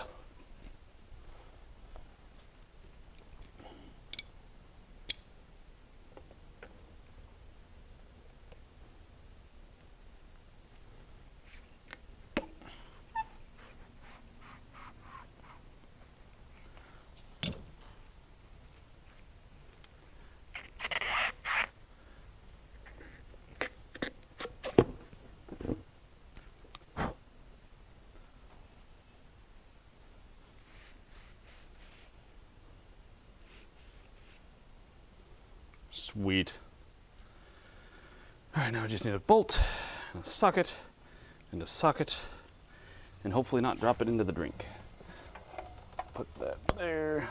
Sweet. All right, now I just need a bolt, and a socket, and a socket, and hopefully not drop it into the drink. Put that there.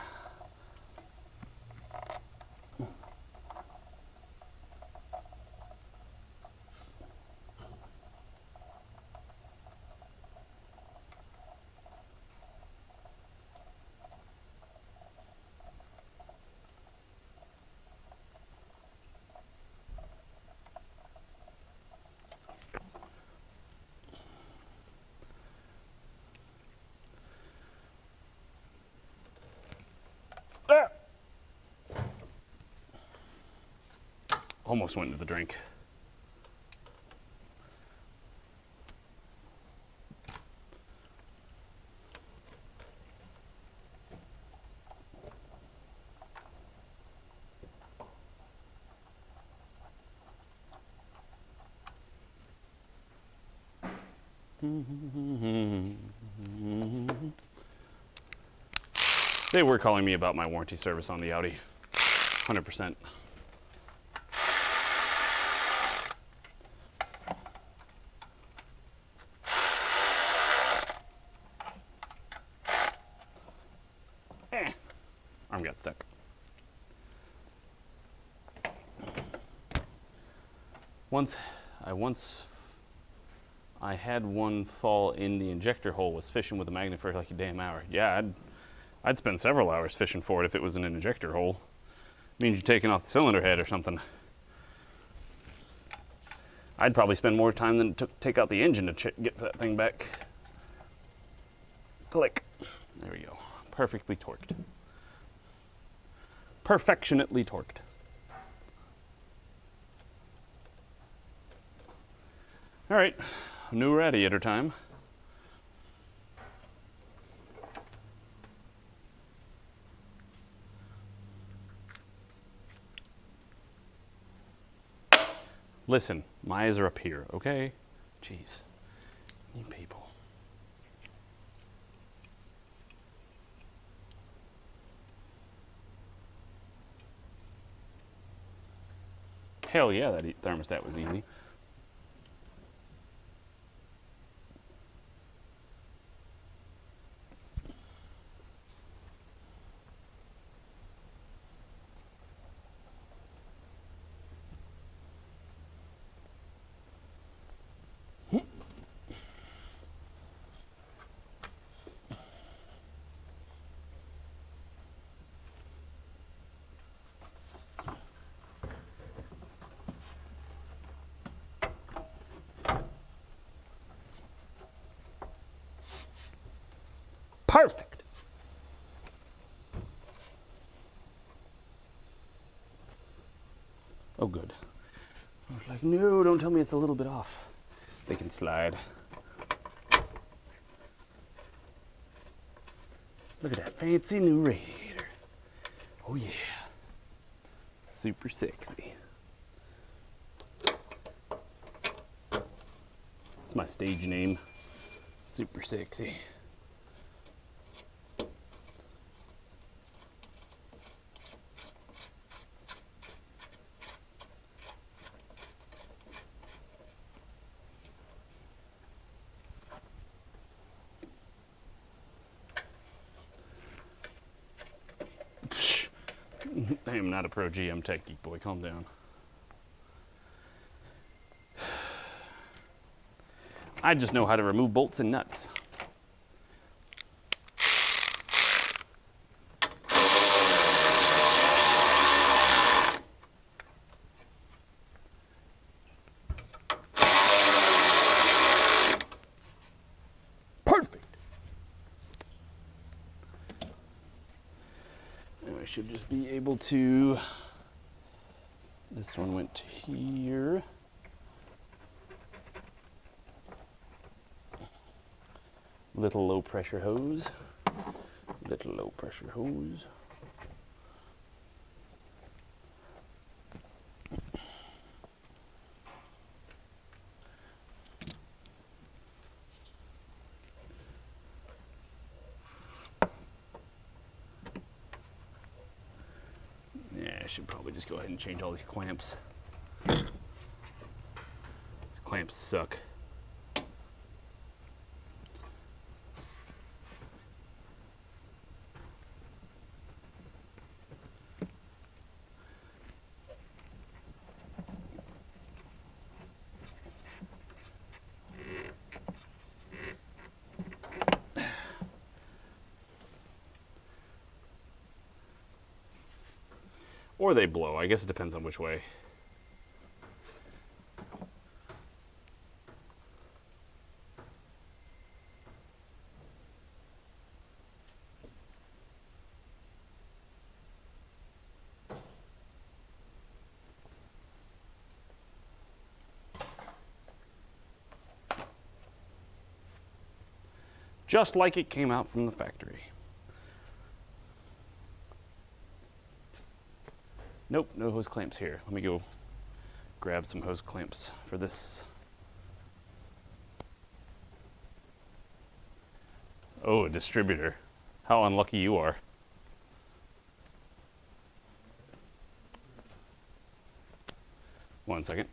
Almost went into the drink. They were calling me about my warranty service on the Audi. 100%. Arm got stuck. Once I had one fall in the injector hole, was fishing with a magnet for like a damn hour. Yeah, I'd spend several hours fishing for it if it was in an injector hole. Means you're taking off the cylinder head or something. I'd probably spend more time than it took to take out the engine to get that thing back. Click. There we go. Perfectly torqued. Perfectionately torqued. All right, new radiator time. Listen, my eyes are up here, okay? Jeez. You people. Hell yeah, that thermostat was easy. Perfect. Oh, good. I was like, no, don't tell me it's a little bit off. They can slide. Look at that fancy new radiator. Oh, yeah. Super sexy. It's my stage name. Super sexy. I am not a pro GM tech geek, boy. Calm down. I just know how to remove bolts and nuts. Perfect. Now I should just be able to. This one went to here. Little low pressure hose. Little low pressure hose. Yeah, I should probably just go ahead and change all these clamps. These clamps suck. Or they blow. I guess it depends on which way. Just like it came out from the factory. Nope, no hose clamps here. Let me go grab some hose clamps for this. Oh, a distributor. How unlucky you are. One second.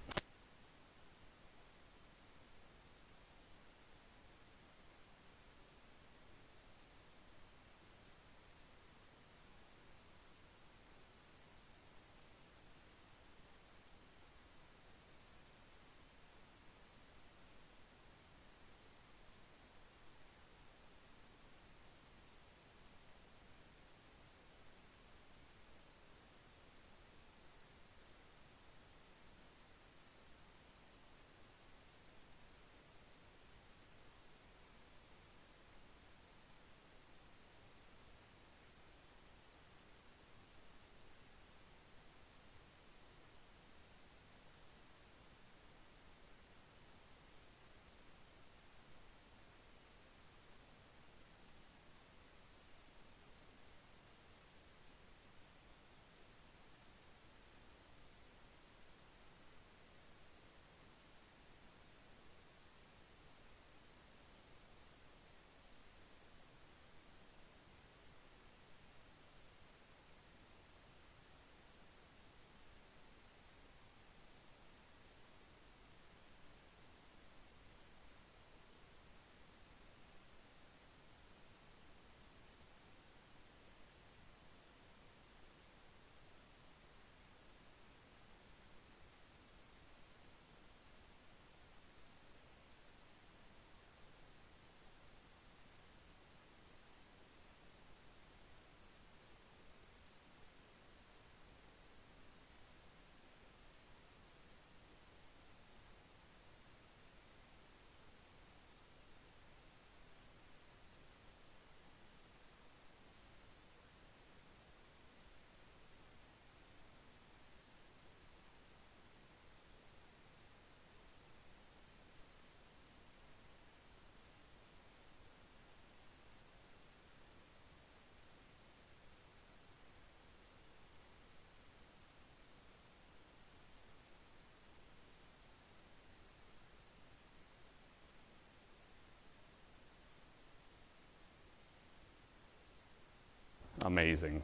amazing.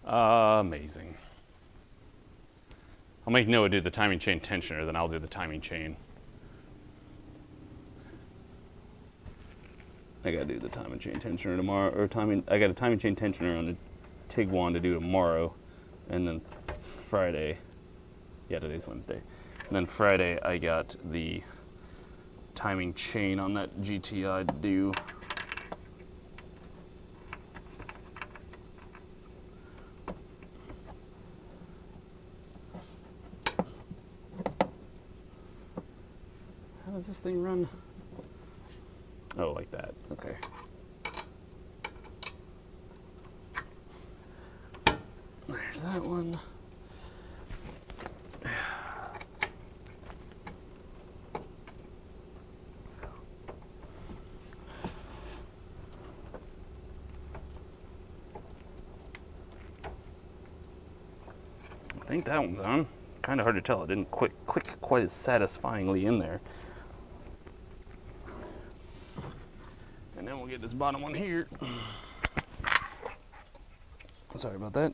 Amazing. I'll make Noah do the timing chain tensioner, then I'll do the timing chain. I gotta do the timing chain tensioner tomorrow, or I got a timing chain tensioner on the Tiguan to do tomorrow, and then Friday, yeah, today's Wednesday, and then Friday I got the timing chain on that GTI to do. How does this thing run? Oh, like that. Okay. There's that one. I think that one's on. Kind of hard to tell. It didn't click quite as satisfyingly in there. And then we'll get this bottom one here. Sorry about that.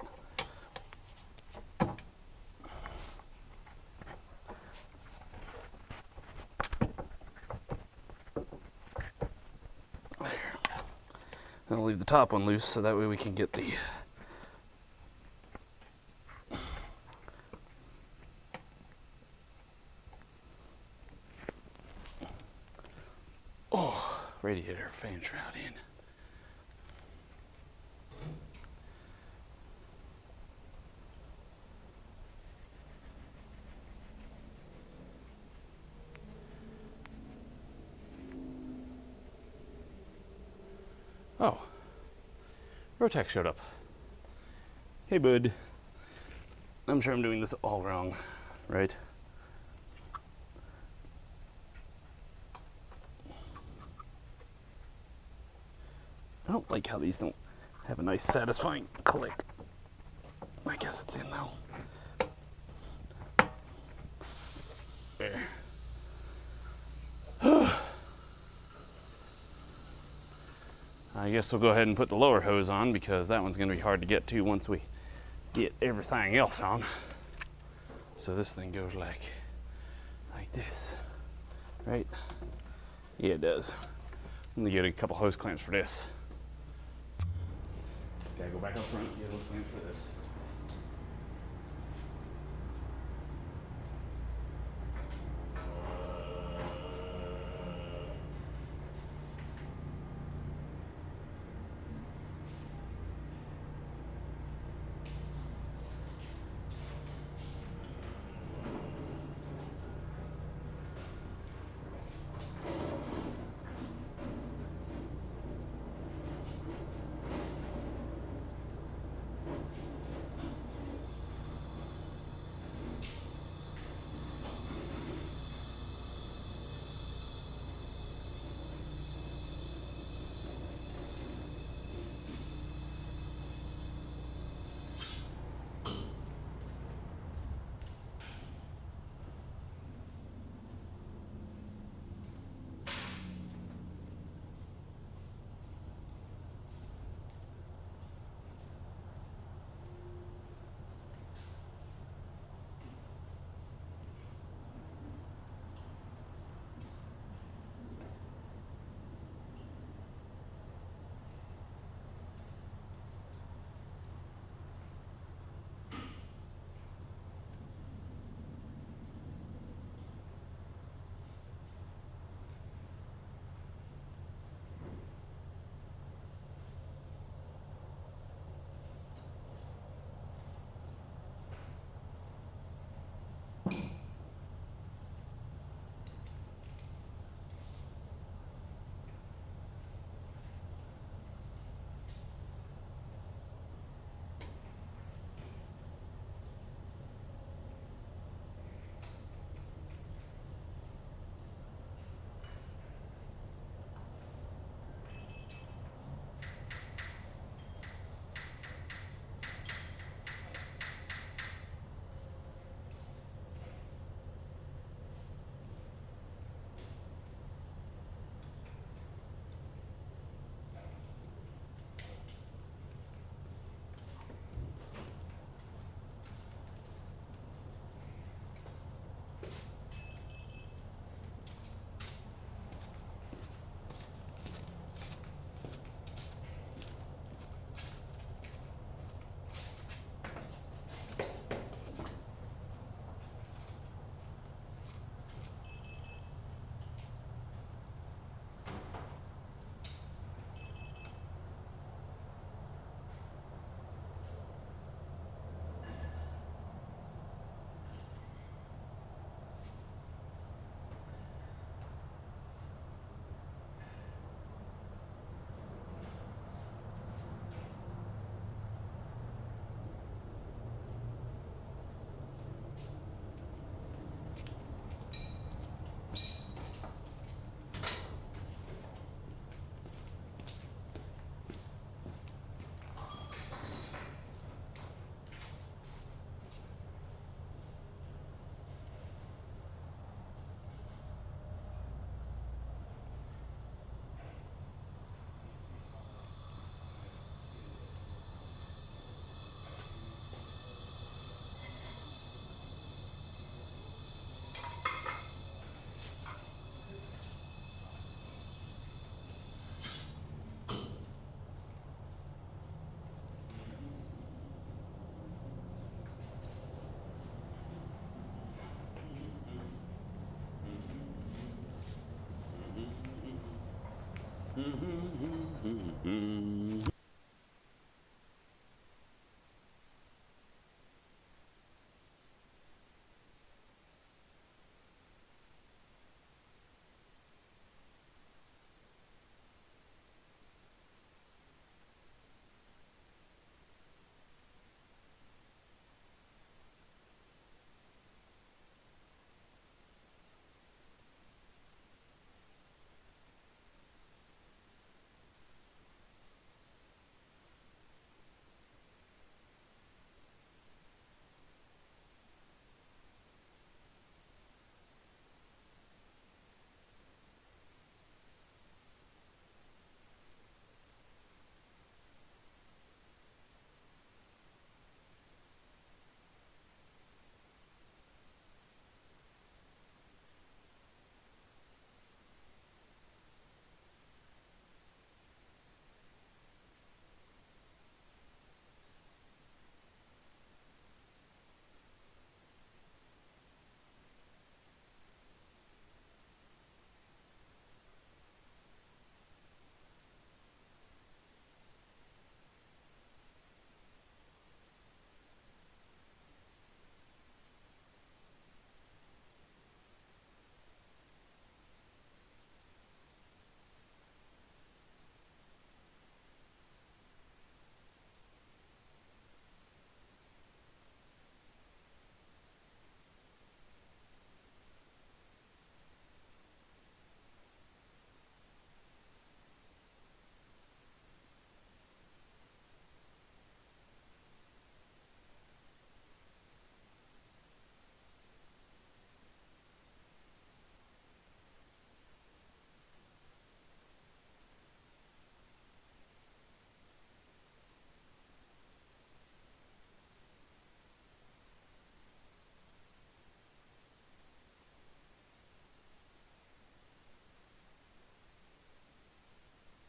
There. Then I'll leave the top one loose so that way we can get the radiator fan shroud in. Oh, Rotex showed up. Hey, bud. I'm sure I'm doing this all wrong, right? I don't like how these don't have a nice satisfying click. I guess it's in though. There. I guess we'll go ahead and put the lower hose on because that one's going to be hard to get to once we get everything else on. So this thing goes like this, right? Yeah, it does. I'm going to get a couple hose clamps for this. Gotta go back up front, get those clamps for this.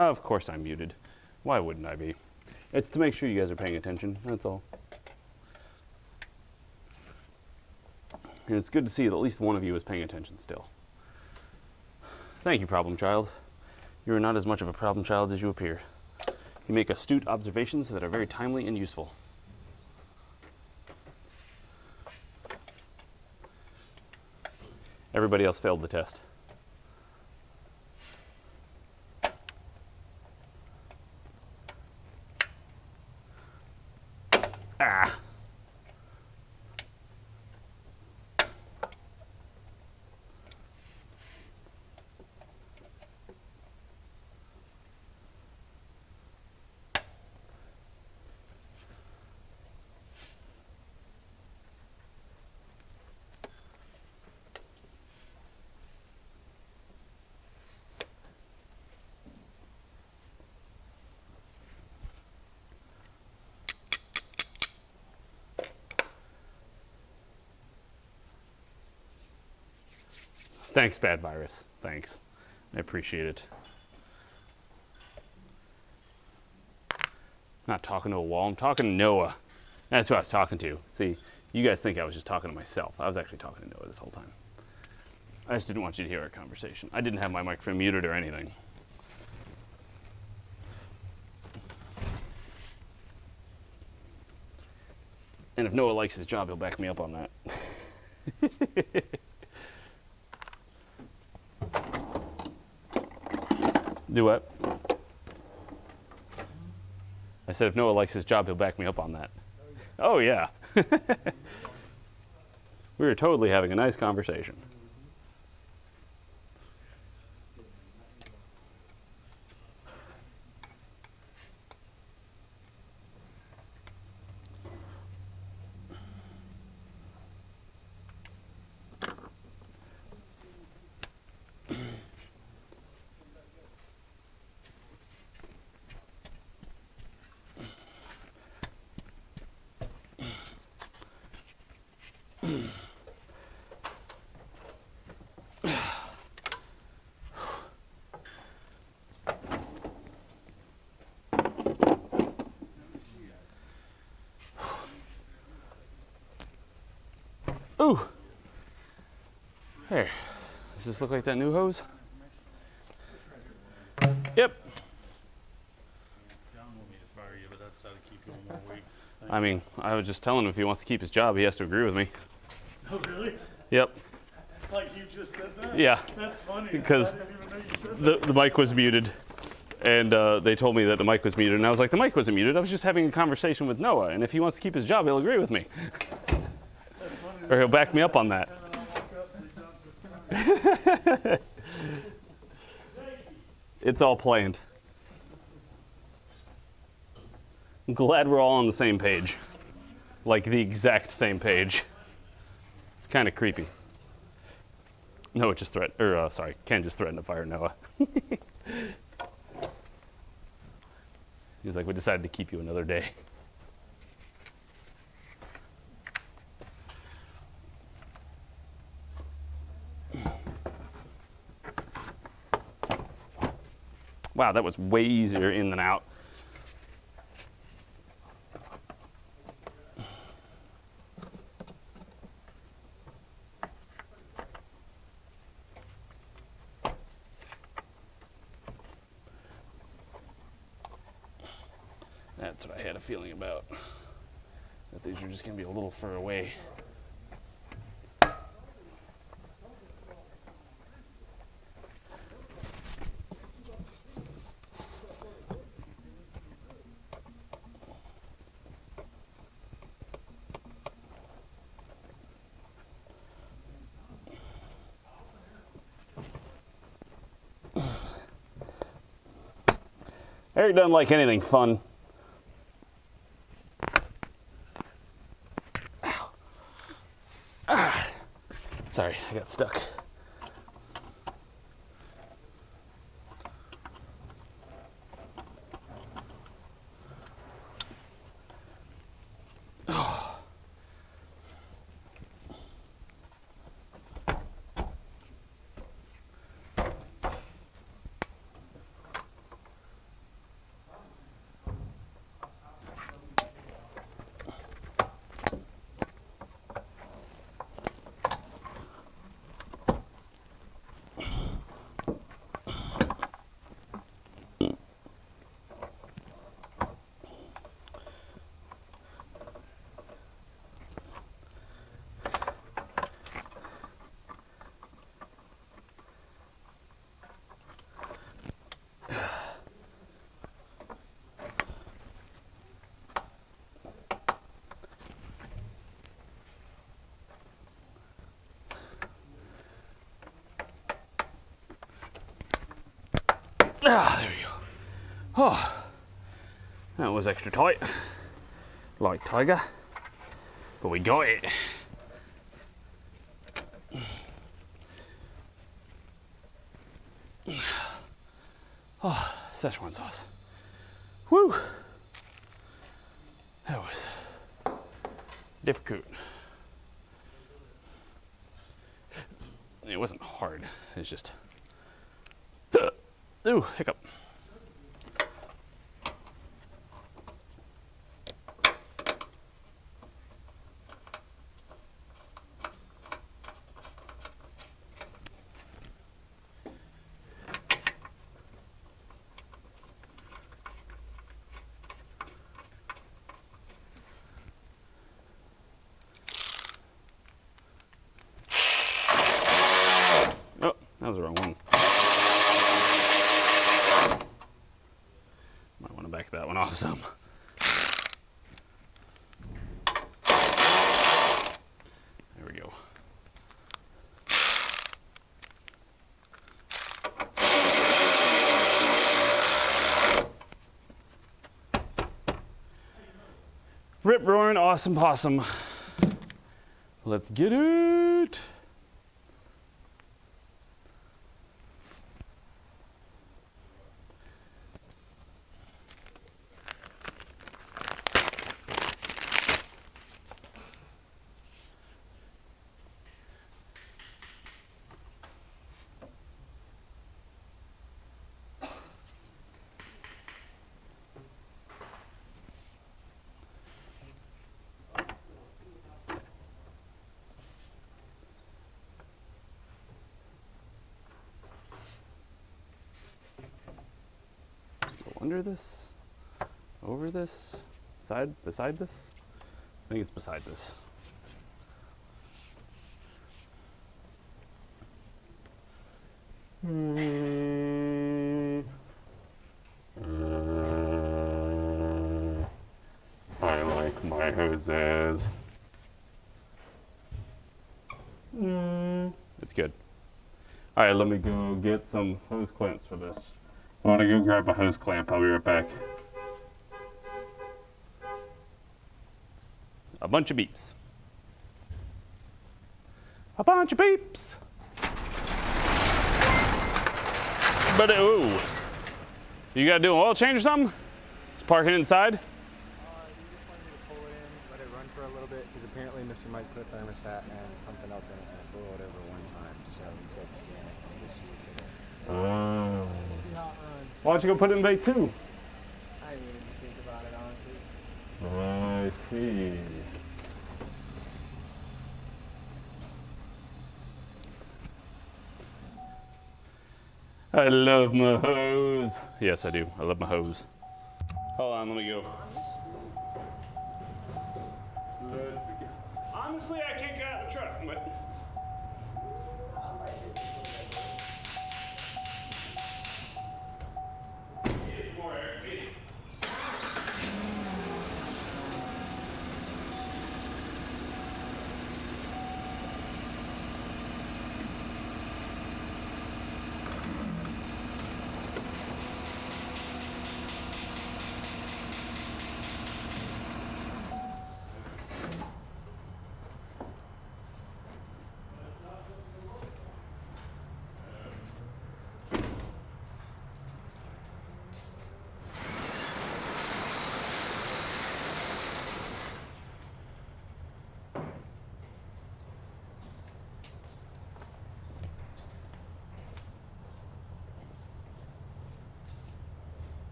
Of course I'm muted. Why wouldn't I be? It's to make sure you guys are paying attention, that's all. And it's good to see that at least one of you is paying attention still. Thank you, problem child. You are not as much of a problem child as you appear. You make astute observations that are very timely and useful. Everybody else failed the test. Ah. Thanks, Bad Virus. Thanks. I appreciate it. Not talking to a wall, I'm talking to Noah. That's who I was talking to. See, you guys think I was just talking to myself. I was actually talking to Noah this whole time. I just didn't want you to hear our conversation. I didn't have my microphone muted or anything. And if Noah likes his job, he'll back me up on that. Do what? I said if Noah likes his job, he'll back me up on that. Oh, yeah. We were totally having a nice conversation. Ooh. There. Does this look like that new hose? Yep. John wanted me to fire you, but I decided to keep you one more week. I mean, I was just telling him if he wants to keep his job, he has to agree with me. Oh, really? Yep. Like you just said that? Yeah. That's funny. Because I didn't even know you said that. the mic was muted, and they told me that the mic was muted, and I was like, the mic wasn't muted. I was just having a conversation with Noah, and if he wants to keep his job, he'll agree with me. That's funny. Or he'll back me up on that. And then I walk up to John. It's all planned. I'm glad we're all on the same page. Like the exact same page. It's kind of creepy. Noah just Ken just threatened to fire Noah. He was like, we decided to keep you another day. Wow, that was way easier in than out. That's what I had a feeling about. That these are just going to be a little fur away. Eric doesn't like anything fun. Sorry, I got stuck. Ah, there we go. Oh, that was extra tight, like tiger, but we got it. Oh, Szechuan sauce. Woo! That was difficult. It wasn't hard, it's just, ooh, hiccup. Oh, that was the wrong one. Might want to back that one off some. There we go. Rip roaring awesome possum. Let's get it. under this, over this, beside this? I think it's beside this. I like my hoses. It's good. All right, let me go get some hose clamps for this. I want to go grab a hose clamp. I'll be right back. A bunch of beeps. A bunch of beeps. But ooh, you gotta do an oil change or something? Just park it inside? You just wanted me to pull it in, let it run for a little bit, because apparently Mr. Mike put a thermostat and something else in it and it blew it over one time. So he said scan it and just see if it Oh. see how it runs. Why don't you go put it in bait too? I didn't even think about it, honestly. I see. I love my hose. Yes, I do. I love my hose. Hold on, let me go. Honestly, I can't get out of the truck, but. It's more air.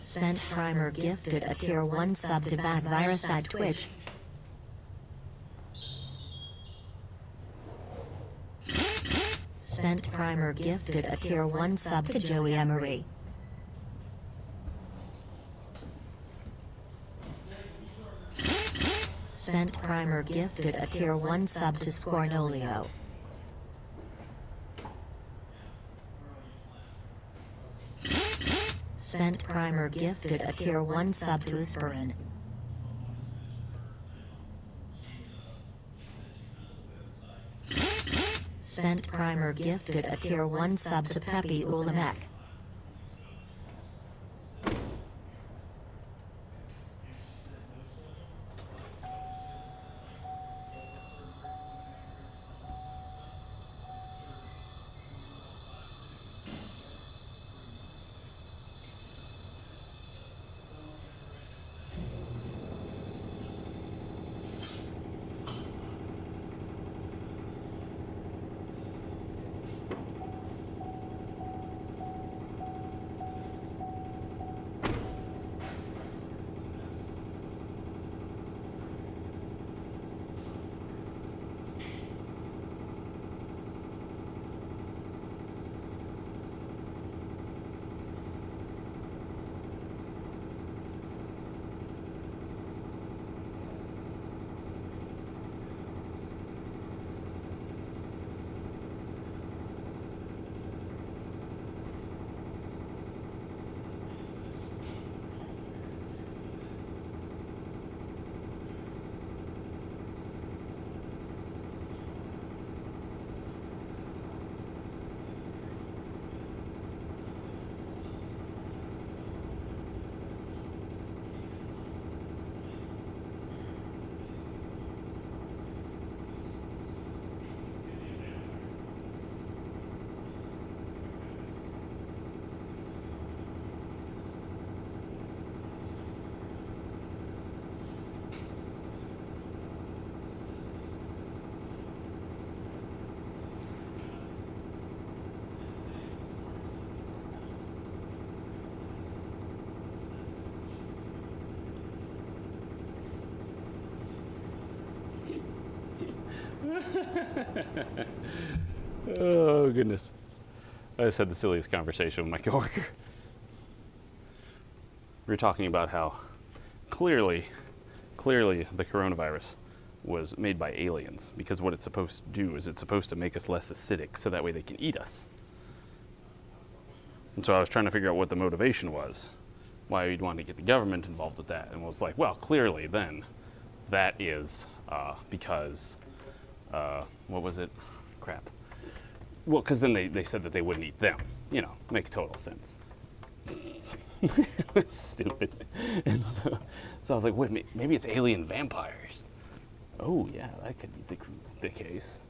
Spent Primer gifted a tier 1 sub to Bad Virus at Twitch. Spent Primer gifted a tier 1 sub to Joey Emery. Spent Primer gifted a tier 1 sub to Scornolio. Spent Primer gifted a tier 1 sub to Esperin. Spent Primer gifted a tier 1 sub to Pepe Ulamek. Oh, goodness. I just had the silliest conversation with my coworker. We were talking about how clearly the coronavirus was made by aliens, because what it's supposed to do is it's supposed to make us less acidic so that way they can eat us. And so I was trying to figure out what the motivation was, why you'd want to get the government involved with that, and was like, well, clearly then that is because, what was it? Crap. Well, because then they said that they wouldn't eat them. You know, makes total sense. It was stupid. And so I was like, wait, maybe it's alien vampires. Oh, yeah, that could be the case.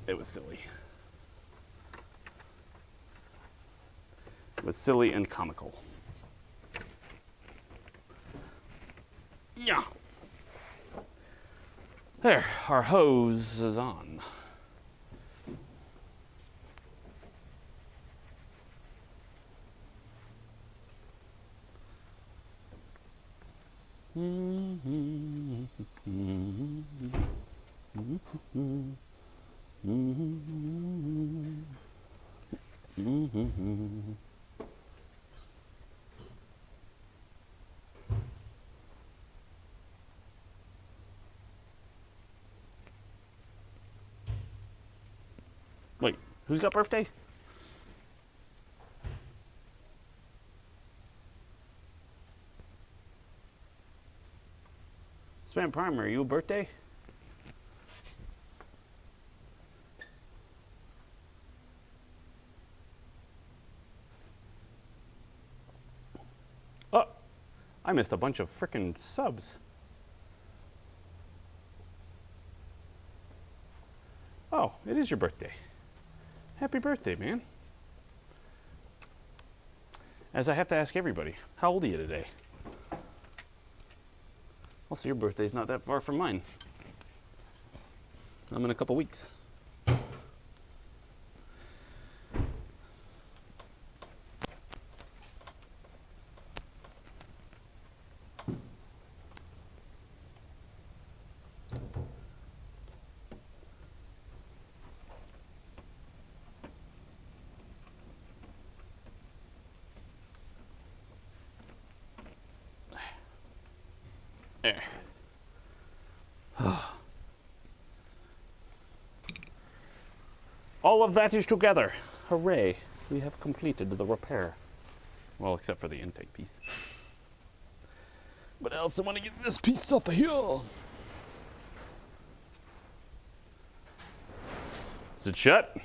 It was silly. It was silly and comical. Yeah. There, our hose is on. Wait, who's got birthday? Spam Primer, are you a birthday? Oh, I missed a bunch of frickin' subs. Oh, it is your birthday. Happy birthday, man. As I have to ask everybody, how old are you today? Also, your birthday's not that far from mine. I'm in a couple weeks. There. All of that is together. Hooray. We have completed the repair. Well, except for the intake piece. But I also want to get this piece up here. Is it shut?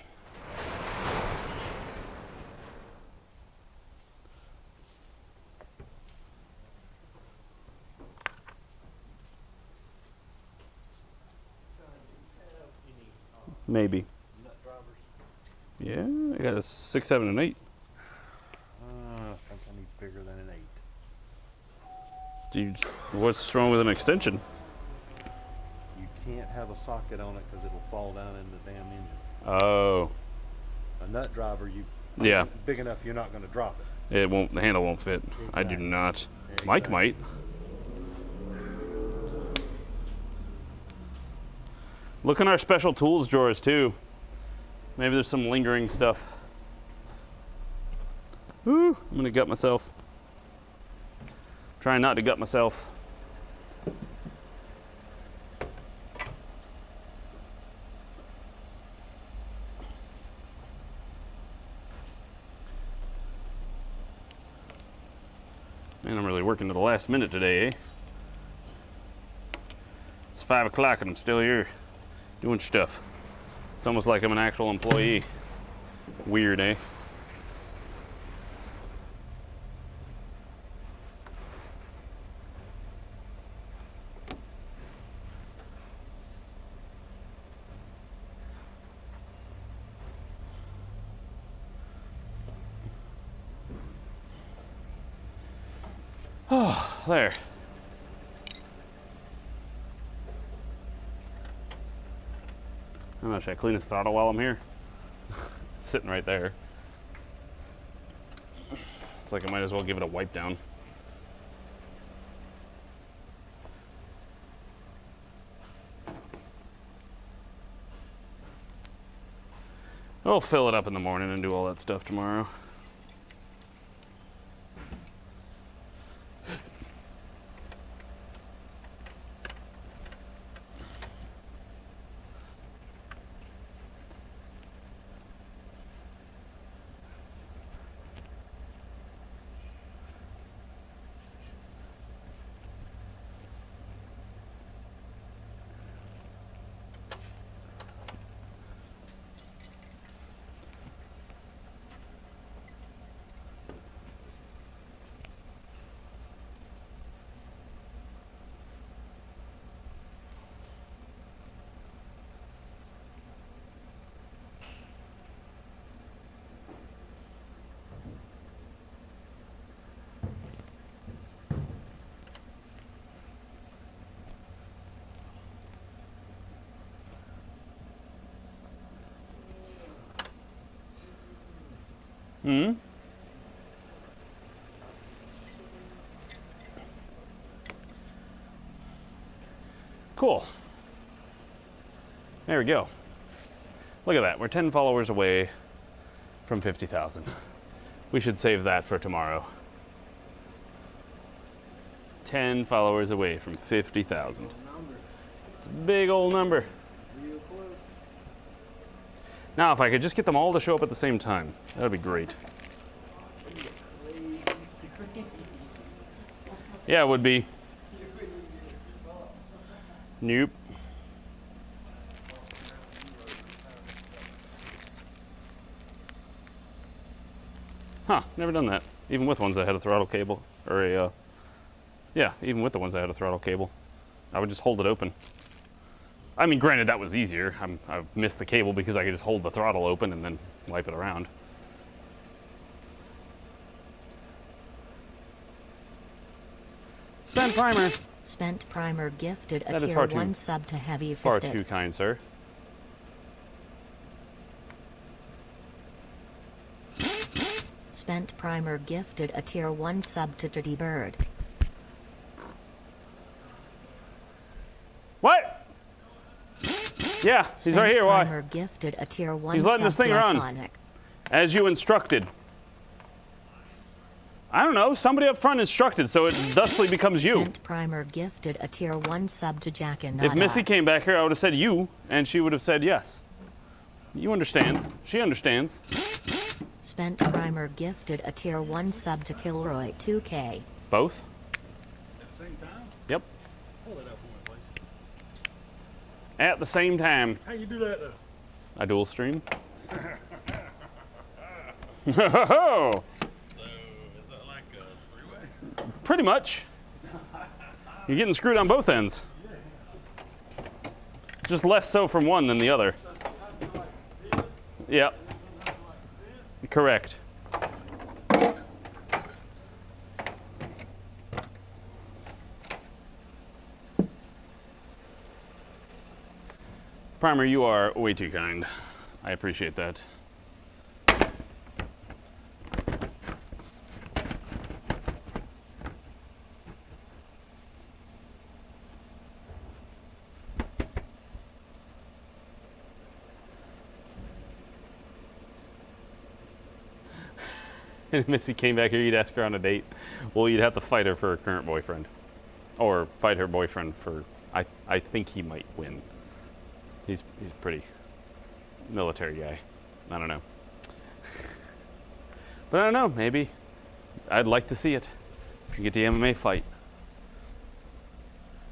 Maybe. Nut drivers. Yeah, I got a 6, 7, and 8. I think I need bigger than an 8. Dude, what's wrong with an extension? You can't have a socket on it because it'll fall down in the damn engine. Oh, A nut driver, yeah. big enough you're not going to drop it. It won't. The handle won't fit. I do not. Mike might. Look in our special tools drawers too. Maybe there's some lingering stuff. Woo! I'm gonna gut myself. Trying not to gut myself. Man, I'm really working to the last minute today, eh? It's 5 o'clock and I'm still here doing stuff. It's almost like I'm an actual employee. Weird, eh? Oh, there. I don't know, should I clean his throttle while I'm here? It's sitting right there. It's like I might as well give it a wipe down. We'll fill it up in the morning and do all that stuff tomorrow. Hmm? Cool. There we go. Look at that. We're 10 followers away from 50,000. We should save that for tomorrow. 10 followers away from 50,000. It's a big old number. Now, if I could just get them all to show up at the same time, that would be great. Yeah, it would be. Nope. Huh, never done that. Even with ones that had a throttle cable, or a, yeah, even with the ones that had a throttle cable. I would just hold it open. I mean, granted, that was easier. I missed the cable because I could just hold the throttle open and then wipe it around. Spent primer. Spent primer gifted a That is tier far too- 1 sub to Heavy Far Fisted. too kind, sir. Spent primer gifted a tier 1 sub to Dirty Bird. What? Yeah, he's Spent right here. primer Why? gifted a tier 1 He's letting sub this thing to run. Iconic. As you instructed. I don't know. Somebody up front instructed, so it thusly becomes you. Spent primer gifted a tier 1 sub to Jack and If Missy Nada. came back here, I would have said you, and she would have said yes. You understand. She understands. Spent primer gifted a tier 1 sub to Kilroy 2K. Both? At the same time? Yep. Pull it up for me, please. At the same time. How you do that, though? I dual stream. Ho, ho, ho. So, is that like a freeway? Pretty much. You're getting screwed on both ends. Just less so from one than the other. So sometimes you're like this, Yep. and sometimes you're like this. Correct. Primer, you are way too kind. I appreciate that. And if Missy came back here, you'd ask her on a date. Well, you'd have to fight her for her current boyfriend. Or fight her boyfriend for, I think he might win. He's a pretty military guy. I don't know. But I don't know, maybe. I'd like to see it. You get the MMA fight.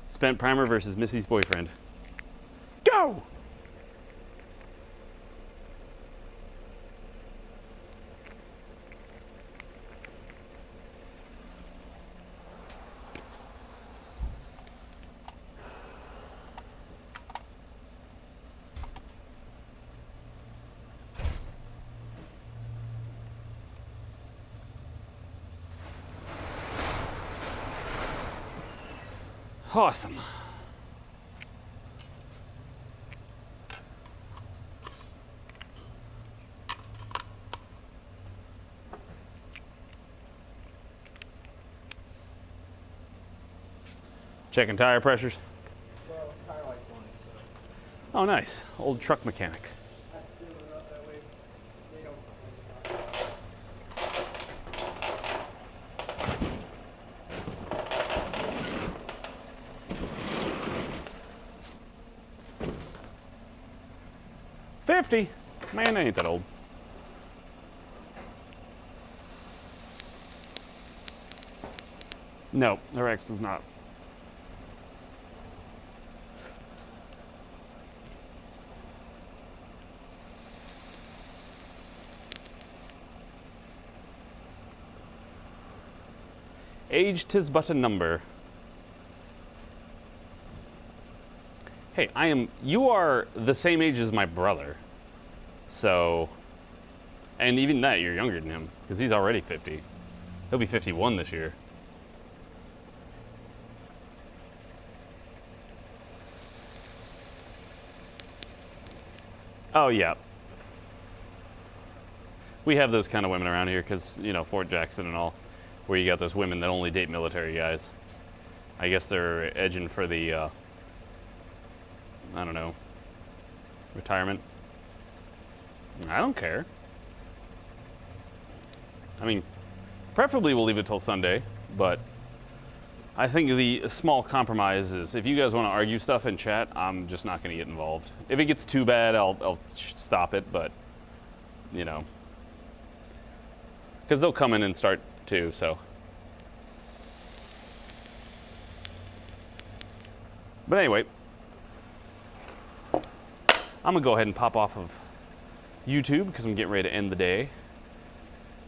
Spent primer versus Missy's boyfriend. Go! Awesome. Checking tire pressures. Well, tire lights on it, so Oh, nice. Old truck mechanic. I have to fill it up that way. 50? Man, I ain't that old. No, the Rex is not. Age 'tis but a number. Hey, you are the same age as my brother. So, and even that, you're younger than him, because he's already 50. He'll be 51 this year. Oh, yeah. We have those kind of women around here, because, you know, Fort Jackson and all, where you got those women that only date military guys. I guess they're edging for the, I don't know, retirement. I don't care. I mean, preferably we'll leave it till Sunday, but I think the small compromise is if you guys want to argue stuff in chat, I'm just not going to get involved. If it gets too bad, I'll stop it, but, you know, because they'll come in and start too, so. But anyway, I'm going to go ahead and pop off of YouTube because I'm getting ready to end the day.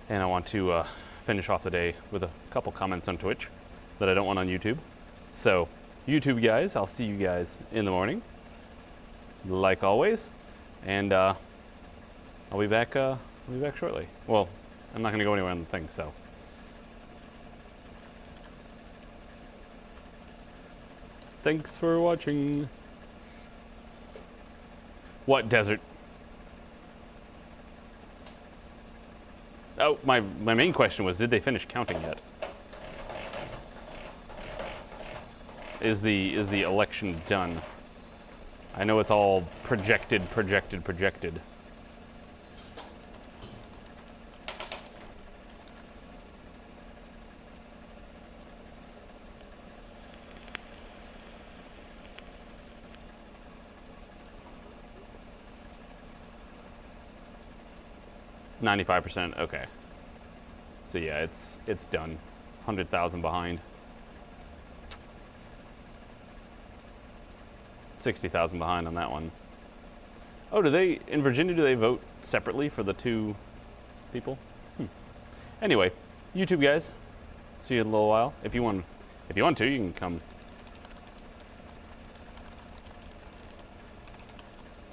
And I want to finish off the day with a couple comments on Twitch that I don't want on YouTube. So, YouTube guys, I'll see you guys in the morning, like always. And I'll be back shortly. Well, I'm not going to go anywhere on the thing, so. Thanks for watching. What desert? Oh, my main question was, did they finish counting yet? Is the election done? I know it's all projected. %, okay. So yeah, it's done. 100,000 behind. 60,000 behind on that one. Oh, in Virginia, do they vote separately for the two people? Anyway, YouTube guys, see you in a little while. If you want to, you can come.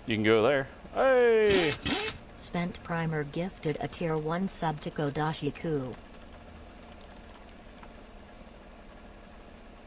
You can go there. Hey! Spent Primer gifted a tier 1 sub to Kodashiku.